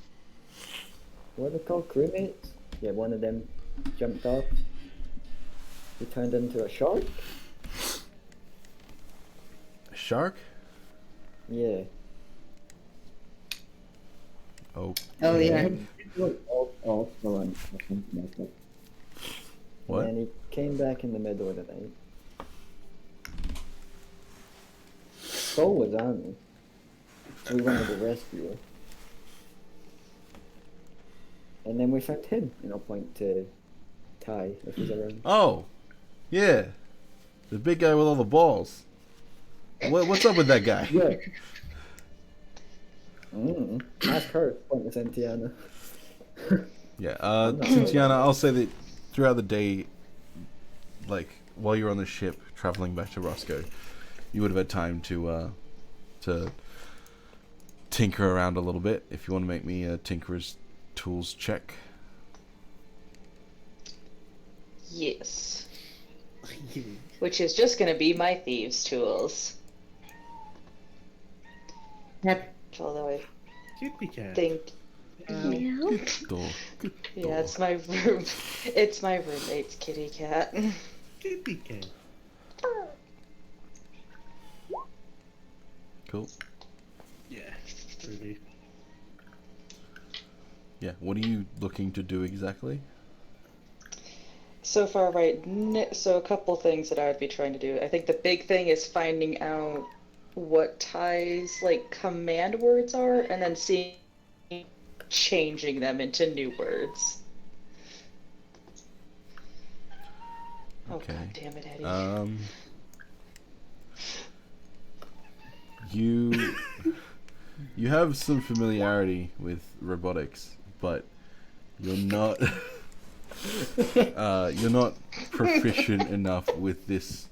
what are they called, crewmates? Yeah, one of them jumped off. He turned into a shark. A shark? Yeah. Oh. Oh yeah. It was also on something like that. What? And he came back in the middle of the night. Cole was on me. So we wanted to rescue her. And then we found him, and I'll point to Ty if he's around. Oh, yeah, the big guy with all the balls. What's up with that guy? Yeah. Ask her, point to Santiana. Yeah, not Cynthiana, I'll say that throughout the day, like while you're on the ship traveling back to Roscoe, you would have had time to tinker around a little bit. If you want to make me a tinkerer's tools check. Yes. Which is just going to be my thieves' tools. That, Although I Kitty cat. think, yeah. Door. yeah, it's my room. It's my roommate's kitty cat. Kitty cat. Cool. Yeah. Really. Yeah. What are you looking to do exactly? So far, so a couple things that I would be trying to do. I think the big thing is finding out what Ty's like command words are, and then seeing changing them into new words. Okay. Oh god damn it, Eddie. You have some familiarity with robotics, but you're not you're not proficient enough with this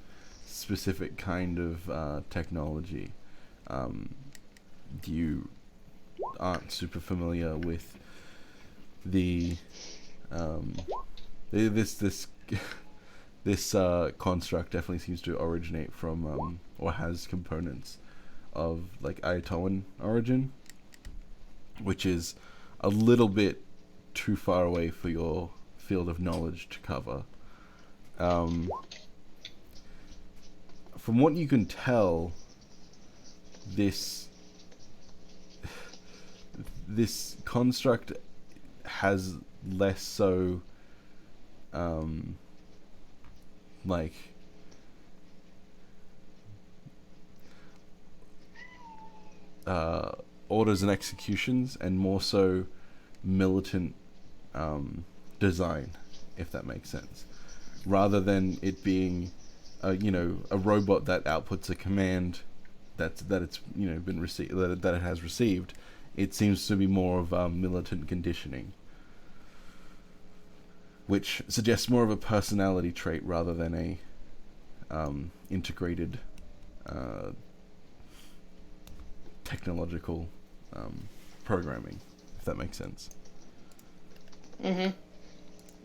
specific kind of technology. You aren't super familiar with the this construct definitely seems to originate from or has components of like Ayatoan origin, which is a little bit too far away for your field of knowledge to cover. From what you can tell, this construct has less so like orders and executions, and more so militant design, if that makes sense, rather than it being a robot that outputs a command that it's been received, that it has received. It seems to be more of militant conditioning, which suggests more of a personality trait rather than a integrated technological programming, if that makes sense.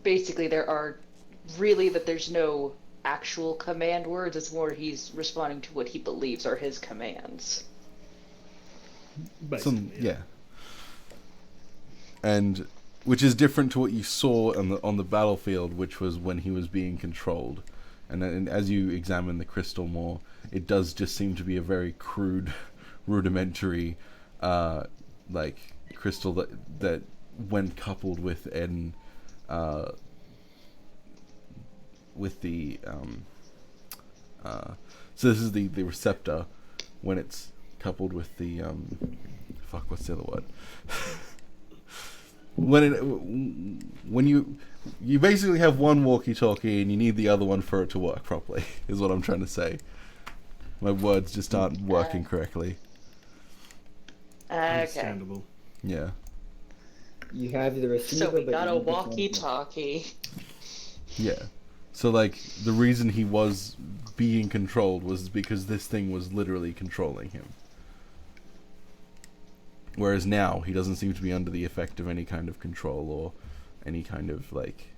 Basically, there's no actual command words. It's more he's responding to what he believes are his commands. Yeah. And which is different to what you saw on the battlefield, which was when he was being controlled. And as you examine the crystal more, it does just seem to be a very crude, rudimentary, like crystal that when coupled with the so this is the receptor when it's coupled with the what's the other word? when you basically have one walkie-talkie and you need the other one for it to work properly, is what I'm trying to say. My words just aren't working correctly. Okay. Understandable. Yeah. You have the receiver. So we but got you a need the walkie-talkie. Yeah. So like the reason he was being controlled was because this thing was literally controlling him. Whereas now he doesn't seem to be under the effect of any kind of control or any kind of like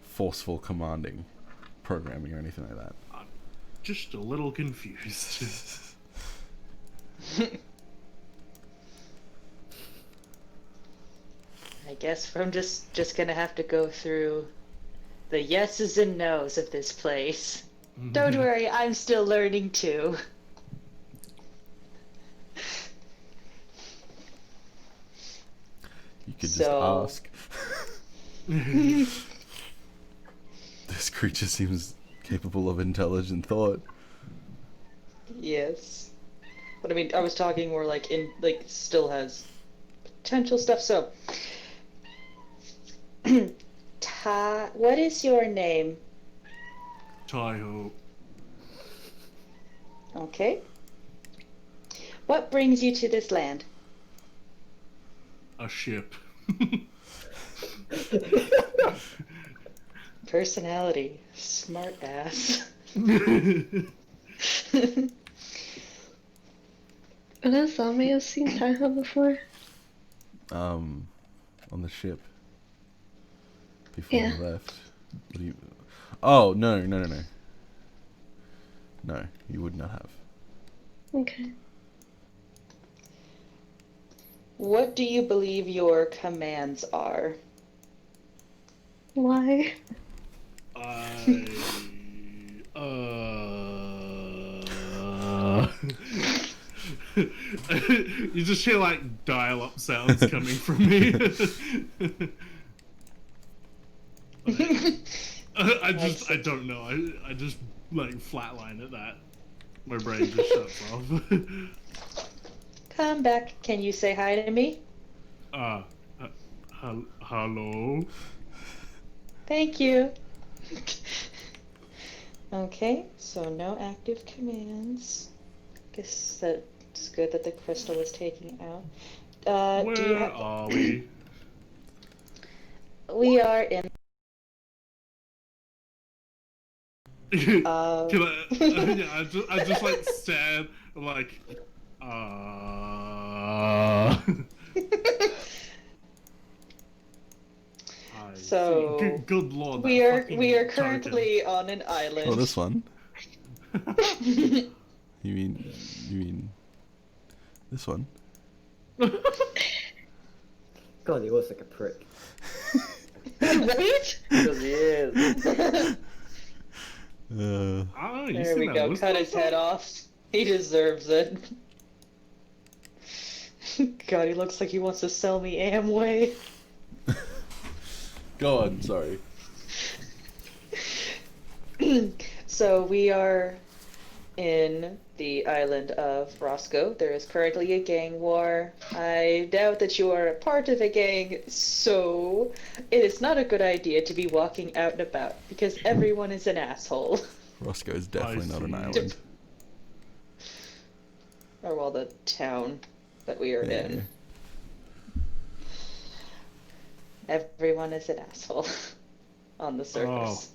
forceful commanding programming or anything like that. I'm just a little confused. I guess I'm just gonna have to go through the yeses and nos of this place. Don't worry, I'm still learning too. You could just So- ask. This creature seems capable of intelligent thought. Yes. But I mean, I was talking more like still has potential stuff. So, what is your name? Taiho. Okay. What brings you to this land? A ship. Personality. Smart ass. What has Zombie have seen Taiho before? On the ship. Before Yeah. we left. What do you... Oh, no. No, you would not have. Okay. What do you believe your commands are? Why? You just hear like dial-up sounds coming from me. I don't know. I just like flatline at that. My brain just shuts off. Come back. Can you say hi to me? Hello? Thank you. Okay, so no active commands. Guess that's good that the crystal was taken out. Where are we? We are in. Can I? Yeah, I just like stand like. So good lord. we are currently on an island. Oh, this one. You mean this one? God, he looks like a prick. Right? Because he is. There we go. Cut his head off. He deserves it. God, he looks like he wants to sell me Amway. Go on, sorry. So we are in the island of Rosco. There is currently a gang war. I doubt that you are a part of a gang, so it is not a good idea to be walking out and about because everyone is an asshole. Roscoe is definitely not an island. Or well, the town that we are in. Everyone is an asshole on the surface.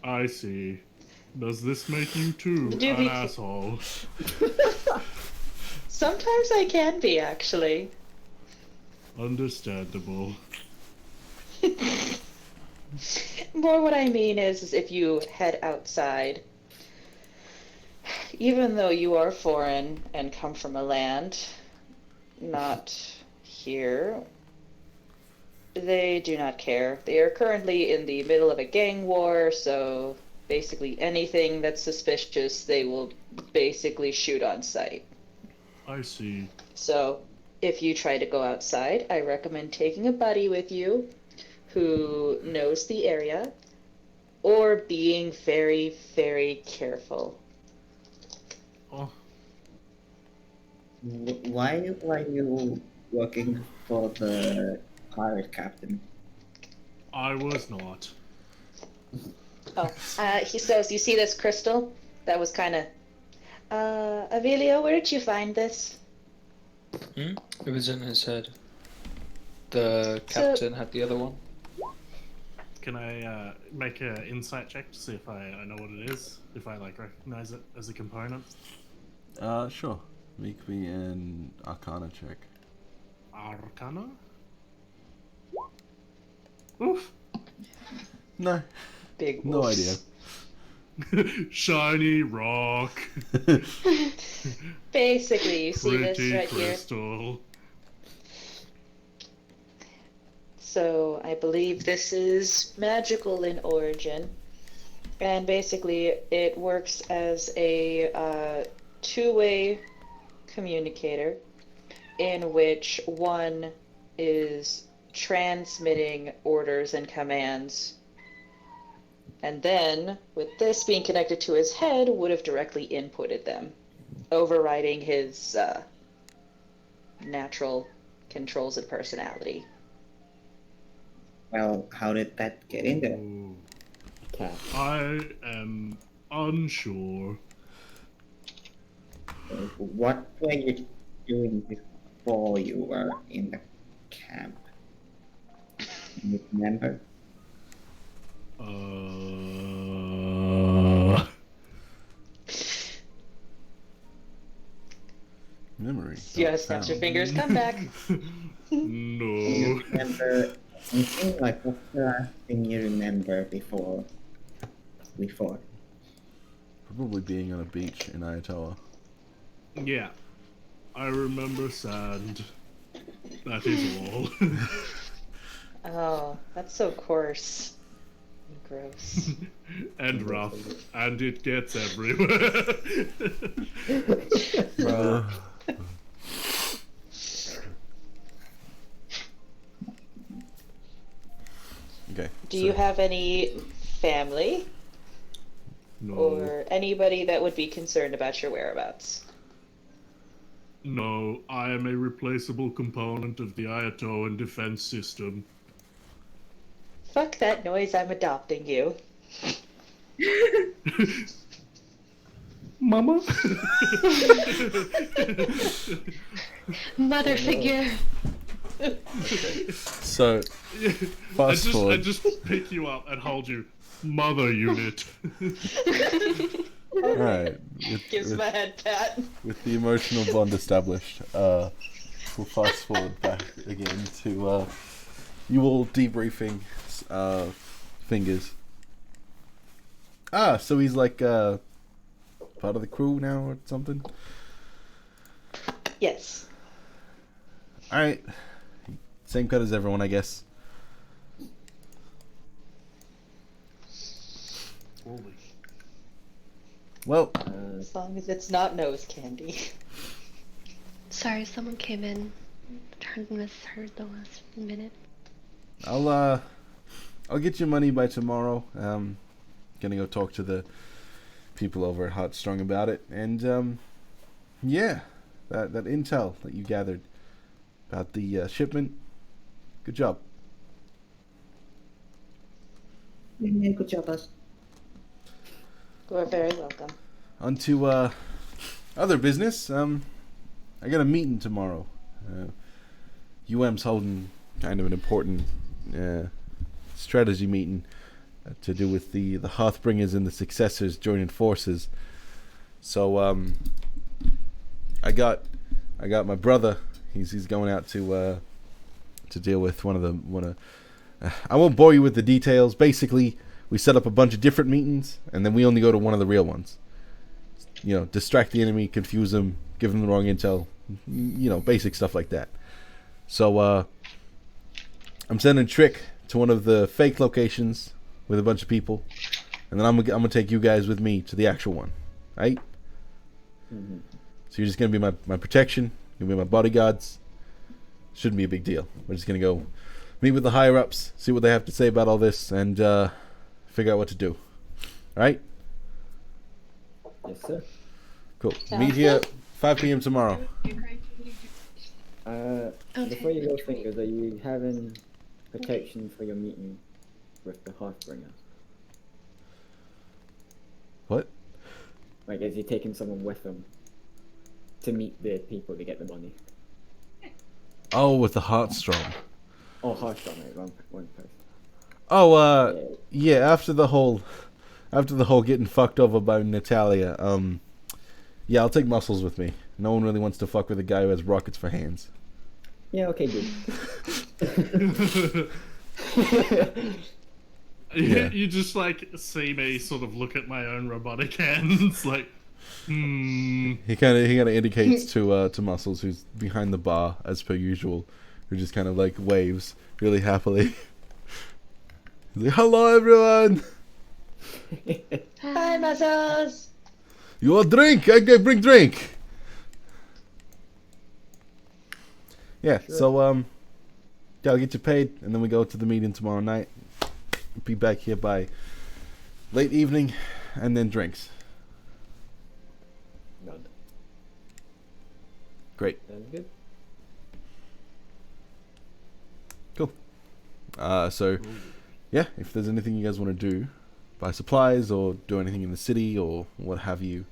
Oh, I see. Does this make you too an asshole? Sometimes I can be, actually. Understandable. More what I mean is if you head outside, even though you are foreign and come from a land not here, they do not care. They are currently in the middle of a gang war, so basically anything that's suspicious, they will basically shoot on sight. I see. So, if you try to go outside, I recommend taking a buddy with you who knows the area, or being very, very careful. Oh. Why were you working for the pirate captain? I was not. Oh, he says, you see this crystal? That was kind of... Avilio, where did you find this? It was in his head. The captain had the other one. Can I make an insight check to see if I know what it is? If I like recognize it as a component? Sure. Make me an Arcana check. Arcana? Oof. No. Big No wolves. idea. Shiny rock. Basically, you see this Pretty right crystal. here? So, I believe this is magical in origin. And basically, it works as a two-way communicator in which one is transmitting orders and commands, and then with this being connected to his head would have directly inputted them, overriding his natural controls and personality. Well, how did that get in there? Ooh. Cat. I am unsure. What were you doing before you were in the camp? Can you remember? Memory. Yeah, snaps your fingers, come back. No. Remember anything? Like, what's the last thing you remember before we fought? Probably being on a beach in Ayatoa. Yeah. I remember sand. That is all. Oh, that's so coarse. And gross. And rough. And it gets everywhere. Okay. Do you have any family No. or anybody that would be concerned about your whereabouts? No, I am a replaceable component of the Ayatoan defense system. Fuck that noise, I'm adopting you. Mama? Mother figure. So, fast I forward. just pick you up and hold you. Mother unit. Alright. Gives him a head pat. With the emotional bond established, we'll fast forward back again to you all debriefing Fingers. Ah, so he's like part of the crew now or something? Yes. Alright. Same cut as everyone, I guess. Holy. Well, As long as it's not nose candy. Sorry, someone came in. Turned misheard the last minute. I'll get your money by tomorrow. Gonna go talk to the people over at Heartstrong about it, and yeah, that intel that you gathered about the shipment. Good job. Yeah, good job, us. You are very welcome. On to other business. I got a meeting tomorrow. UM's holding kind of an important strategy meeting to do with the Hearthbringers and the Successors joining forces. So I got my brother. He's going out to deal with one of I won't bore you with the details. Basically, we set up a bunch of different meetings, and then we only go to one of the real ones. You know, distract the enemy, confuse them, give them the wrong intel. You know, basic stuff like that. So I'm sending Trick to one of the fake locations with a bunch of people, and then I'm gonna take you guys with me to the actual one, right? Mm-hmm. So you're just gonna be my protection. You're gonna be my bodyguards. Shouldn't be a big deal. We're just gonna go meet with the higher ups, see what they have to say about all this, and figure out what to do. All right? Yes, sir. Cool. Sounds Meet here good. 5 p.m. tomorrow. Before you go, Fingers, are you having protection for your meeting with the Hearthbringer? What? Like, is he taking someone with him to meet the people to get the money? Oh, with the Heartstrong. Oh, Hearthstone, right? One person. Oh, yeah. After the whole getting fucked over by Natalia, yeah, I'll take Muscles with me. No one really wants to fuck with a guy who has rockets for hands. Yeah, okay, good. Yeah. You just like see me sort of look at my own robotic hands, like, He kind of indicates to Muscles, who's behind the bar as per usual, who just kind of like waves really happily. He's like, "Hello, everyone. Hi, Muscles! You want drink? I can bring drink." Yeah. Sure. So yeah, I'll get you paid, and then we go to the meeting tomorrow night. Be back here by late evening, and then drinks. None. Great. Sounds good. Cool. So yeah, if there's anything you guys want to do, buy supplies or do anything in the city or what have you,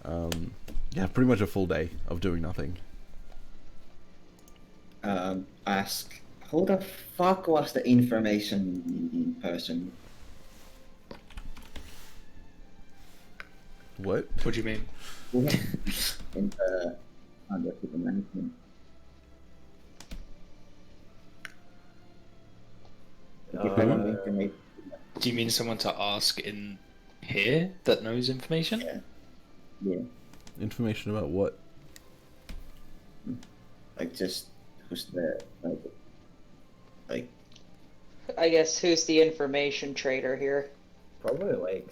yeah, pretty much a full day of doing nothing. Ask, who the fuck was the information person? What? What do you mean? In the under people management. Give them the information. Do you mean someone to ask in here that knows information? Yeah. Yeah. Information about what? Like just who's the like I guess who's the information trader here? Probably like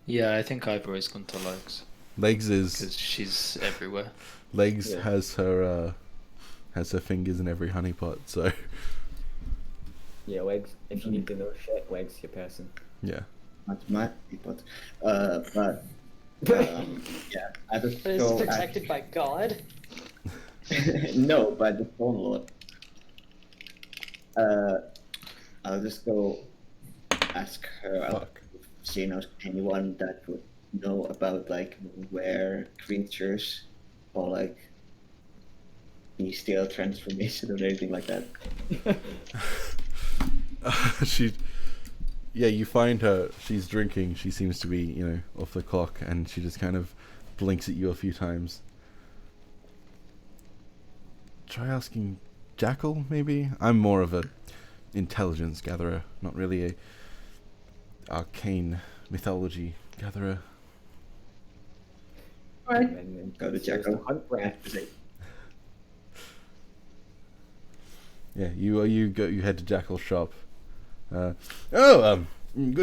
Yeah, I think I've always gone to Legs Legs because is she's everywhere. Legs Yeah. has her fingers in every honeypot. So yeah, Legs. If you need to know shit, Legs your person. yeah. not my but but yeah, I just Is go protected by God? no, by the phone lord. I'll just go ask her Fuck. if she knows anyone that would know about like where creatures or like bestial transformation or anything like that. You find her. She's drinking. She seems to be, off the clock, and she just kind of blinks at you a few times. Try asking Jackal, maybe. I'm more of a intelligence gatherer, not really a arcane mythology gatherer. Alright. And then Go to there's Jackal. the hunt rat. Yeah, you head to Jackal's shop. Good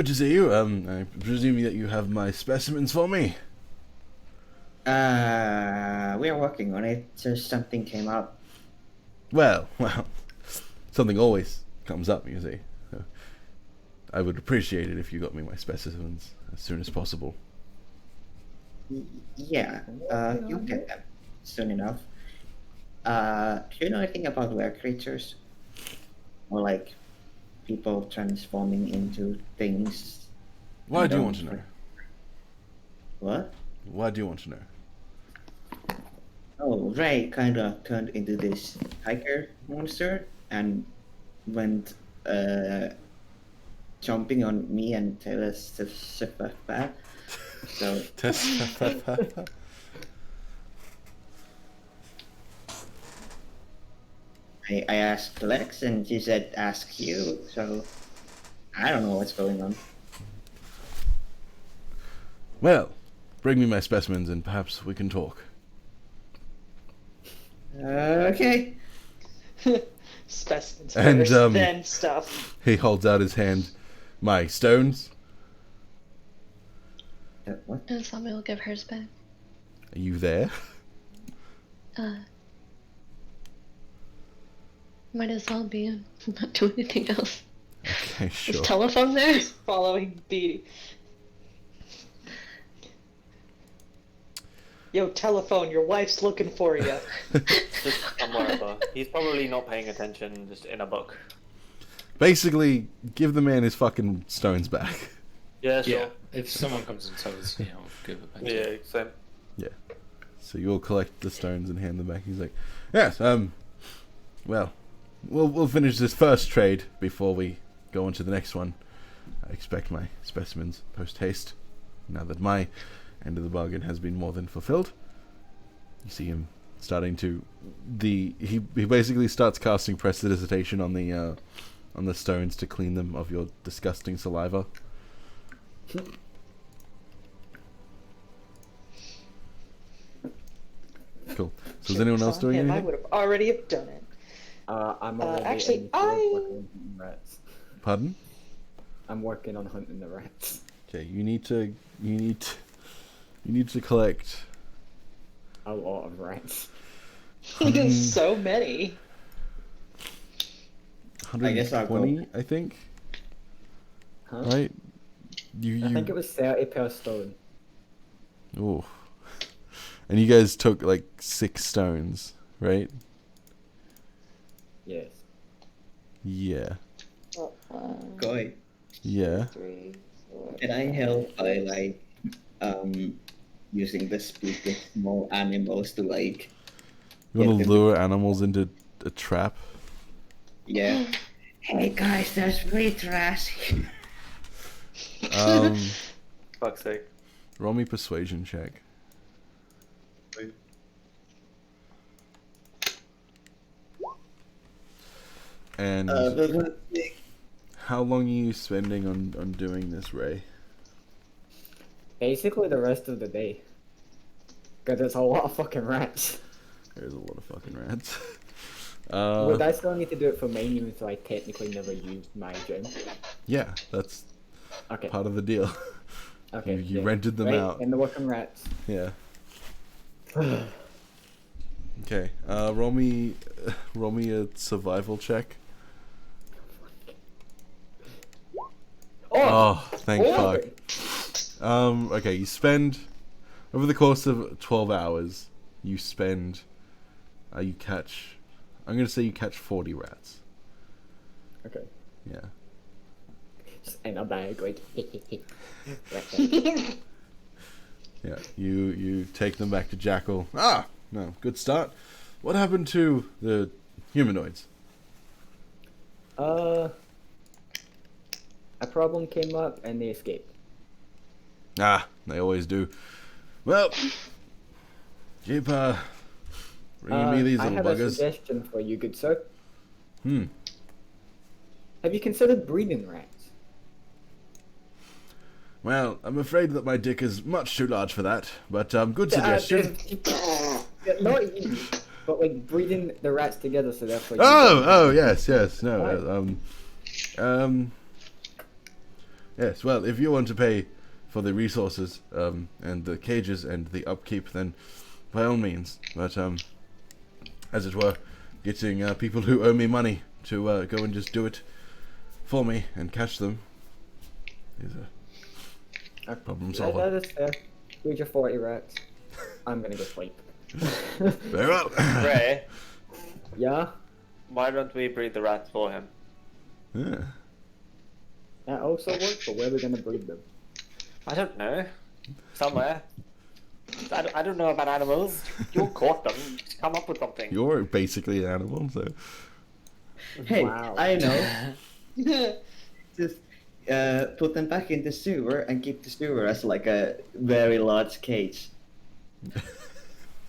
to see you. I presume that you have my specimens for me. We are working on it. Just something came up. Well, something always comes up, you see. I would appreciate it if you got me my specimens as soon as possible. Yeah, you'll get them soon enough. Do you know anything about were creatures? Or like people transforming into things? Why do you don't- want to know? What? Why do you want to know? Oh, Ray kind of turned into this tiger monster and went jumping on me and Taylor back. So I asked Lex and she said ask you, so I don't know what's going on. Well, bring me my specimens and perhaps we can talk. Okay. Specimens And, first, then stuff. He holds out his hand. My stones? What? And Sami will give hers back. Are you there? Might as well be. I'm not doing anything else. Okay, Is sure. telephone there? Following Beatty. Yo, telephone, your wife's looking for you. Just come wherever. He's probably not paying attention, just in a book. Basically, give the man his fucking stones back. Yeah, sure. Yeah, if someone comes and tells you, I'll give it back to you. Yeah, same. So you'll collect the stones and hand them back. He's like, yes, well, we'll finish this first trade before we go on to the next one. I expect my specimens post haste, now that my end of the bargain has been more than fulfilled. You see him starting to he basically starts casting prestidigitation on the stones to clean them of your disgusting saliva. Cool. So is anyone else doing I anything? would have already have done it. I'm already actually, in the field I- working on hunting rats. Pardon? I'm working on hunting the rats. Okay, you need to collect A lot of rats. So many. I guess I'll go. 120, I think. Huh? Right? You I think it was 30 per stone. Ooh. And you guys took like 6 stones, right? Yes. Yeah. Goy, Yeah. 3, 4. can I help by like using the speak with small animals to like You want Yeah, to lure animals into a trap? yeah. Hey guys, there's really trash. Um, Fuck's sake. Roll me persuasion check. And how long are you spending on doing this, Ray? Basically the rest of the day. Because there's a lot of fucking rats. There's a lot of fucking rats. Would I still need to do it for main even though I technically never used my gym? Yeah, that's Okay. part of the deal. Okay. You rented them out. And the working rats. Yeah. Okay. Roll me a survival check. Oh, thank fuck. Okay, you spend over the course of 12 hours, you spend you catch I'm going to say you catch 40 rats. Okay. Yeah. And a bag, like. Yeah, you take them back to Jackal. Ah, no, good start. What happened to the humanoids? A problem came up and they escaped. Ah, they always do. Well, keep bringing me these I little have a buggers. suggestion for you, good sir. Have you considered breeding rats? Well, I'm afraid that my dick is much too large for that, but good suggestion. Not you, but like breeding the rats together, so therefore. Oh, yes, no, yes. Well, if you want to pay for the resources, and the cages and the upkeep, then by all means. But as it were, getting people who owe me money to go and just do it for me and catch them is a problem solver. That is fair. Breed your 40 rats. I'm gonna go sleep. Very well. Ray, Yeah. why don't we breed the rats for him? Yeah. That also works, but where are we gonna breed them? I don't know. Somewhere. I don't know about animals. You caught them. Just come up with something. You're basically an animal, so. Hey, Wow. I know. Just put them back in the sewer and keep the sewer as like a very large cage.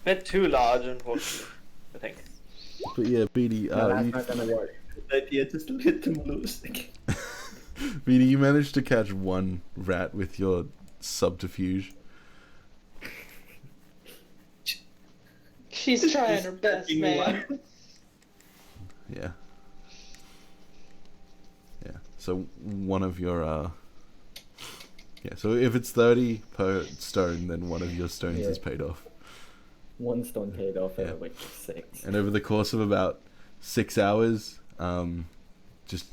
Bit too large, unfortunately, I think. But yeah, BD, No, that's not gonna work. Good idea, just let them loose. BD, you managed to catch one rat with your subterfuge. She's trying her best, man. Yeah. Yeah. So one of your yeah, so if it's 30 per stone, then one of your stones is paid off. One stone paid off Yeah. out of like 6. And over the course of about 6 hours, just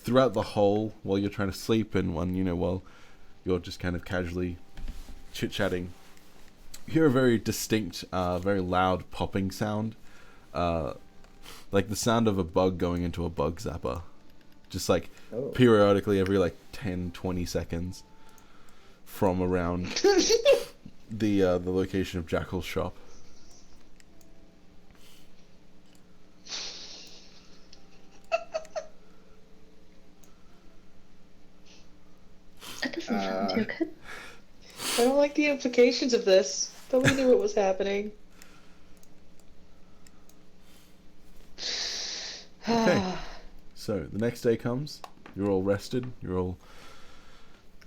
throughout the whole, while you're trying to sleep and while you're just kind of casually chit-chatting, you hear a very distinct, very loud popping sound. Like the sound of a bug going into a bug zapper. Just like periodically every like 10-20 seconds from around the location of Jackal's shop. That doesn't sound too good. I don't like the implications of this. But we knew what was happening. Okay. So the next day comes. You're all rested. You're all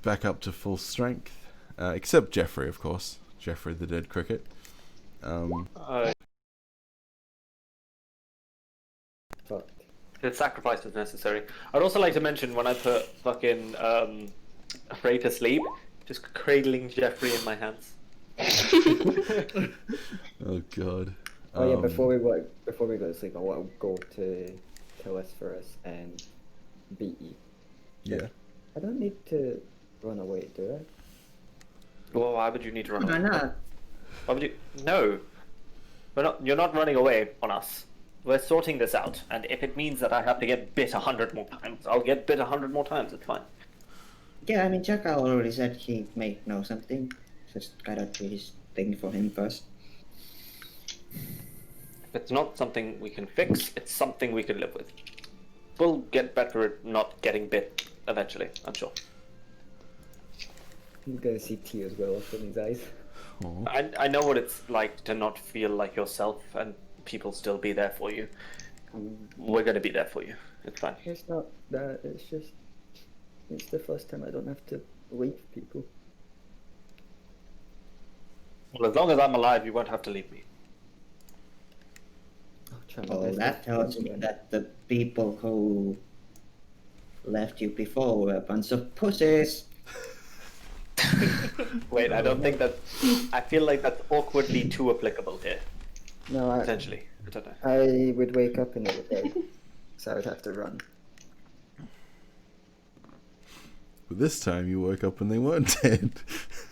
back up to full strength, except Jeffrey, of course. Jeffrey, the dead cricket. The sacrifice was necessary. I'd also like to mention when I put fucking Ray to sleep, just cradling Jeffrey in my hands. Oh god. Oh yeah, before we go to sleep, I want to go to Telesphorus and BE. Yeah. I don't need to run away, do I? Well, why would you need to run Why away? not? Why would you? No. You're not running away on us. We're sorting this out, and if it means that I have to get bit 100 more times, I'll get bit 100 more times. It's fine. Yeah, I mean, Jackal already said he may know something. Just gotta do his thing for him first. If it's not something we can fix, it's something we can live with. We'll get better at not getting bit eventually, I'm sure. You're gonna see tears well off in his eyes. Aw. I know what it's like to not feel like yourself and people still be there for you. We're gonna be there for you. It's fine. It's not that, it's just... It's the first time I don't have to leave people. Well, as long as I'm alive, you won't have to leave me. I'll try my Oh, best that to tells me again. that the people who left you before were a bunch of pussies. Wait, I don't think that. I feel like that's awkwardly too applicable here. No, Potentially. I don't know. I would wake up and they were dead. So I would have to run. But this time you woke up and they weren't dead.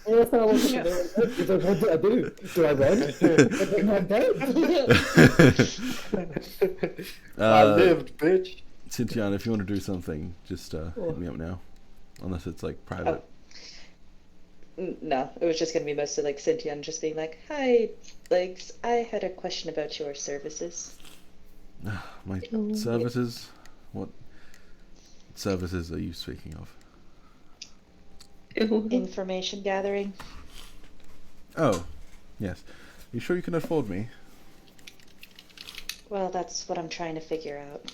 Yeah, that's not what I was what did I do? Do I run? But they're not dead. I lived, bitch. Cynthia, if you want to do something, just hit me up now. Unless it's like private. No, it was just gonna be mostly like Cynthia and just being like, "Hi, Legs. I had a question about your services." My services? What services are you speaking of? Information gathering. Oh, yes. You sure you can afford me? Well, that's what I'm trying to figure out.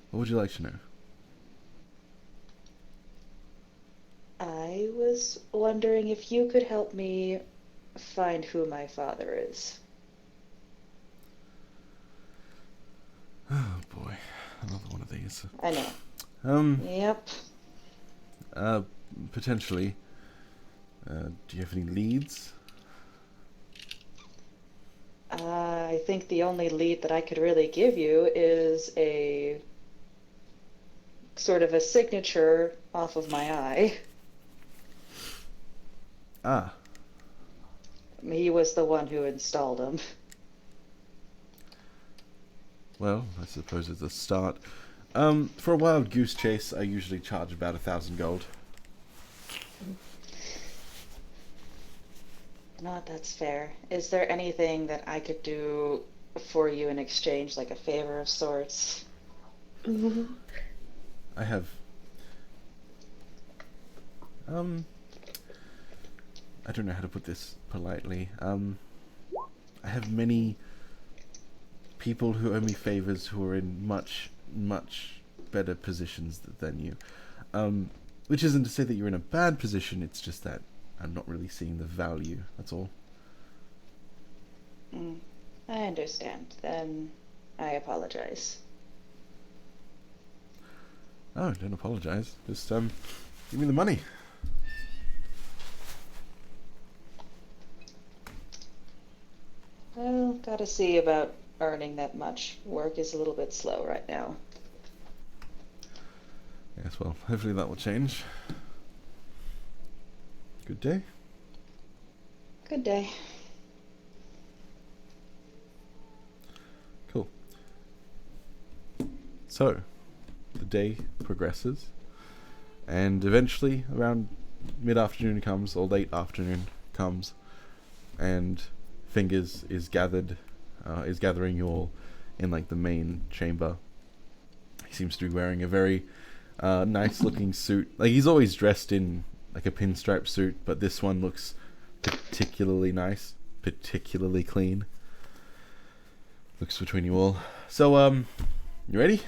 What would you like to know? I was wondering if you could help me find who my father is. Oh boy, another one of these. I know. Yep. Potentially. Do you have any leads? I think the only lead that I could really give you is a sort of a signature off of my eye. Ah, He was the one who installed him. well, I suppose it's a start. For a wild goose chase, I usually charge about 1,000 gold. Not that's fair. Is there anything that I could do for you in exchange, like a favor of sorts? I have... I don't know how to put this politely. I have many people who owe me favors who are in much, much better positions than you. Which isn't to say that you're in a bad position, it's just that I'm not really seeing the value, that's all. I understand. Then I apologize. Oh, don't apologize. Just, give me the money. Well, gotta see about earning that much. Work is a little bit slow right now. Yes, well, hopefully that will change. Good day. Good day. Cool. So, the day progresses, and eventually, around mid-afternoon comes, or late afternoon comes, and Fingers is gathering you all in like the main chamber. He seems to be wearing a very nice-looking suit. Like he's always dressed in like a pinstripe suit, but this one looks particularly nice, particularly clean. Looks between you all. So, you ready?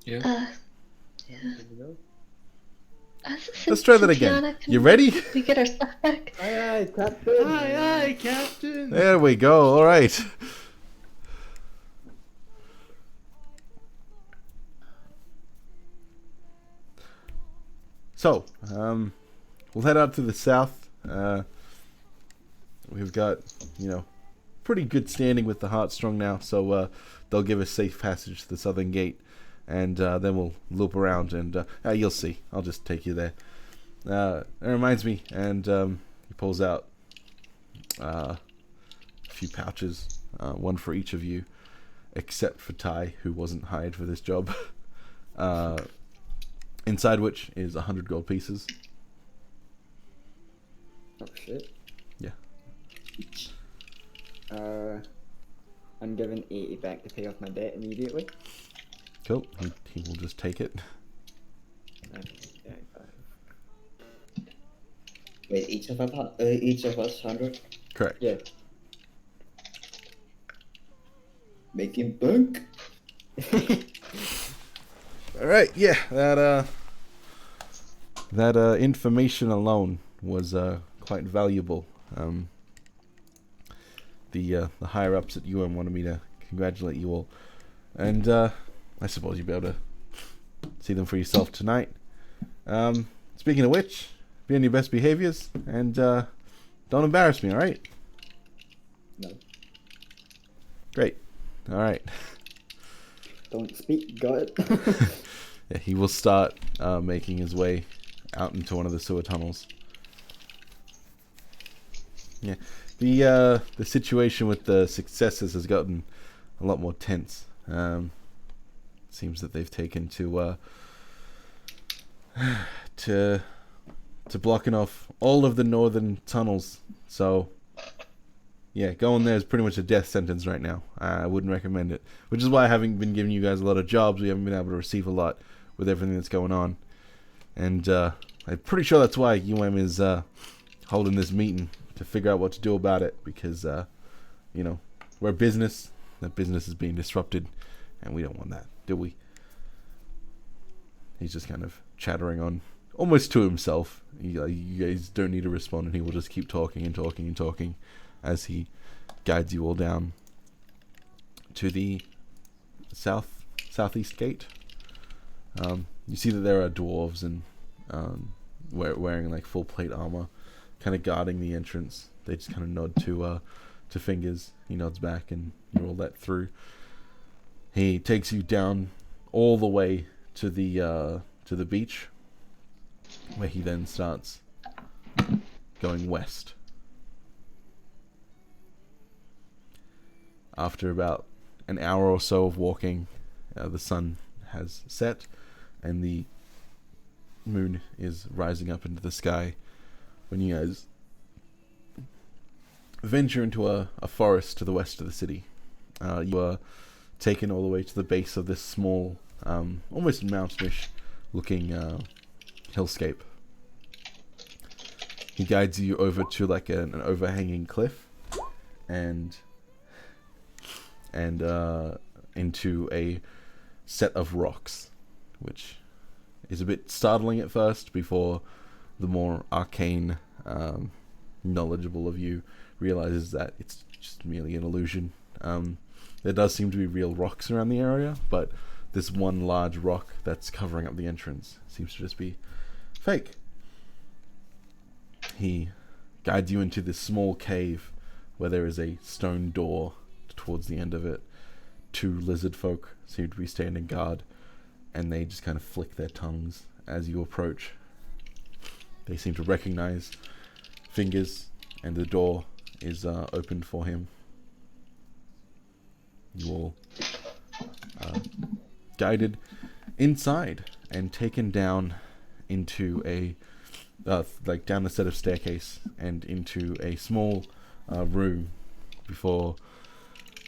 Yeah. Let's try that again. You ready? We get our stuff back. Aye, aye, Captain. Aye, aye, Captain. There we go. All right. So, we'll head out to the south. We've got, pretty good standing with the Heartstrong now, so they'll give us safe passage to the southern gate, and then we'll loop around, and you'll see. I'll just take you there. It reminds me, and he pulls out a few pouches, one for each of you, except for Ty, who wasn't hired for this job. Inside which is 100 gold pieces. Oh shit. Yeah. I'm giving 80 back to pay off my debt immediately. Cool. He will just take it. Wait, each of us 100? Correct. Yeah. Make him bunk. All right. Yeah. That information alone was quite valuable. The higher ups at UM wanted me to congratulate you all, and I suppose you'll be able to see them for yourself tonight. Speaking of which, be on your best behaviors and don't embarrass me. All right. No. Great. All right. Don't speak, got it. Yeah, he will start making his way out into one of the sewer tunnels. Yeah, the situation with the successors has gotten a lot more tense. Seems that they've taken to blocking off all of the northern tunnels. So yeah, going there is pretty much a death sentence right now. I wouldn't recommend it, which is why I haven't been giving you guys a lot of jobs. We haven't been able to receive a lot with everything that's going on, and I'm pretty sure that's why UM is holding this meeting to figure out what to do about it, because we're a business. That business is being disrupted, and we don't want that, do we? He's just kind of chattering on, almost to himself. You guys don't need to respond, and he will just keep talking and talking and talking as he guides you all down to the southeast gate. You see that there are dwarves and wearing like full plate armor, kind of guarding the entrance. They just kind of nod to Fingers. He nods back, and you're all let through. He takes you down all the way to the beach, where he then starts going west. After about an hour or so of walking, the sun has set, and the moon is rising up into the sky when you guys venture into a forest to the west of the city. You are taken all the way to the base of this small, almost mountainish looking hillscape. He guides you over to like an overhanging cliff, and into a set of rocks, which is a bit startling at first before the more arcane, knowledgeable of you realizes that it's just merely an illusion. There does seem to be real rocks around the area, but this one large rock that's covering up the entrance seems to just be fake. He guides you into this small cave where there is a stone door towards the end of it. Two lizard folk seem to be standing guard, and they just kind of flick their tongues as you approach. They seem to recognize Fingers, and the door is opened for him. You all guided inside and taken down into a down a set of staircase and into a small room before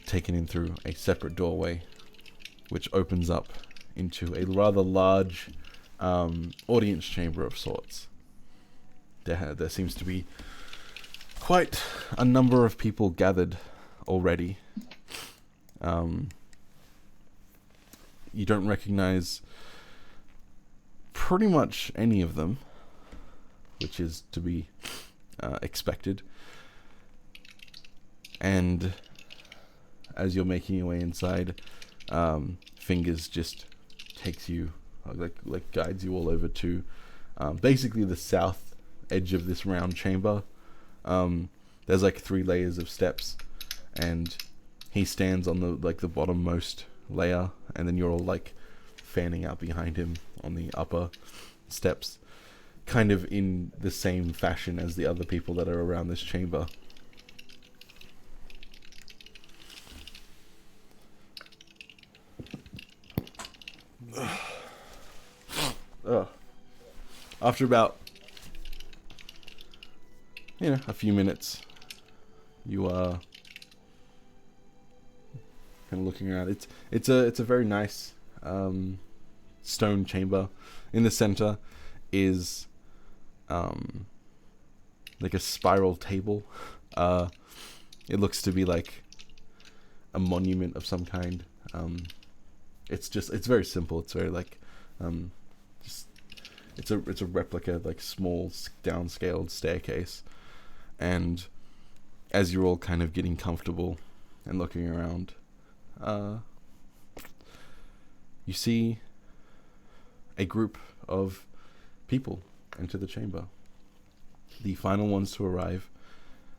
taken in through a separate doorway, which opens up into a rather large audience chamber of sorts. There seems to be quite a number of people gathered already. You don't recognize pretty much any of them, which is to be expected. And as you're making your way inside, Fingers just takes you, like guides you all over to basically the south edge of this round chamber. There's like 3 layers of steps, and he stands on the bottommost layer, and then you're all like fanning out behind him on the upper steps, kind of in the same fashion as the other people that are around this chamber. After about a few minutes, you are kind of looking around. It's a very nice stone chamber. In the center is like a spiral table. It looks to be like a monument of some kind. It's very simple. It's very like just it's a replica, like small downscaled staircase. And as you're all kind of getting comfortable and looking around, you see a group of people enter the chamber, the final ones to arrive.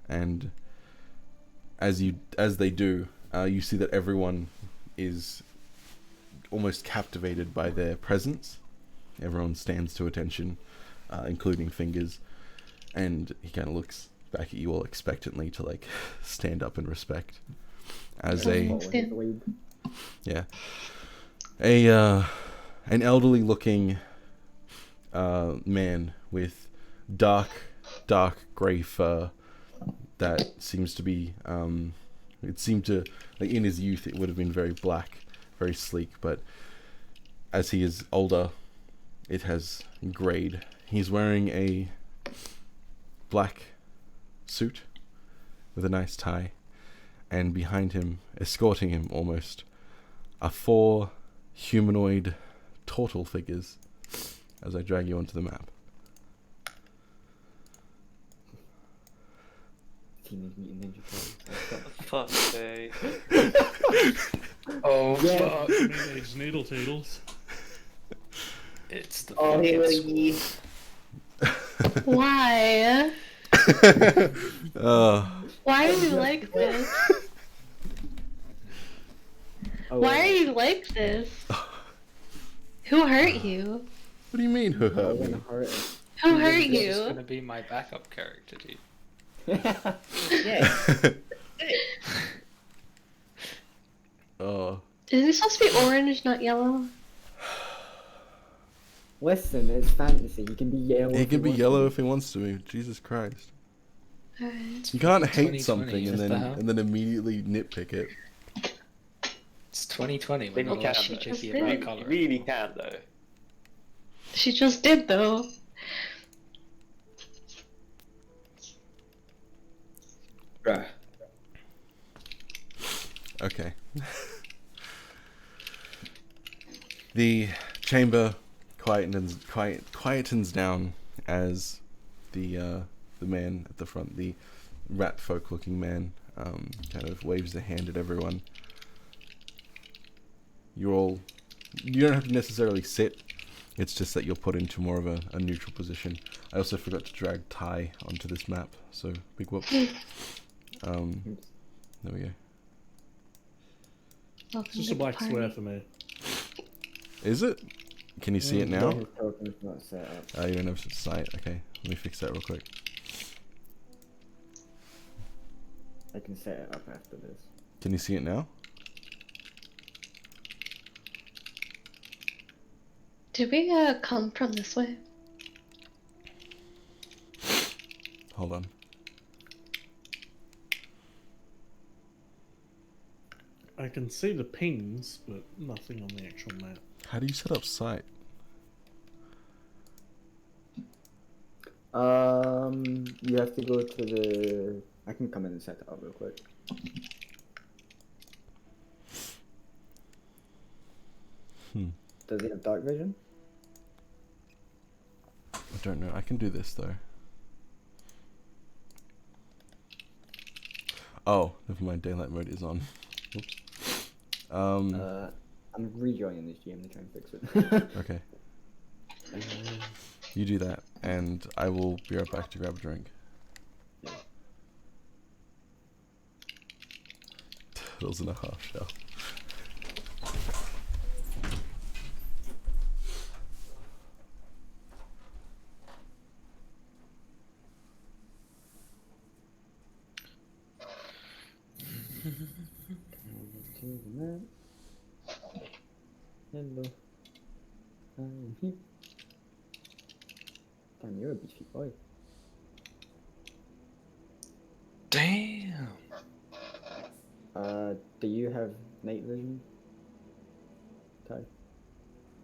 And as they do, you see that everyone is almost captivated by their presence. Everyone stands to attention, including Fingers, and he kind of looks back at you all expectantly to like stand up in respect. As an elderly looking man with dark grey fur that seems to be it seemed to, like, in his youth it would have been very black, very sleek, but as he is older it has greyed. He's wearing a black suit with a nice tie, and behind him, escorting him almost, are 4 humanoid turtle figures as I drag you onto the map. Teenage Mutant Ninja Turtles. Fuck's sake. Oh, fuck. Teenage Needle Toodles. It's the Oh, here fucking we squad. Why? Why are you like this? Why are you like this? Who hurt you? What do you mean, who hurt me? Who hurt He's you? gonna be my backup character, dude. Yeah. Oh. Is it supposed to be orange, not yellow? Listen, it's fantasy. He can be yellow. He if can be wants yellow to if he wants to be. Jesus Christ. Alright. You can't hate 2020, something what the hell? and then immediately nitpick it. It's 2020. We're Then not you allowed can, to be though. picky You about You colour. really can, though. She just did, though. Bruh. Okay. The chamber quietens down as the man at the front, the rat folk looking man, kind of waves a hand at everyone. You don't have to necessarily sit. It's just that you're put into more of a neutral position. I also forgot to drag Ty onto this map, so big whoops. There we go. Welcome It's just to a the black party. square for me. Is it? Can you see it now? His token's not set up. Oh, you don't have sight. Okay, let me fix that real quick. I can set it up after this. Can you see it now? Did we come from this way? Hold on. I can see the pings, but nothing on the actual map. How do you set up sight? You have to go to the. I can come in and set it up real quick. Does he have dark vision? I don't know. I can do this though. Oh, never mind. Daylight mode is on. Oops. I'm rejoining this GM to try and fix it. Okay. You do that, and I will be right back to grab a drink. Turtles in a half shell. Hello. I'm here. Damn, you're a beefy boy. Damn. Do you have night vision? Ty?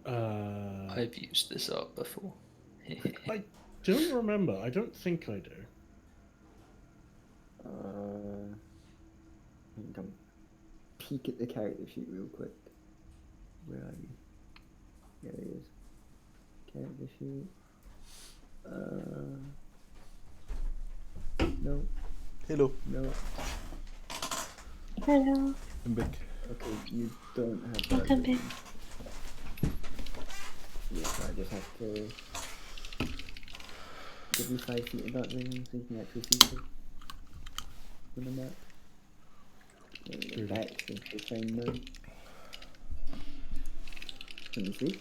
I I've used this art before. don't remember. I don't think I do. I think I'm peek at the character sheet real quick. Where are you? There he is. Character sheet. No. Hello. No. Hello. I'm back. Okay, you don't have that. Welcome back. Yes, I just have to give you 5 feet of that ring so you can actually see it on the map. Back is the same mode. Can you see?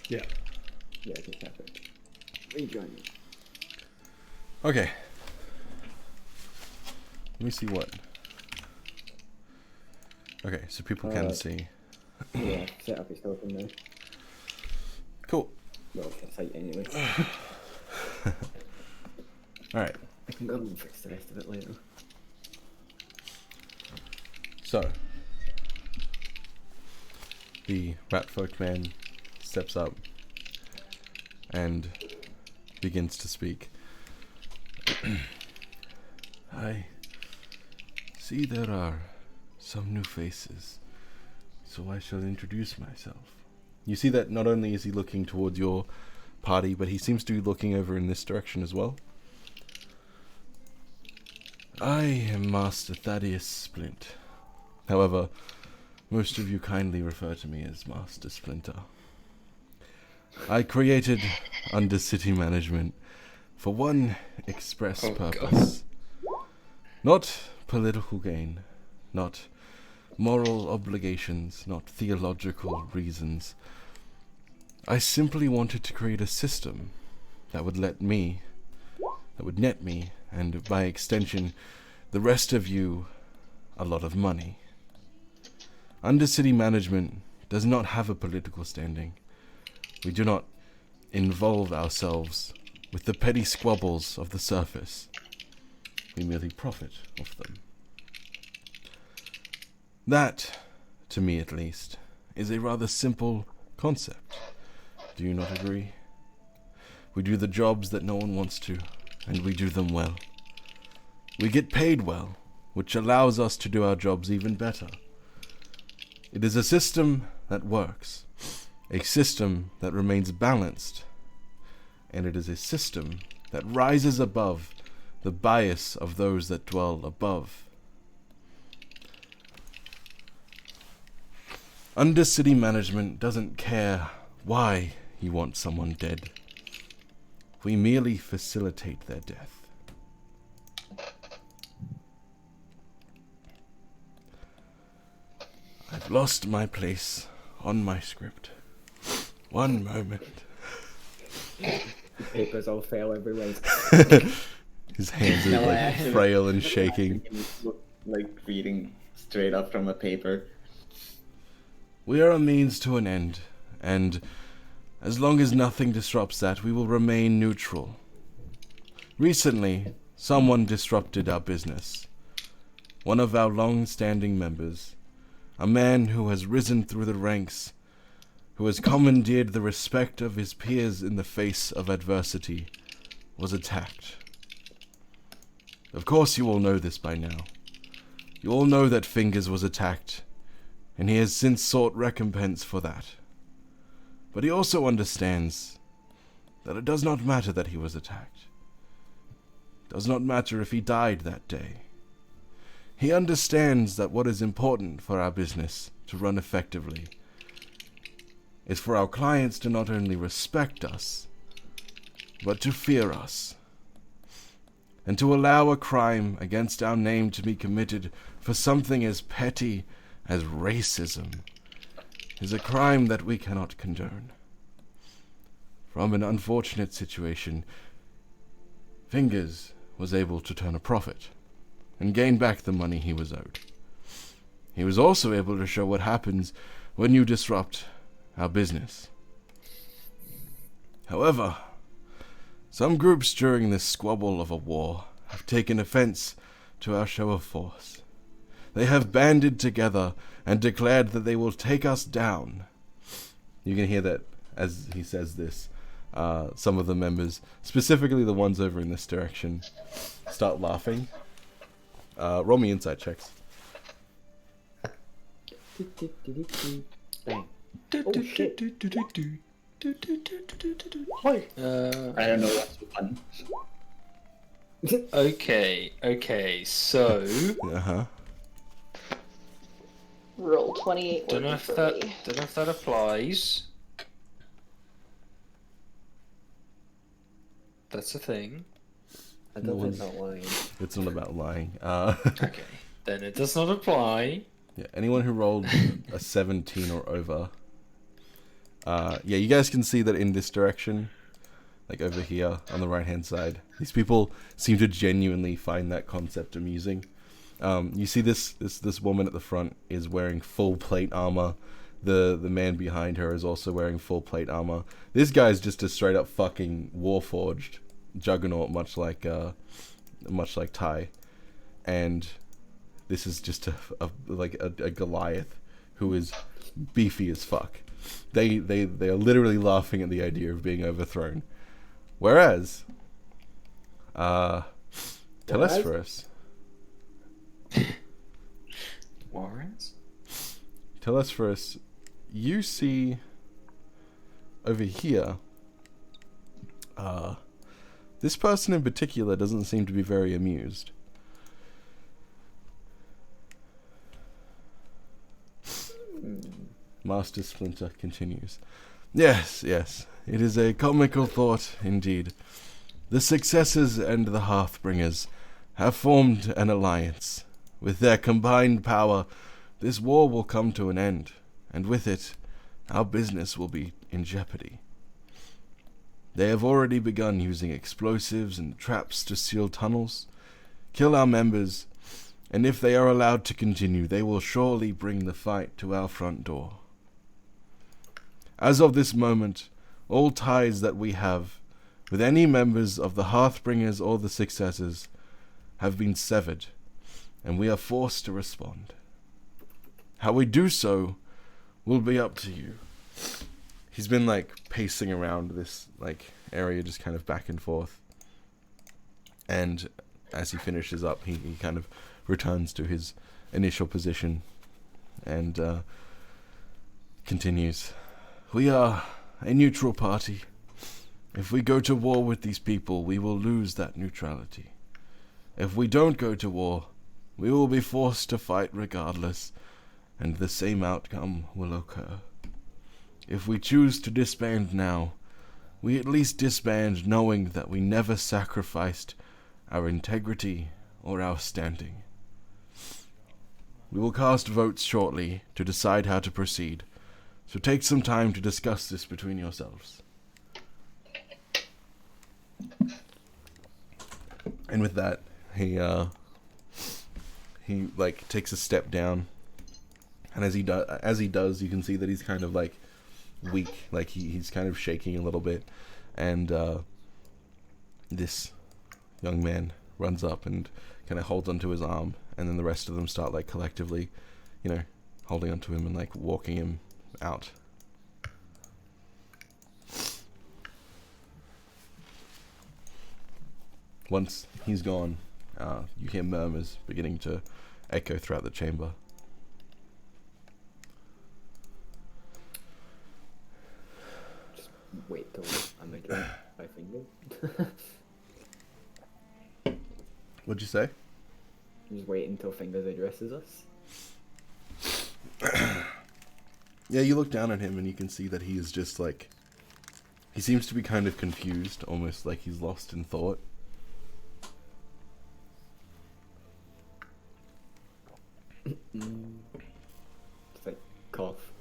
Yeah. Yeah, okay, perfect. Rejoin me. Okay. Let me see what. Okay, so people can see. Yeah, setup is open there. Cool. Well, that's height anyway. Alright, I can go and fix the rest of it later. so. The rat folk man steps up and begins to speak. I see there are some new faces, so I shall introduce myself. You see that not only is he looking towards your party, but he seems to be looking over in this direction as well. I am Master Thaddeus Splint. However, most of you kindly refer to me as Master Splinter. I created Undercity Management for one express purpose. Not political gain, not moral obligations, not theological reasons. I simply wanted to create a system that would net me, and by extension, the rest of you, a lot of money. Undercity Management does not have a political standing. We do not involve ourselves with the petty squabbles of the surface. We merely profit off them. That, to me at least, is a rather simple concept. Do you not agree? We do the jobs that no one wants to, and we do them well. We get paid well, which allows us to do our jobs even better. It is a system that works, a system that remains balanced, and it is a system that rises above the bias of those that dwell above. Undercity Management doesn't care why you want someone dead. We merely facilitate their death. I've lost my place on my script. One moment. The papers all fell everywhere. His hands are No, I like actually- frail and shaking. Like reading straight up from a paper. We are a means to an end, and as long as nothing disrupts that, we will remain neutral. Recently, someone disrupted our business. One of our long-standing members, a man who has risen through the ranks, who has commandeered the respect of his peers in the face of adversity, was attacked. Of course you all know this by now. You all know that Fingers was attacked, and he has since sought recompense for that. But he also understands that it does not matter that he was attacked. It does not matter if he died that day. He understands that what is important for our business to run effectively is for our clients to not only respect us, but to fear us, and to allow a crime against our name to be committed for something as petty as racism is a crime that we cannot condone. From an unfortunate situation, Fingers was able to turn a profit and gain back the money he was owed. He was also able to show what happens when you disrupt our business. However, some groups during this squabble of a war have taken offense to our show of force. They have banded together and declared that they will take us down. You can hear that as he says this. Some of the members, specifically the ones over in this direction, start laughing. Roll me insight checks. Bang. Oh shit. I don't know what's fun. Okay, so Uh-huh. Roll 28. don't know if that applies. That's a thing. I don't think not lying. It's not about lying. Okay, then it does not apply. Yeah, anyone who rolled a 17 or over. Yeah, you guys can see that in this direction, like over here on the right-hand side, these people seem to genuinely find that concept amusing. You see this woman at the front is wearing full plate armor. The man behind her is also wearing full plate armor. This guy's just a straight up fucking warforged juggernaut, much like Ty, and this is just a Goliath who is beefy as fuck. They are literally laughing at the idea of being overthrown. Whereas, Telesphorus. Warrants? Telesphorus, you see over here, this person in particular doesn't seem to be very amused. Master Splinter continues. Yes, it is a comical thought indeed. The Successors and the Hearthbringers have formed an alliance. With their combined power, this war will come to an end, and with it, our business will be in jeopardy. They have already begun using explosives and traps to seal tunnels, kill our members, and if they are allowed to continue, they will surely bring the fight to our front door. As of this moment, all ties that we have with any members of the Hearthbringers or the Successors have been severed, and we are forced to respond. How we do so will be up to you. He's been pacing around this area, just kind of back and forth, and as he finishes up, he kind of returns to his initial position and continues. We are a neutral party. If we go to war with these people, we will lose that neutrality. If we don't go to war, we will be forced to fight regardless, and the same outcome will occur. If we choose to disband now, we at least disband knowing that we never sacrificed our integrity or our standing. We will cast votes shortly to decide how to proceed, so take some time to discuss this between yourselves. And with that, he takes a step down, and as he does, you can see that he's kind of weak, he's kind of shaking a little bit, and this young man runs up and kind of holds onto his arm, and then the rest of them start collectively, holding onto him and walking him out. Once he's gone, you hear murmurs beginning to echo throughout the chamber. Just wait till I'm addressed by Finger. What'd you say? Just wait until Fingers addresses us. Yeah, you look down at him and you can see that he is just he seems to be kind of confused, almost like he's lost in thought. Just cough.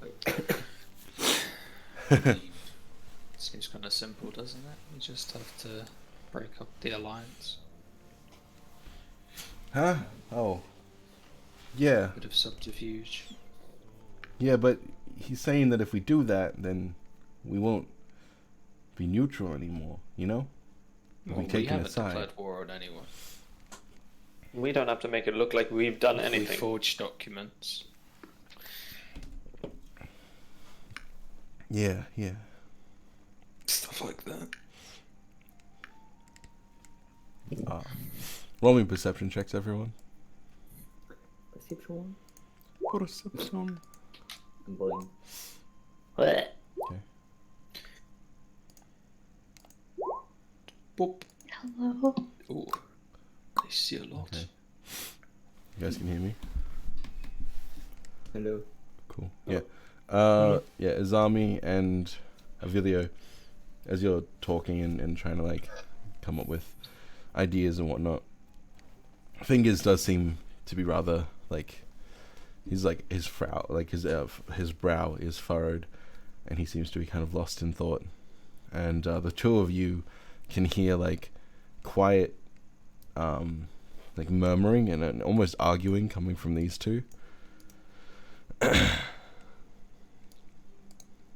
Seems kind of simple, doesn't it? You just have to break up the alliance. Huh? Oh. Yeah. Bit of subterfuge. Yeah, but he's saying that if we do that, then we won't be neutral anymore, We'll Well, be taken haven't aside. declared war on anyone. We don't have to make it look like we've done We anything. forged documents. Yeah, yeah. Stuff like that. Roll me perception checks, everyone. Perception. Perception. I'm blind. What? Okay. Boop. Hello. Oh, I see a lot. Okay. You guys can hear me? Hello. Cool. Yeah. Yeah, Izami and Avilio, as you're talking and trying to like come up with ideas and whatnot, Fingers does seem to be rather like he's like his brow is furrowed, and he seems to be kind of lost in thought. And the two of you can hear like quiet, like murmuring and almost arguing coming from these two.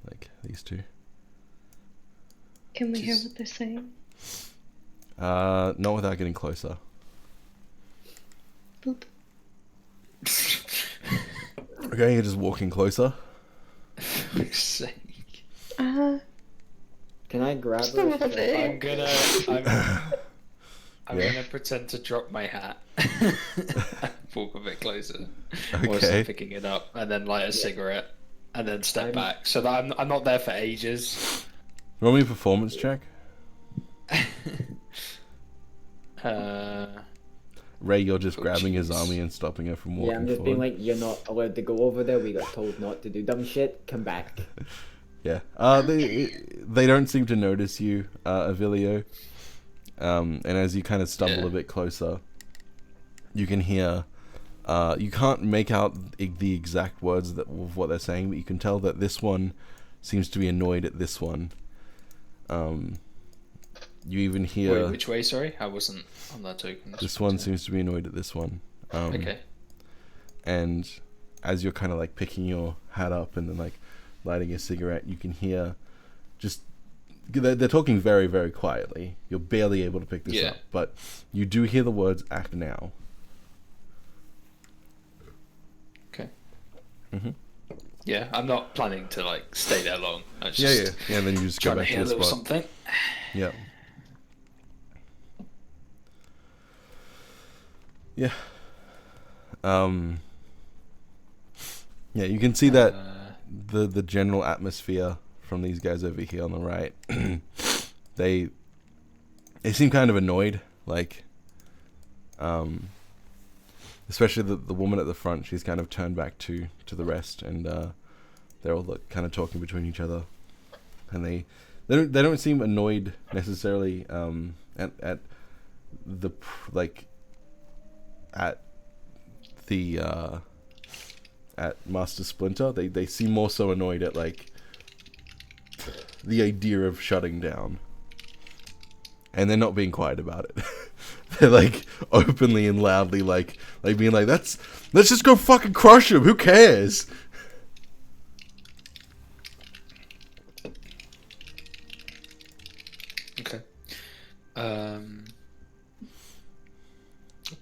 Like these two. Can we hear what they're saying? Not without getting closer. Boop. Okay, you're just walking closer. Fuck's sake. Can I grab Just her? a little bit. I'm Yeah. gonna pretend to drop my hat. Walk a bit closer. Okay. Whilst I'm picking it up, and then light a cigarette, and then step back, so that I'm not there for ages. Roll me a performance check. Ray, you're just grabbing his army and stopping her from walking Yeah, I'm just forward. being like, you're not allowed to go over there. We got told not to do dumb shit. Come back. Yeah. They don't seem to notice you, Avilio. And as you kind of stumble a bit closer, you can hear. You can't make out the exact words of what they're saying, but you can tell that this one seems to be annoyed at this one. You even hear. Wait, which way? Sorry, I wasn't on that token. This one seems to be annoyed at this one. Okay. And as you're kind of like picking your hat up and then like lighting a cigarette, you can hear just they're talking very, very quietly. You're barely able to pick this up, but you do hear the words "act now." Okay. Mhm. Yeah, I'm not planning to like stay there long. I Yeah. just And then you just go trying to back to hear a your little spot. something. Yeah. Yeah. Yeah, you can see that the general atmosphere from these guys over here on the right, they seem kind of annoyed, like, especially the woman at the front. She's kind of turned back to the rest, and they're all kind of talking between each other, and they don't seem annoyed necessarily at the like at the at Master Splinter. They seem more so annoyed at like the idea of shutting down, and they're not being quiet about it. They're like openly and loudly like being like, let's just go fucking crush him, who cares. Okay.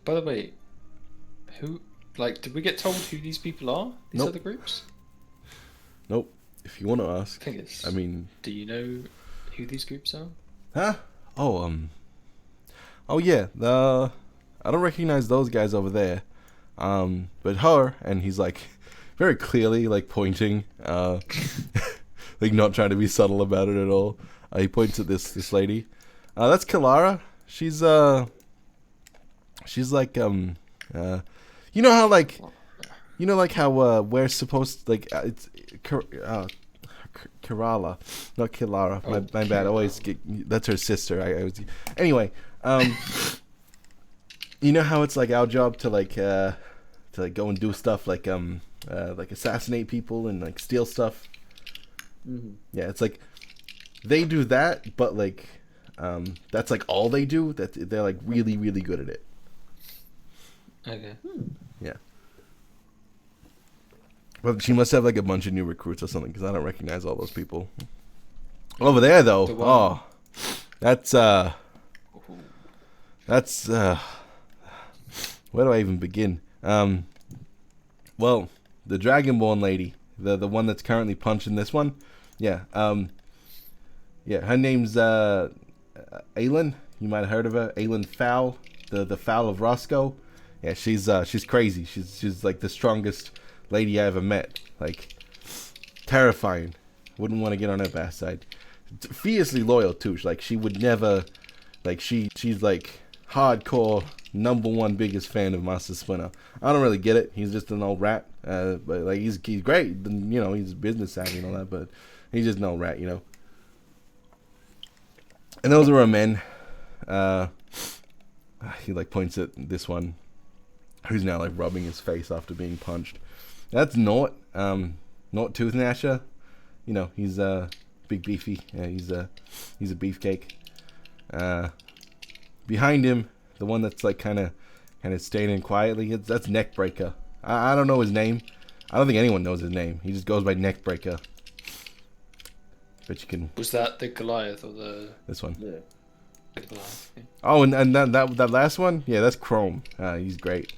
By the way, who did we get told who these people are? These Nope. other groups? Nope. If you want to ask, Fingers. I mean, do you know who these groups are? huh? Oh yeah. I don't recognize those guys over there. But her, and he's like very clearly like pointing, like not trying to be subtle about it at all. He points at this lady. That's Kilara. She's like you know how like how we're supposed to, like it's Kerala, not Kilara. My bad. I always get, that's her sister. I was anyway. You know how it's like our job to like go and do stuff like assassinate people and like steal stuff. Mm-hmm. Yeah, it's like they do that, but like that's like all they do. That they're like really, really good at it. Okay. Yeah. But she must have like a bunch of new recruits or something, because I don't recognize all those people. Over there though, that's where do I even begin? Well, the Dragonborn lady, the one that's currently punching this one, Yeah. Yeah. Her name's Aylin. You might have heard of her. Aylin Fowl, the Fowl of Rosco. Yeah, she's crazy. She's like the strongest lady I ever met. Like, terrifying. Wouldn't want to get on her bad side. Fiercely loyal too. Like, she would never, like, she's like hardcore #1 biggest fan of Master Splinter. I don't really get it. He's just an old rat. But like, he's great. You know, he's business savvy and all that. But he's just an old rat. You know. And those are our men. He like points at this one, who's now like rubbing his face after being punched. That's Nort. Nort Tooth Gnasher. You know, he's big beefy. Yeah, he's a beefcake. Behind him, the one that's like kind of standing quietly. That's Neckbreaker. I don't know his name. I don't think anyone knows his name. He just goes by Neckbreaker. But you can. Was that the Goliath or the? This one. Yeah. The Goliath. Yeah. Oh, and that last one, yeah, that's Chrome. He's great.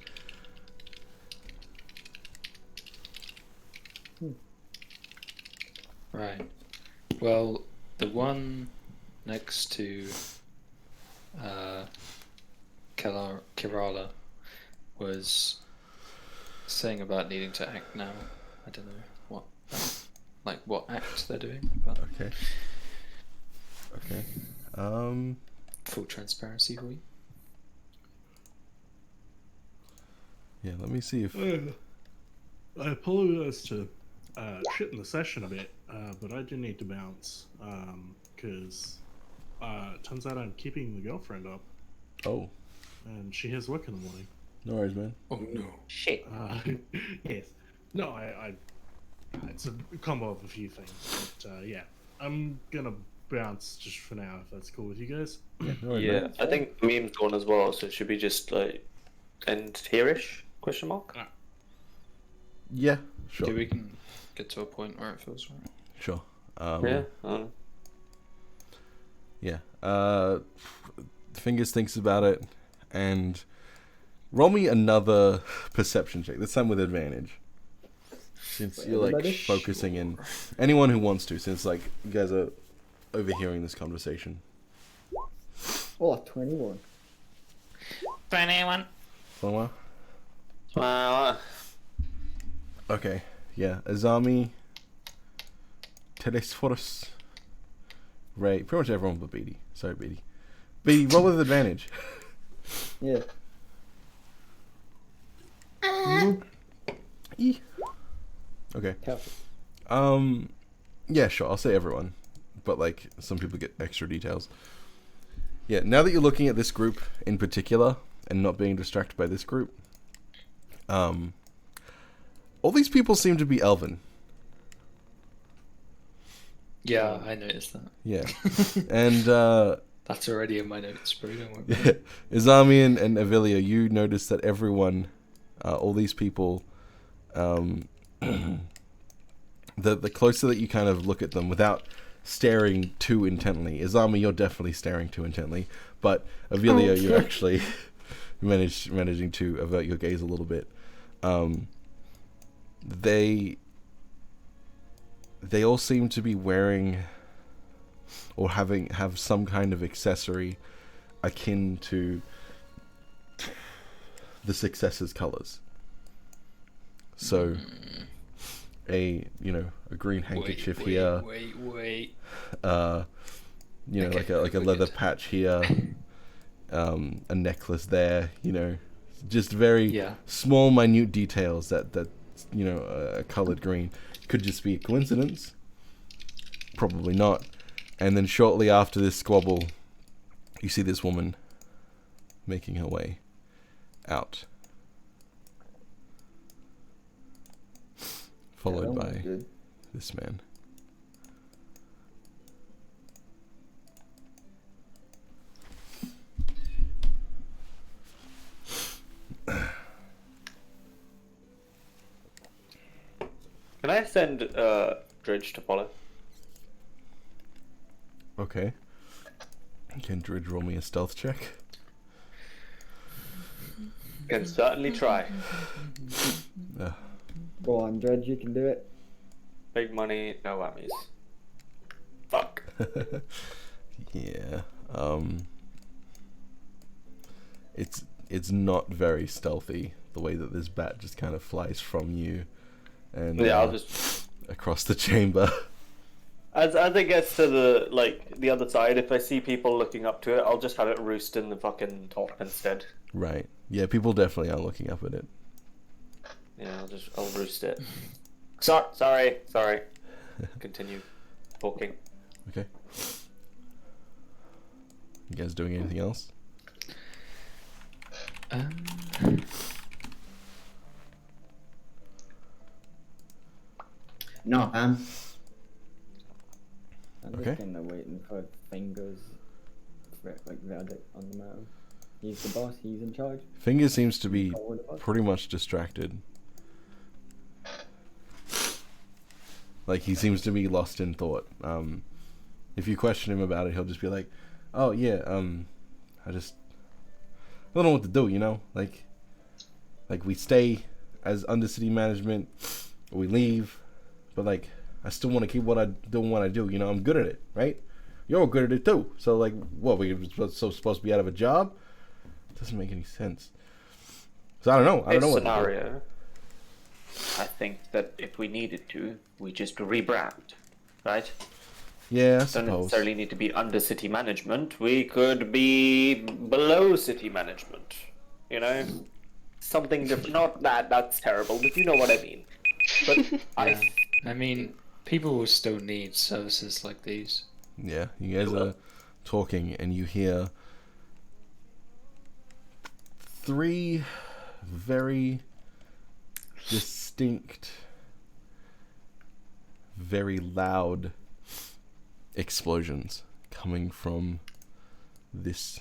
Right. Well, the one next to Kerala was saying about needing to act now. I don't know what, like what act they're doing. But Okay. full transparency for you. Yeah, let me see if. I apologize to shit in the session a bit, but I do need to bounce because turns out I'm keeping the girlfriend up, Oh, and she has work in the morning. no worries, man. Oh no. Shit. Yes. No, I it's a combo of a few things, but yeah, I'm gonna bounce just for now if that's cool with you guys. Yeah, no worries, Yeah, man. I think meme's gone as well, so should we just like end here-ish? Question mark. Yeah, sure. Okay, we can get to a point where it feels right. Sure. Yeah. Yeah. Fingers thinks about it, and roll me another perception check. This time with advantage, since you're like Everybody? focusing in. Anyone who wants to, since like you guys are overhearing this conversation. Oh, 21. 21. Foma? Well, Okay. Yeah. Azami. Telesphorus. Ray. Pretty much everyone but Beatty. Sorry, Beatty. Beatty, roll with advantage. Yeah. E. Okay. Perfect. Yeah, sure. I'll say everyone, but like some people get extra details. Yeah. Now that you're looking at this group in particular and not being distracted by this group, all these people seem to be elven. Yeah, I noticed that. Yeah, and That's already in my notes, bro. Don't worry about it. Izami and Avilia, you notice that everyone, all these people, the closer that you kind of look at them without staring too intently. Izami, you're definitely staring too intently, but Avilia, you're actually managing to avert your gaze a little bit. They all seem to be wearing or have some kind of accessory akin to the successor's colors. So a green handkerchief here, Wait. like Okay, a we leather get- patch here, a necklace there, just very Yeah. small minute details that colored green. Could just be a coincidence, probably not. And then shortly after this squabble, you see this woman making her way out, followed Yeah, that by was good. this man. can I send Dredge to follow? Okay. Can Dridge roll me a stealth check? Can certainly try. Go on, Dredge, you can do it. Big money, no whammies. Yeah. It's not very stealthy the way that this bat just kind of flies from you and Yeah, I'll just across the chamber. as it gets to the other side, if I see people looking up to it, I'll just have it roost in the fucking top instead. Right. Yeah, people definitely are looking up at it. Yeah, I'll roost it. Sorry. Continue talking. Okay. You guys doing anything else? No, I'm Okay. just kind of waiting for Fingers, like verdict on the matter. He's the boss. He's in charge. Finger seems to be Call the boss. pretty much distracted. Like, he seems to be lost in thought. If you question him about it, he'll just be like, oh yeah, I don't know what to do, you know? Like we stay as Undercity management, or we leave, but like, I still want to keep what I do, you know? I'm good at it, right? You're all good at it too. So like, what, we're supposed to be out of a job? It doesn't make any sense. So I don't know what to do. Scenario. I think that if we needed to, we just rebrand, right? Yeah, I Don't suppose. necessarily need to be under city management. We could be below city management. You know, something different. Not that's terrible, but you know what I mean. But I mean, people will still need services like these. Yeah, you guys are talking and you hear 3 very distinct, very loud explosions coming from this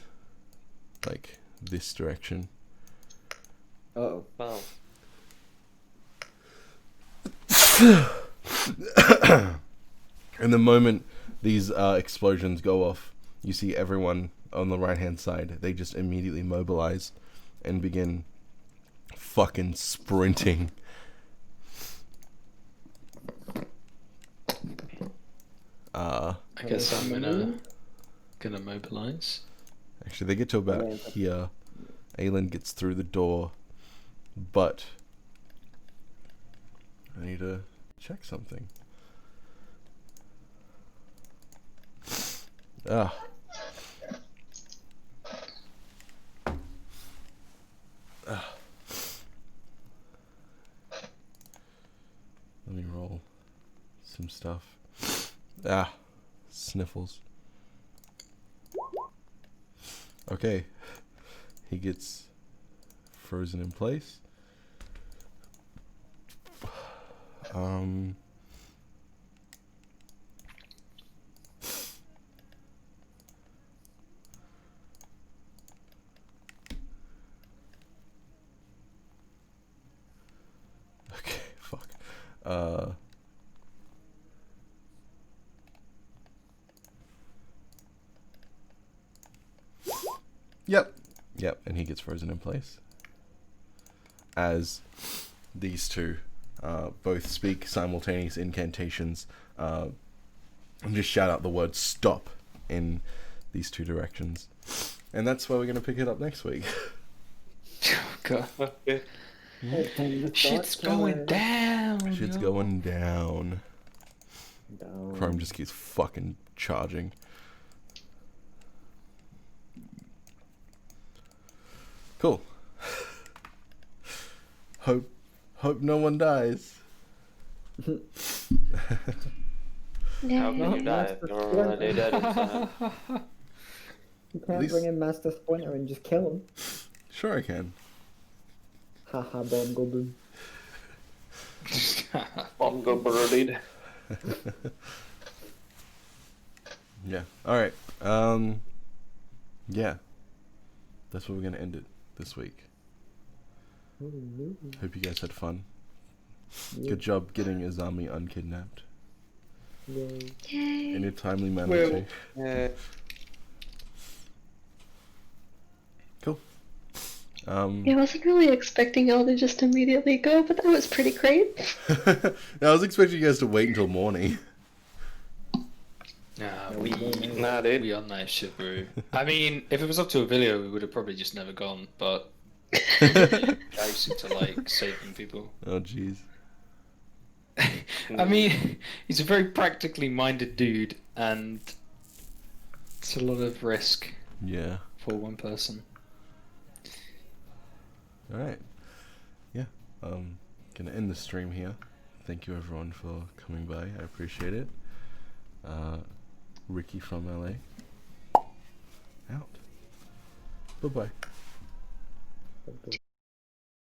direction. Oh, Wow. And the moment these explosions go off, you see everyone on the right hand side, they just immediately mobilize and begin fucking sprinting. I guess I'm gonna mobilize. Actually, they get to about here. Aelin gets through the door, but I need to check something. Ah. Ah. Let me roll some stuff. Ah, sniffles. Okay, he gets frozen in place. Okay, fuck. Yep, and he gets frozen in place. As these two both speak simultaneous incantations and just shout out the word stop in these 2 directions. And that's where we're going to pick it up next week. God. Shit's Shit's going down. Shit's yo. going down. down. Chrome just keeps fucking charging. Cool. Hope no one dies. How Yeah. can you die if you're already dead inside? You can't least- bring in Master Splinter and just kill him. Sure I can. Haha, bomb goblin. Bongo birdied. Yeah. Alright. Yeah. That's where we're gonna end it this week. Hope you guys had fun. Good job getting Izami unkidnapped. Yay. Yay. In a timely manner too. Cool. Yeah, I wasn't really expecting y'all to just immediately go, but that was pretty great. I was expecting you guys to wait until morning. Nah, No, we don't know. Nah, dude. we on that shit, bro. I mean, if it was up to a video, we would have probably just never gone. But I seem to like saving people. Oh jeez. I mean, he's a very practically minded dude, and it's a lot of risk Yeah. for one person. All right. Yeah. Gonna end the stream here. Thank you everyone for coming by. I appreciate it. Ricky from LA. Out. Bye bye.